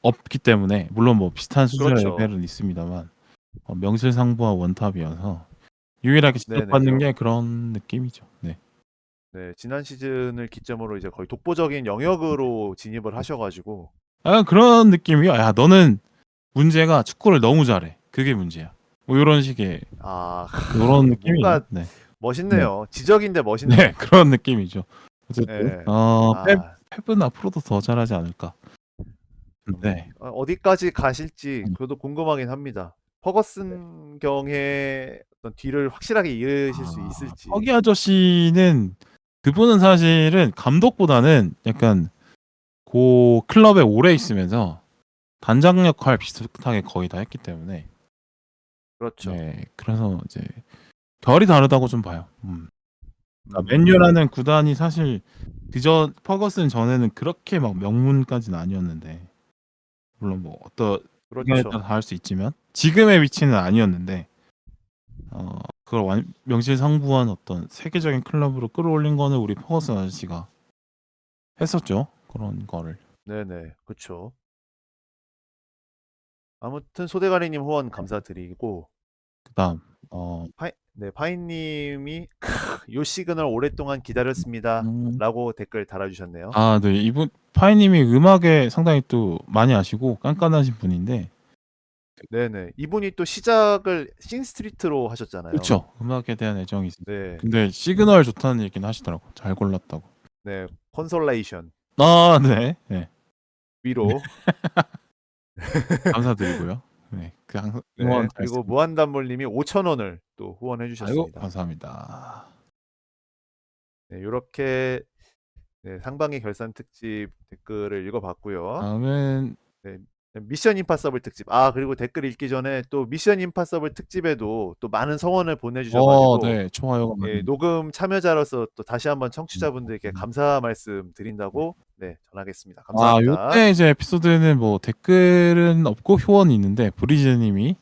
없기 때문에 물론 뭐 비슷한 수준의 그렇죠. 레벨은 있습니다만 명실상부한 원탑이어서 유일하게 네네, 지적받는 게 그런 느낌이죠. 네. 네, 지난 시즌을 기점으로 이제 거의 독보적인 영역으로 진입을 하셔가지고. 그런 느낌이요. 야, 너는 문제가 축구를 너무 잘해. 그게 문제야. 뭐 이런 식의 이런 느낌이. 뭔가 네. 멋있네요. 지적인데 멋있네요. 네, 그런 느낌이죠. 어쨌든 네. 펩은 앞으로도 더 잘하지 않을까. 네. 어디까지 가실지 그것도 궁금하긴 합니다. 퍼거슨 경의 어떤 뒤를 확실하게 이으실 수 있을지. 허기 아저씨는 그분은 사실은 감독보다는 약간 그 클럽에 오래 있으면서 단장 역할 비슷하게 거의 다 했기 때문에 그렇죠. 네, 그래서 이제 결이 다르다고 좀 봐요. 그러니까 맨유라는 구단이 사실 그저 퍼거슨 전에는 그렇게 막 명문까지는 아니었는데 물론 뭐 어떤 의견에 그렇죠. 따라 다를 수 있지만 지금의 위치는 아니었는데 그걸 명실상부한 어떤 세계적인 클럽으로 끌어올린 거는 우리 퍼거슨 아저씨가 했었죠. 그런 거를. 네네, 그렇죠. 아무튼 소대가리님 후원 감사드리고, 그다음 파이님이 요 시그널 오랫동안 기다렸습니다라고 댓글 달아주셨네요. 네. 이분 파이님이 음악에 상당히 또 많이 아시고 깐깐하신 분인데 네네, 이분이 또 시작을 싱스트리트로 하셨잖아요. 그렇죠. 음악에 대한 애정이 있어요. 네, 근데 시그널 좋다는 얘기는 하시더라고. 잘 골랐다고. 네, 컨솔레이션 네. 네. 위로. 감사드리고요. 네. 항상 네. 응원 그리고 잘했습니다. 무한단물님이 5,000원을 또 후원해 아이고 주셨습니다. 감사합니다. 네, 요렇게 네, 상반기 결산 특집 댓글을 읽어봤고요. 다음은 네, 미션 임파서블 특집. 아, 그리고 댓글 읽기 전에 또 미션 임파서블 특집에도 또 많은 성원을 보내주셔가지고 네. 좋아요가 예, 많이 녹음 참여자로서 또 다시 한번 청취자분들께 감사 말씀 드린다고 네, 전하겠습니다. 감사합니다. 요때 이제 에피소드는 뭐 댓글은 없고 후원이 있는데 브리즈 님이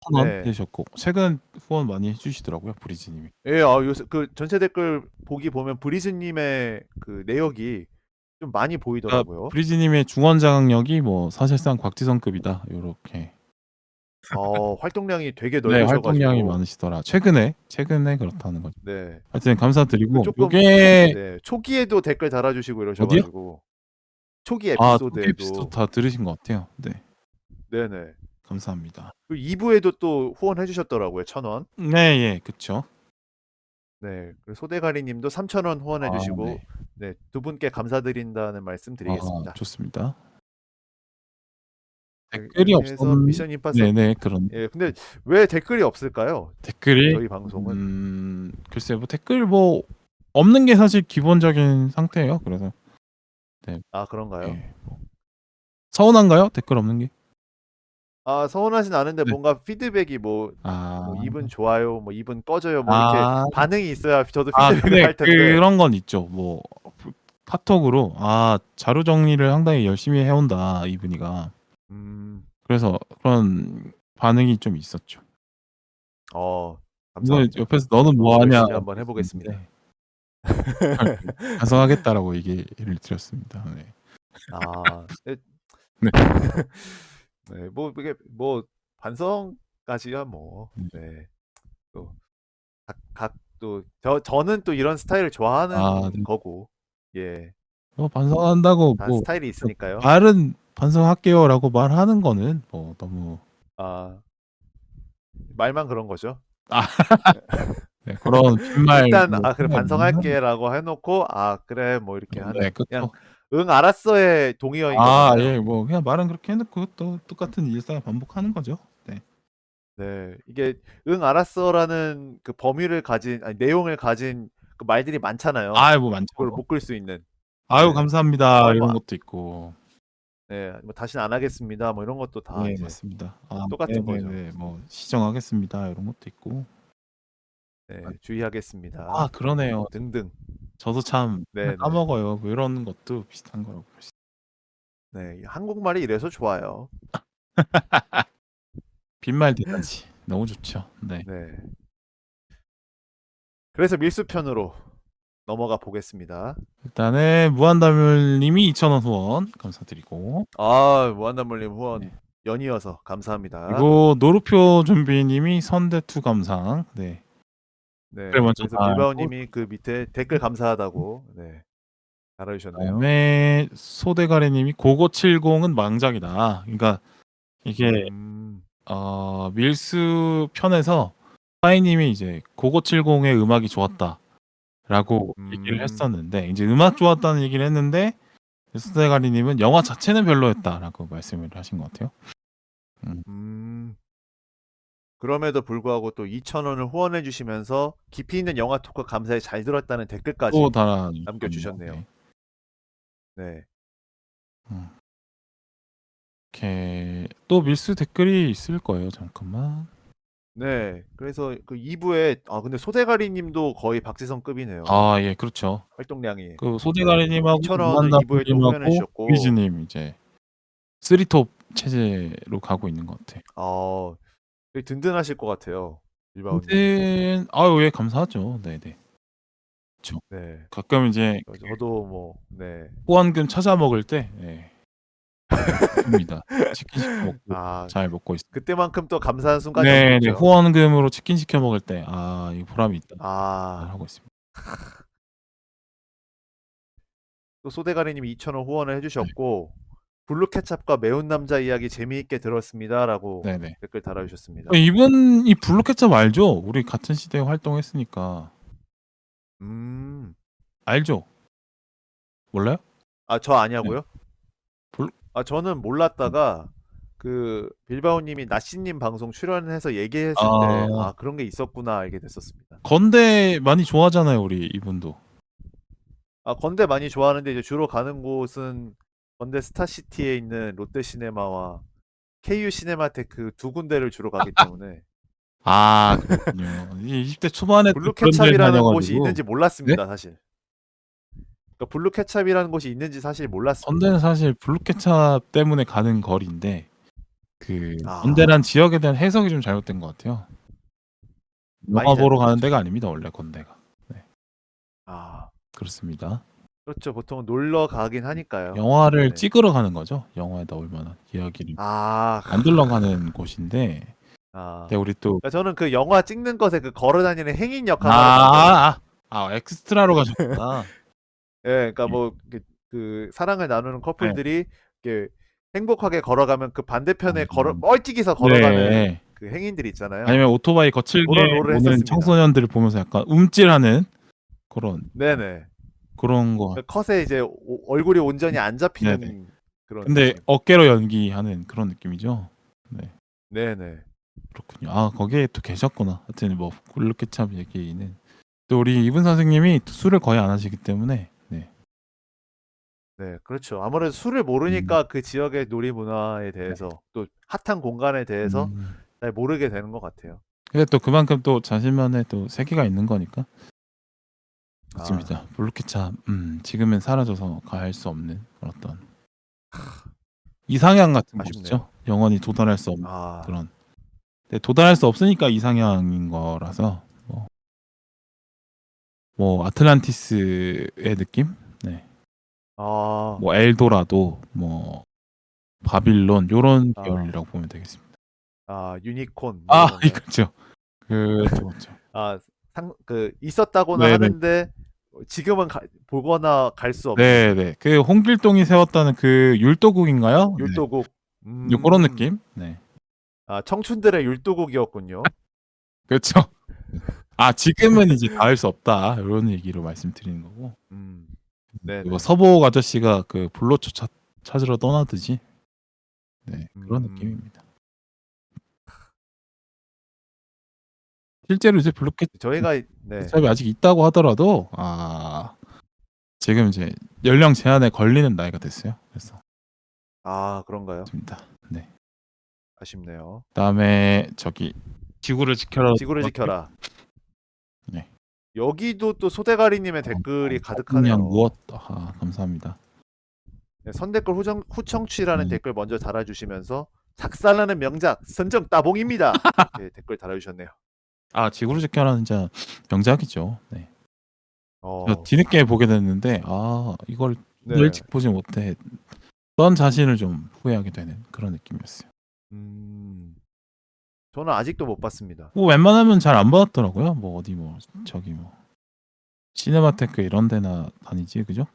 1,000원 네. 해주셨고 최근 후원 많이 해주시더라고요. 브리즈 님이. 예, 요새 그 전체 댓글 보기 보면 브리즈님의 그 내역이 좀 많이 그러니까 보이더라고요. 브리즈 님의 중원 장악력이 뭐 사실상 곽지성급이다. 요렇게. 활동량이 되게 네, 활동량이 넓으셔가지고 많으시더라. 최근에 그렇다는 거죠. 네. 하여튼 그 감사드리고 조금 요게 네, 초기에도 댓글 달아주시고 어디요? 이러셔가지고 초기 초기 에피소드 에피소드에도 다 들으신 것 같아요. 네. 네네. 감사합니다. 그리고 2부에도 또 후원해 주셨더라고요. 1,000원. 네, 예. 그쵸. 네. 그리고 소대가리님도 3,000원 후원해 주시고 네. 네, 두 분께 감사드린다는 말씀 드리겠습니다. 좋습니다. 네, 댓글이 이렇게 해서 미션 임파서 네네. 그런 예, 근데 왜 댓글이 없을까요? 댓글이 저희 방송은 글쎄요. 뭐 댓글 뭐 없는 게 사실 기본적인 상태예요. 그래서 아, 그런가요? 예. 뭐 서운한가요? 댓글 없는 게? 아, 서운하진 않은데 네. 뭔가 피드백이 뭐 이분 좋아요, 뭐 이분 꺼져요, 뭐 이렇게 반응이 있어야 저도 피드백을 근데 할 텐데. 그런 건 있죠. 뭐 카톡으로 자료 정리를 상당히 열심히 해온다 이분이가. 그래서 그런 반응이 좀 있었죠. 이거 감사합니다. 옆에서 제가 너는 또 뭐 하냐 열심히 한번 해보겠습니다. 반성하겠다라고 얘기를 드렸습니다. 네. 네. 네. 네, 뭐 이게 뭐 반성까지야 뭐. 네. 또 저는 또 이런 스타일을 좋아하는 네. 거고. 예. 반성한다고 다 뭐 스타일이 있으니까요. 말은 반성할게요라고 말하는 거는 뭐 너무 말만 그런 거죠. 네, 그런 빈말 일단 뭐 그래 생각 못 하는 반성할게라고 해놓고 그래 뭐 이렇게 네, 하는 그냥 그쵸. 응 알았어의 동의어인 거잖아요. 예, 뭐 그냥 말은 그렇게 해놓고 또 똑같은 일상을 반복하는 거죠. 네. 네, 이게 응 알았어라는 그 범위를 가진 내용을 가진 그 말들이 많잖아요. 뭐 많죠. 그걸 묶을 수 있는. 아유, 네. 감사합니다. 이런 것도 있고. 네, 뭐 다시는 안 하겠습니다. 뭐 이런 것도 다 네, 이제 맞습니다. 똑같은 거죠. 네네네. 뭐 시정하겠습니다. 이런 것도 있고. 네, 주의하겠습니다. 그러네요. 등등. 저도 참 네, 까먹어요. 뭐 이런 것도 비슷한 거라고 볼 수. 네, 한국말이 이래서 좋아요. 빈말 대잔치 너무 좋죠. 네. 네. 그래서 밀수편으로 넘어가 보겠습니다. 일단은 무한다물님이 2,000원 후원 감사드리고. 무한단물님 후원 네. 연이어서 감사합니다. 그리고 노루표 좀비님이 선대투 감상. 네. 네. 댓글 먼저 그래서 달고, 빌바오님이 그 밑에 댓글 감사하다고 네, 달아주셨네요. 그다음에 소대가리님이 고고 70은 망작이다. 그러니까 이게 밀수 편에서 파이님이 이제 고고 70의 음악이 좋았다라고 얘기를 했었는데 이제 음악 좋았다는 얘기를 했는데 소대가리님은 영화 자체는 별로였다라고 말씀을 하신 것 같아요. 그럼에도 불구하고 또 2,000원을 후원해 주시면서 깊이 있는 영화 토크 감사히 잘 들었다는 댓글까지 또 달아 남겨주셨네요. 네. 이렇게 또 밀수 댓글이 있을 거예요. 잠깐만. 네. 그래서 그 2부에 근데 소대가리님도 거의 박지성급이네요. 예, 그렇죠. 활동량이. 그 소대가리님하고 2,000원을 2부에 또 후원해 주셨고. 위즈님 이제 3톱 체제로 가고 있는 것 같아. 되게 든든하실 것 같아요. 빌바오님. 예, 감사하죠. 네네. 그렇죠. 네. 가끔 이제 저도 뭐 네. 후원금 찾아 먹을 때 입니다. 치킨 시켜 먹고 잘 먹고 있습니다. 그때만큼 또 감사한 순간이 네, 없겠죠. 후원금으로 치킨 시켜 먹을 때 이 보람이 있다. 하고 있습니다. 또 소대가리님이 2,000원 후원을 해주셨고 블루 케찹과 매운 남자 이야기 재미있게 들었습니다라고 네네. 댓글 달아주셨습니다. 이분이 블루 케찹 알죠? 우리 같은 시대에 활동했으니까. 알죠? 몰라요? 저 아냐고요? 저는 몰랐다가 그 빌바오님이 나씨님 방송 출연해서 얘기했을 때 아. 그런 게 있었구나 알게 됐었습니다. 건대 많이 좋아하잖아요, 우리 이분도. 건대 많이 좋아하는데 이제 주로 가는 곳은 건대 스타시티에 있는 롯데시네마와 KU 시네마테크 두 군데를 주로 가기 때문에 아, 그렇군요. 이 20대 초반에 또 그런 데를 블루케찹이라는 곳이 다녀가지고. 있는지 네? 몰랐습니다, 사실. 그러니까 블루케찹이라는 곳이 있는지 사실 몰랐습니다. 건대는 사실 블루케찹 때문에 가는 거리인데 그 아. 건대란 지역에 대한 해석이 좀 잘못된 것 같아요. 영화 많이 보러 가는 잘못됐죠. 데가 아닙니다, 원래 건대가. 네, 아. 그렇습니다. 그렇죠. 보통은 놀러 가긴 하니까요. 영화를 네. 찍으러 가는 거죠. 영화에 나올 만한 이야기를 아. 만들러 가는 곳인데. 아. 근데 우리 또 그러니까 저는 그 영화 찍는 것에 그 걸어 다니는 행인 역할을 하러 갔거든요. 엑스트라로 가셨구나. 예. 그러니까 뭐 그 사랑을 나누는 네. 커플들이 이렇게 행복하게 걸어가면 그 반대편에 음. 멀찍이서 걸어가는 네. 그 행인들 있잖아요. 아니면 오토바이 거칠게 그런 롤을 오는 했었습니다. 청소년들을 보면서 약간 움찔하는 네네. 그런 거. 그 컷에 이제 얼굴이 온전히 안 잡히는 네네. 그런 근데 느낌. 어깨로 연기하는 그런 느낌이죠. 네. 네네. 그렇군요. 거기에 또 계셨구나. 하여튼 뭐 블루케찹 얘기는 또 우리 이분 선생님이 또 술을 거의 안 하시기 때문에. 네. 네, 그렇죠. 아무래도 술을 모르니까 그 지역의 놀이 문화에 대해서 또 핫한 공간에 대해서 잘 모르게 되는 것 같아요. 근데 또 그만큼 또 자신만의 또 세계가 있는 거니까. 아. 좋습니다. 블루케찹 지금은 사라져서 갈 수 없는 어떤 이상향 같은 아쉽네요. 곳이죠. 영원히 도달할 수 없는 아. 그런. 근데 도달할 수 없으니까 이상향인 거라서 뭐 아틀란티스의 느낌? 네. 아. 뭐 엘도라도, 뭐 바빌론 요런 아. 계열이라고 보면 되겠습니다. 유니콘 뭐 이런 건가요? 그렇죠. 그렇죠. 있었다고는 네네. 하는데 지금은 보거나 갈 수 없는 네네. 그 홍길동이 세웠다는 그 율도국인가요? 네. 율도국. 그런 느낌? 네. 청춘들의 율도국이었군요. 그렇죠. 지금은 이제 닿을 수 없다. 요런 얘기로 말씀드리는 거고. 네네. 뭐 서보옥 아저씨가 그 불로초 찾으러 떠나듯이 네, 그런 느낌입니다. 실제로 이제 블루케찹이 저희가 네. 아직 있다고 하더라도 지금 이제 연령 제한에 걸리는 나이가 됐어요. 그래서 그런가요? 좋습니다. 네. 아쉽네요. 그다음에 저기 지구를 지켜라. 지구를 지켜라. 네. 여기도 또 소대가리님의 댓글이 그냥 가득하네요. 무엇 감사합니다. 네, 선댓글 후청취라는 댓글 먼저 달아주시면서 작살나는 명작 선정 따봉입니다. 이렇게 댓글 달아주셨네요. 지구를 지켜라는 진짜 명작이죠. 네. 어. 저 뒤늦게 보게 됐는데 이걸 네. 일찍 보지 못했던 자신을 좀 후회하게 되는 그런 느낌이었어요. 저는 아직도 못 봤습니다. 뭐 웬만하면 잘 안 받았더라고요. 뭐 어디 시네마테크 이런 데나 다니지, 그죠?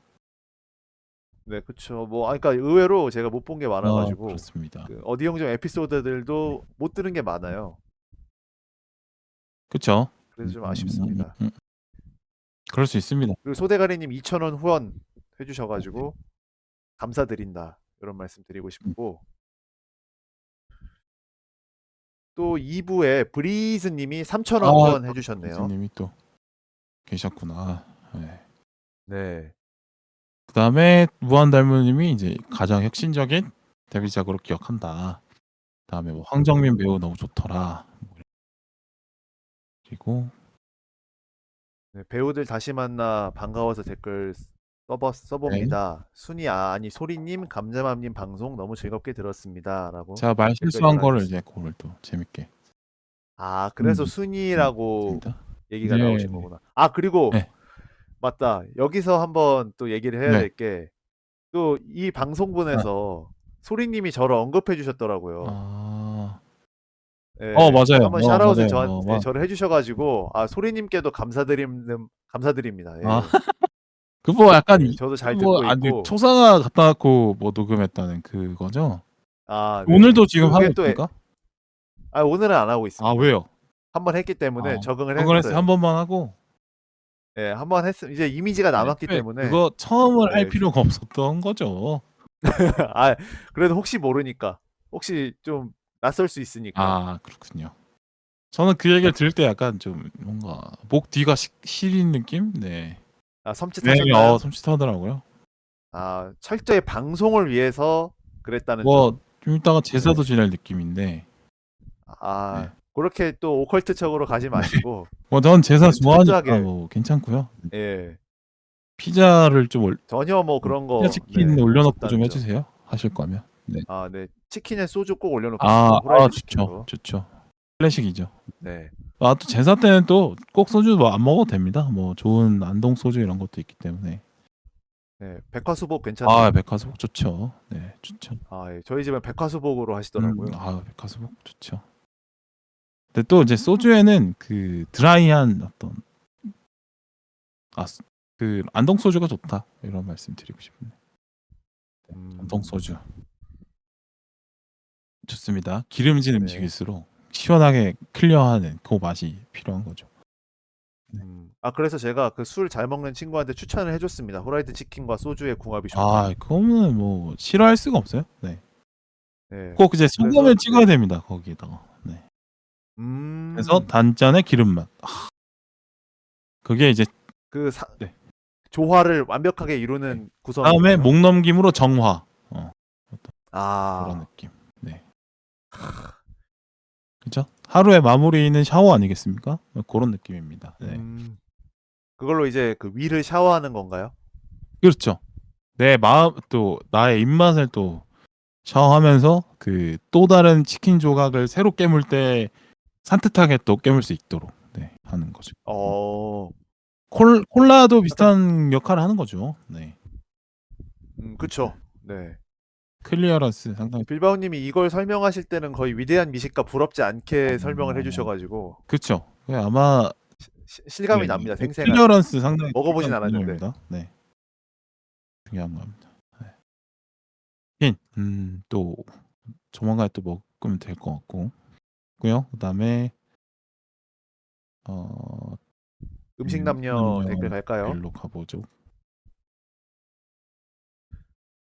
네, 그쵸. 그러니까 의외로 제가 못 본 게 많아가지고 그렇습니다. 그 어디영정 에피소드들도 못 들은 게 많아요. 그쵸? 그래서 좀 아쉽습니다. 그럴 수 있습니다. 그리고 소대가리님 2,000원 후원 해주셔가지고 감사드린다 이런 말씀 드리고 싶고 또 2부에 브리즈님이 3,000원 후원 해주셨네요. 님이 또 계셨구나. 네. 네. 그다음에 무한달무님이 이제 가장 혁신적인 데뷔작으로 기억한다. 그다음에 뭐 황정민 배우 너무 좋더라. 그리고 네, 배우들 다시 만나 반가워서 댓글 써봅니다. 순이 아니 소리님 감자맘님 방송 너무 즐겁게 들었습니다라고. 제가 말 실수한 거를 이제 그걸 또 재밌게. 그래서 순이라고 맞습니다. 얘기가 네, 나오신 네. 거구나. 그리고 네. 맞다. 여기서 한번 또 얘기를 해야 네. 될 게 또 이 방송분에서 소리님이 저를 언급해 주셨더라고요. 네, 맞아요. 한번 샤라웃을 맞아요. 저를 해주셔가지고 소리님께도 감사드립니다. 예. 그거 약간 네, 저도 잘 듣고 있고. 초상화 갖다 놓고 뭐 녹음했다는 그거죠? 네. 오늘도 지금 하고 그게 또 있습니까? 오늘은 안 하고 있습니다. 왜요? 한번 했기 때문에 적응을 했어요. 했어요. 한 번만 하고. 네, 한번 했으면 이제 이미지가 남았기 때문에 그거 처음을 할 네. 필요가 없었던 거죠. 아, 그래도 혹시 모르니까. 혹시 좀 낯설 수 있으니까. 아 그렇군요. 저는 그 얘기를 들을 때 약간 좀 뭔가 목 뒤가 시린 느낌? 네. 아, 네. 섬찟하셨나요? 섬찟하더라고요. 아, 철저히 방송을 위해서 그랬다는 점. 뭐 좀 이따가 제사도 네. 지낼 느낌인데 아, 네. 그렇게 또 오컬트적으로 가지 마시고 뭐 전 제사 네, 좋아하니까 철저하게. 뭐 괜찮고요. 예. 피자를 좀 전혀 뭐 그런 피자 거 치킨 네, 올려놓고 좀 없었다는 점. 해주세요. 하실 거면. 네. 아, 네. 치킨에 소주 꼭 올려놓겠습니다. 아, 후라이드 좋죠. 치킨으로. 좋죠. 클래식이죠. 네. 아, 또 제사 때는 또 꼭 소주 뭐 안 먹어도 됩니다. 뭐 좋은 안동 소주 이런 것도 있기 때문에. 네. 백화수복 아, 괜찮나요? 백화수복 좋죠. 네, 좋죠. 아, 예. 저희 집은 백화수복으로 하시더라고요. 아, 백화수복 좋죠. 근데 또 이제 소주에는 그 드라이한 어떤 그 안동 소주가 좋다 이런 말씀 드리고 싶네요. 안동 음, 소주 좋습니다. 기름진 네. 음식일수록 시원하게 클리어하는 그 맛이 필요한 거죠. 아, 그래서 제가 그 술 잘 먹는 친구한테 추천을 해줬습니다. 후라이드 치킨과 소주의 궁합이 좋다. 아, 그거는 뭐 싫어할 수가 없어요. 네. 네. 꼭 이제 그래서 소금을 찍어야 네. 됩니다. 거기에다가. 네. 그래서 음, 단짠의 기름 맛. 그게 이제 그 네. 조화를 완벽하게 네. 이루는 다음에 구성이군요. 목 넘김으로 정화. 그런 아, 느낌. 네. 그죠? 하루의 마무리는 샤워 아니겠습니까? 그런 느낌입니다. 네. 그걸로 이제 그 위를 샤워하는 건가요? 그렇죠. 내 마음 또 나의 입맛을 또 샤워하면서 그 또 다른 치킨 조각을 새로 깨물 때 산뜻하게 또 깨물 수 있도록 네, 하는 거죠. 어, 콜라도 약간, 비슷한 역할을 하는 거죠. 네. 그쵸. 네. 클리어런스 상당히 빌바오님이 이걸 설명하실 때는 거의 위대한 미식가 부럽지 않게 설명을 어, 해주셔가지고 그렇죠. 아마 네, 실감이 납니다. 생생하게. 클리어런스 상당히 먹어보진 중요한 않았는데. 개념입니다. 네, 중요한 겁니다. 네. 또 조만간 또 먹으면 될 것 같고, 고요. 그다음에 어, 음식 남녀 남녀 댓글 갈까요? 일로 가보죠.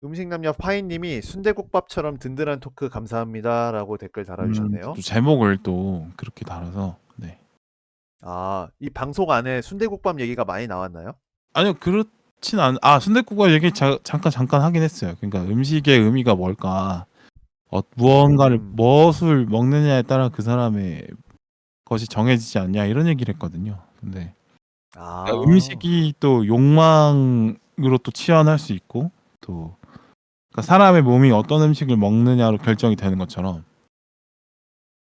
음식 남녀 파인님이 순대국밥처럼 든든한 토크 감사합니다라고 댓글 달아주셨네요. 또 제목을 또 그렇게 달아서 네. 아, 이 방송 안에 순대국밥 얘기가 많이 나왔나요? 아니요, 그렇진 않. 아, 순댓국밥 얘기 잠깐 하긴 했어요. 그러니까 음식의 의미가 뭘까? 무언가를 음, 무엇을 먹느냐에 따라 그 사람의 것이 정해지지 않냐 이런 얘기를 했거든요. 근데 그러니까 아, 음식이 또 욕망으로 또 치환할 수 있고 또 그러니까 사람의 몸이 어떤 음식을 먹느냐로 결정이 되는 것처럼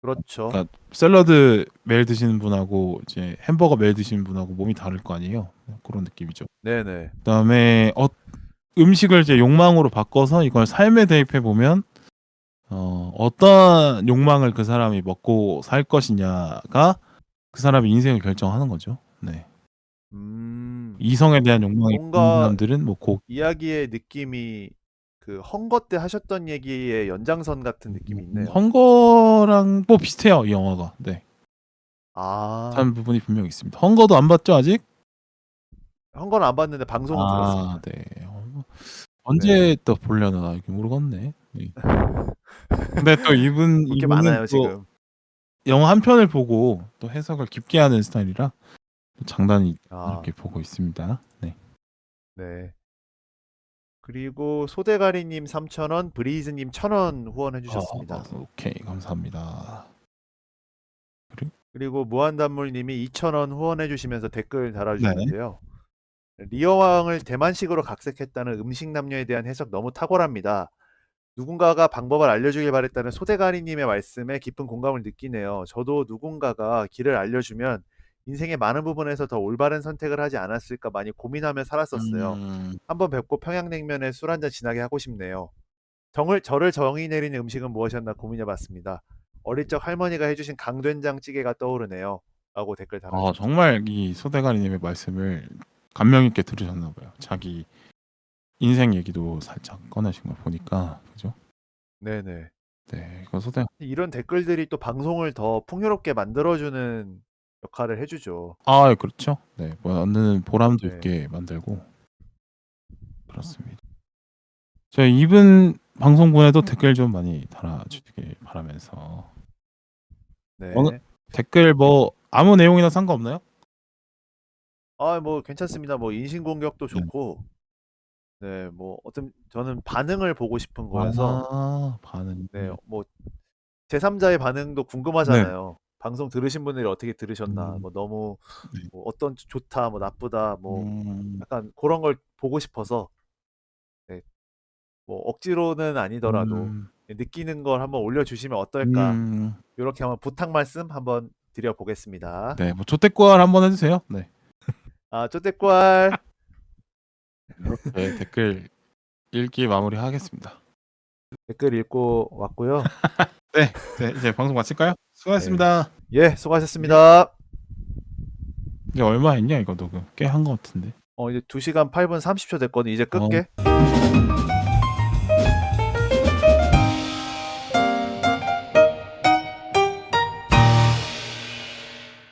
그렇죠. 그러니까 샐러드 매일 드시는 분하고 이제 햄버거 매일 드시는 분하고 몸이 다를 거 아니에요. 그런 느낌이죠. 네네. 그다음에 음식을 이제 욕망으로 바꿔서 이걸 삶에 대입해 보면 어떤 욕망을 그 사람이 먹고 살 것이냐가 그 사람의 인생을 결정하는 거죠. 네. 음, 이성에 대한 욕망이 있는 뭔가 사람들은 뭐 이야기의 느낌이 그 헝거 때 하셨던 얘기의 연장선 같은 느낌이 있네요. 헝거랑 뭐 비슷해요, 이 영화가. 네. 아, 비슷한 부분이 분명히 있습니다. 헝거도 안 봤죠, 아직? 헝거는 안 봤는데 방송은 아, 들었습니다. 네. 네. 언제 또 보려나 이게 모르겠네. 네. 근데 또 볼 게 이분은 많아요, 또 지금. 영화 한 편을 보고 또 해석을 깊게 하는 스타일이라 장단이 아, 이렇게 보고 있습니다. 네. 네. 그리고 소대가리님 3,000원, 브리즈님 1,000원 후원해 주셨습니다. 오케이. 감사합니다. 그리고 무한단물님이 2,000원 후원해 주시면서 댓글 네. 달아주셨는데요. 리어왕을 대만식으로 각색했다는 음식 남녀에 대한 해석 너무 탁월합니다. 누군가가 방법을 알려주길 바랬다는 소대가리님의 말씀에 깊은 공감을 느끼네요. 저도 누군가가 길을 알려주면 인생의 많은 부분에서 더 올바른 선택을 하지 않았을까 많이 고민하며 살았었어요. 음. 한번 뵙고 평양냉면에 술 한잔 진하게 하고 싶네요. 저를 정의 내리는 음식은 무엇이었나 고민해봤습니다. 어릴 적 할머니가 해주신 강된장찌개가 떠오르네요. 라고 댓글 달아주셨습니다. 정말 이 소대가리 님의 말씀을 감명 있게 들으셨나 봐요. 자기 인생 얘기도 살짝 꺼내신 거 보니까. 그죠? 네네. 네. 이거 소대 이런 댓글들이 또 방송을 더 풍요롭게 만들어주는 역할을 해주죠. 그렇죠. 네. 뭐 얻는 보람도 네. 있게 만들고 그렇습니다. 저희 이분 방송분에도 댓글 좀 많이 달아주길 바라면서 네. 어느 댓글 뭐 아무 내용이나 상관없나요? 뭐 괜찮습니다. 뭐 인신공격도 네. 좋고, 네, 뭐 어떤 저는 반응을 보고 싶은 거여서, 반응. 네, 뭐 제3자의 반응도 네. 궁금하잖아요. 방송 들으신 분들이 어떻게 들으셨나, 음. 뭐 너무 네. 뭐 어떤 좋다, 뭐 나쁘다, 뭐 음. 약간 그런 걸 보고 싶어서, 네, 뭐 억지로는 아니더라도 음. 느끼는 걸 한번 올려주시면 어떨까, 음. 이렇게 한번 부탁 말씀 한번 드려보겠습니다. 네. 뭐 조댓글 한번 해 주세요. 네. 쪼댓괄. 이렇게 댓글 읽기 마무리하겠습니다. 댓글 읽고 왔고요. 네. 네. 이제 방송 마칠까요? 네. 수고하셨습니다. 예, 수고하셨습니다. 이게 얼마 했냐 이거 녹음? 꽤 한 것 같은데. 이제 2시간 8분 30초 됐거든. 이제 어. 끌게.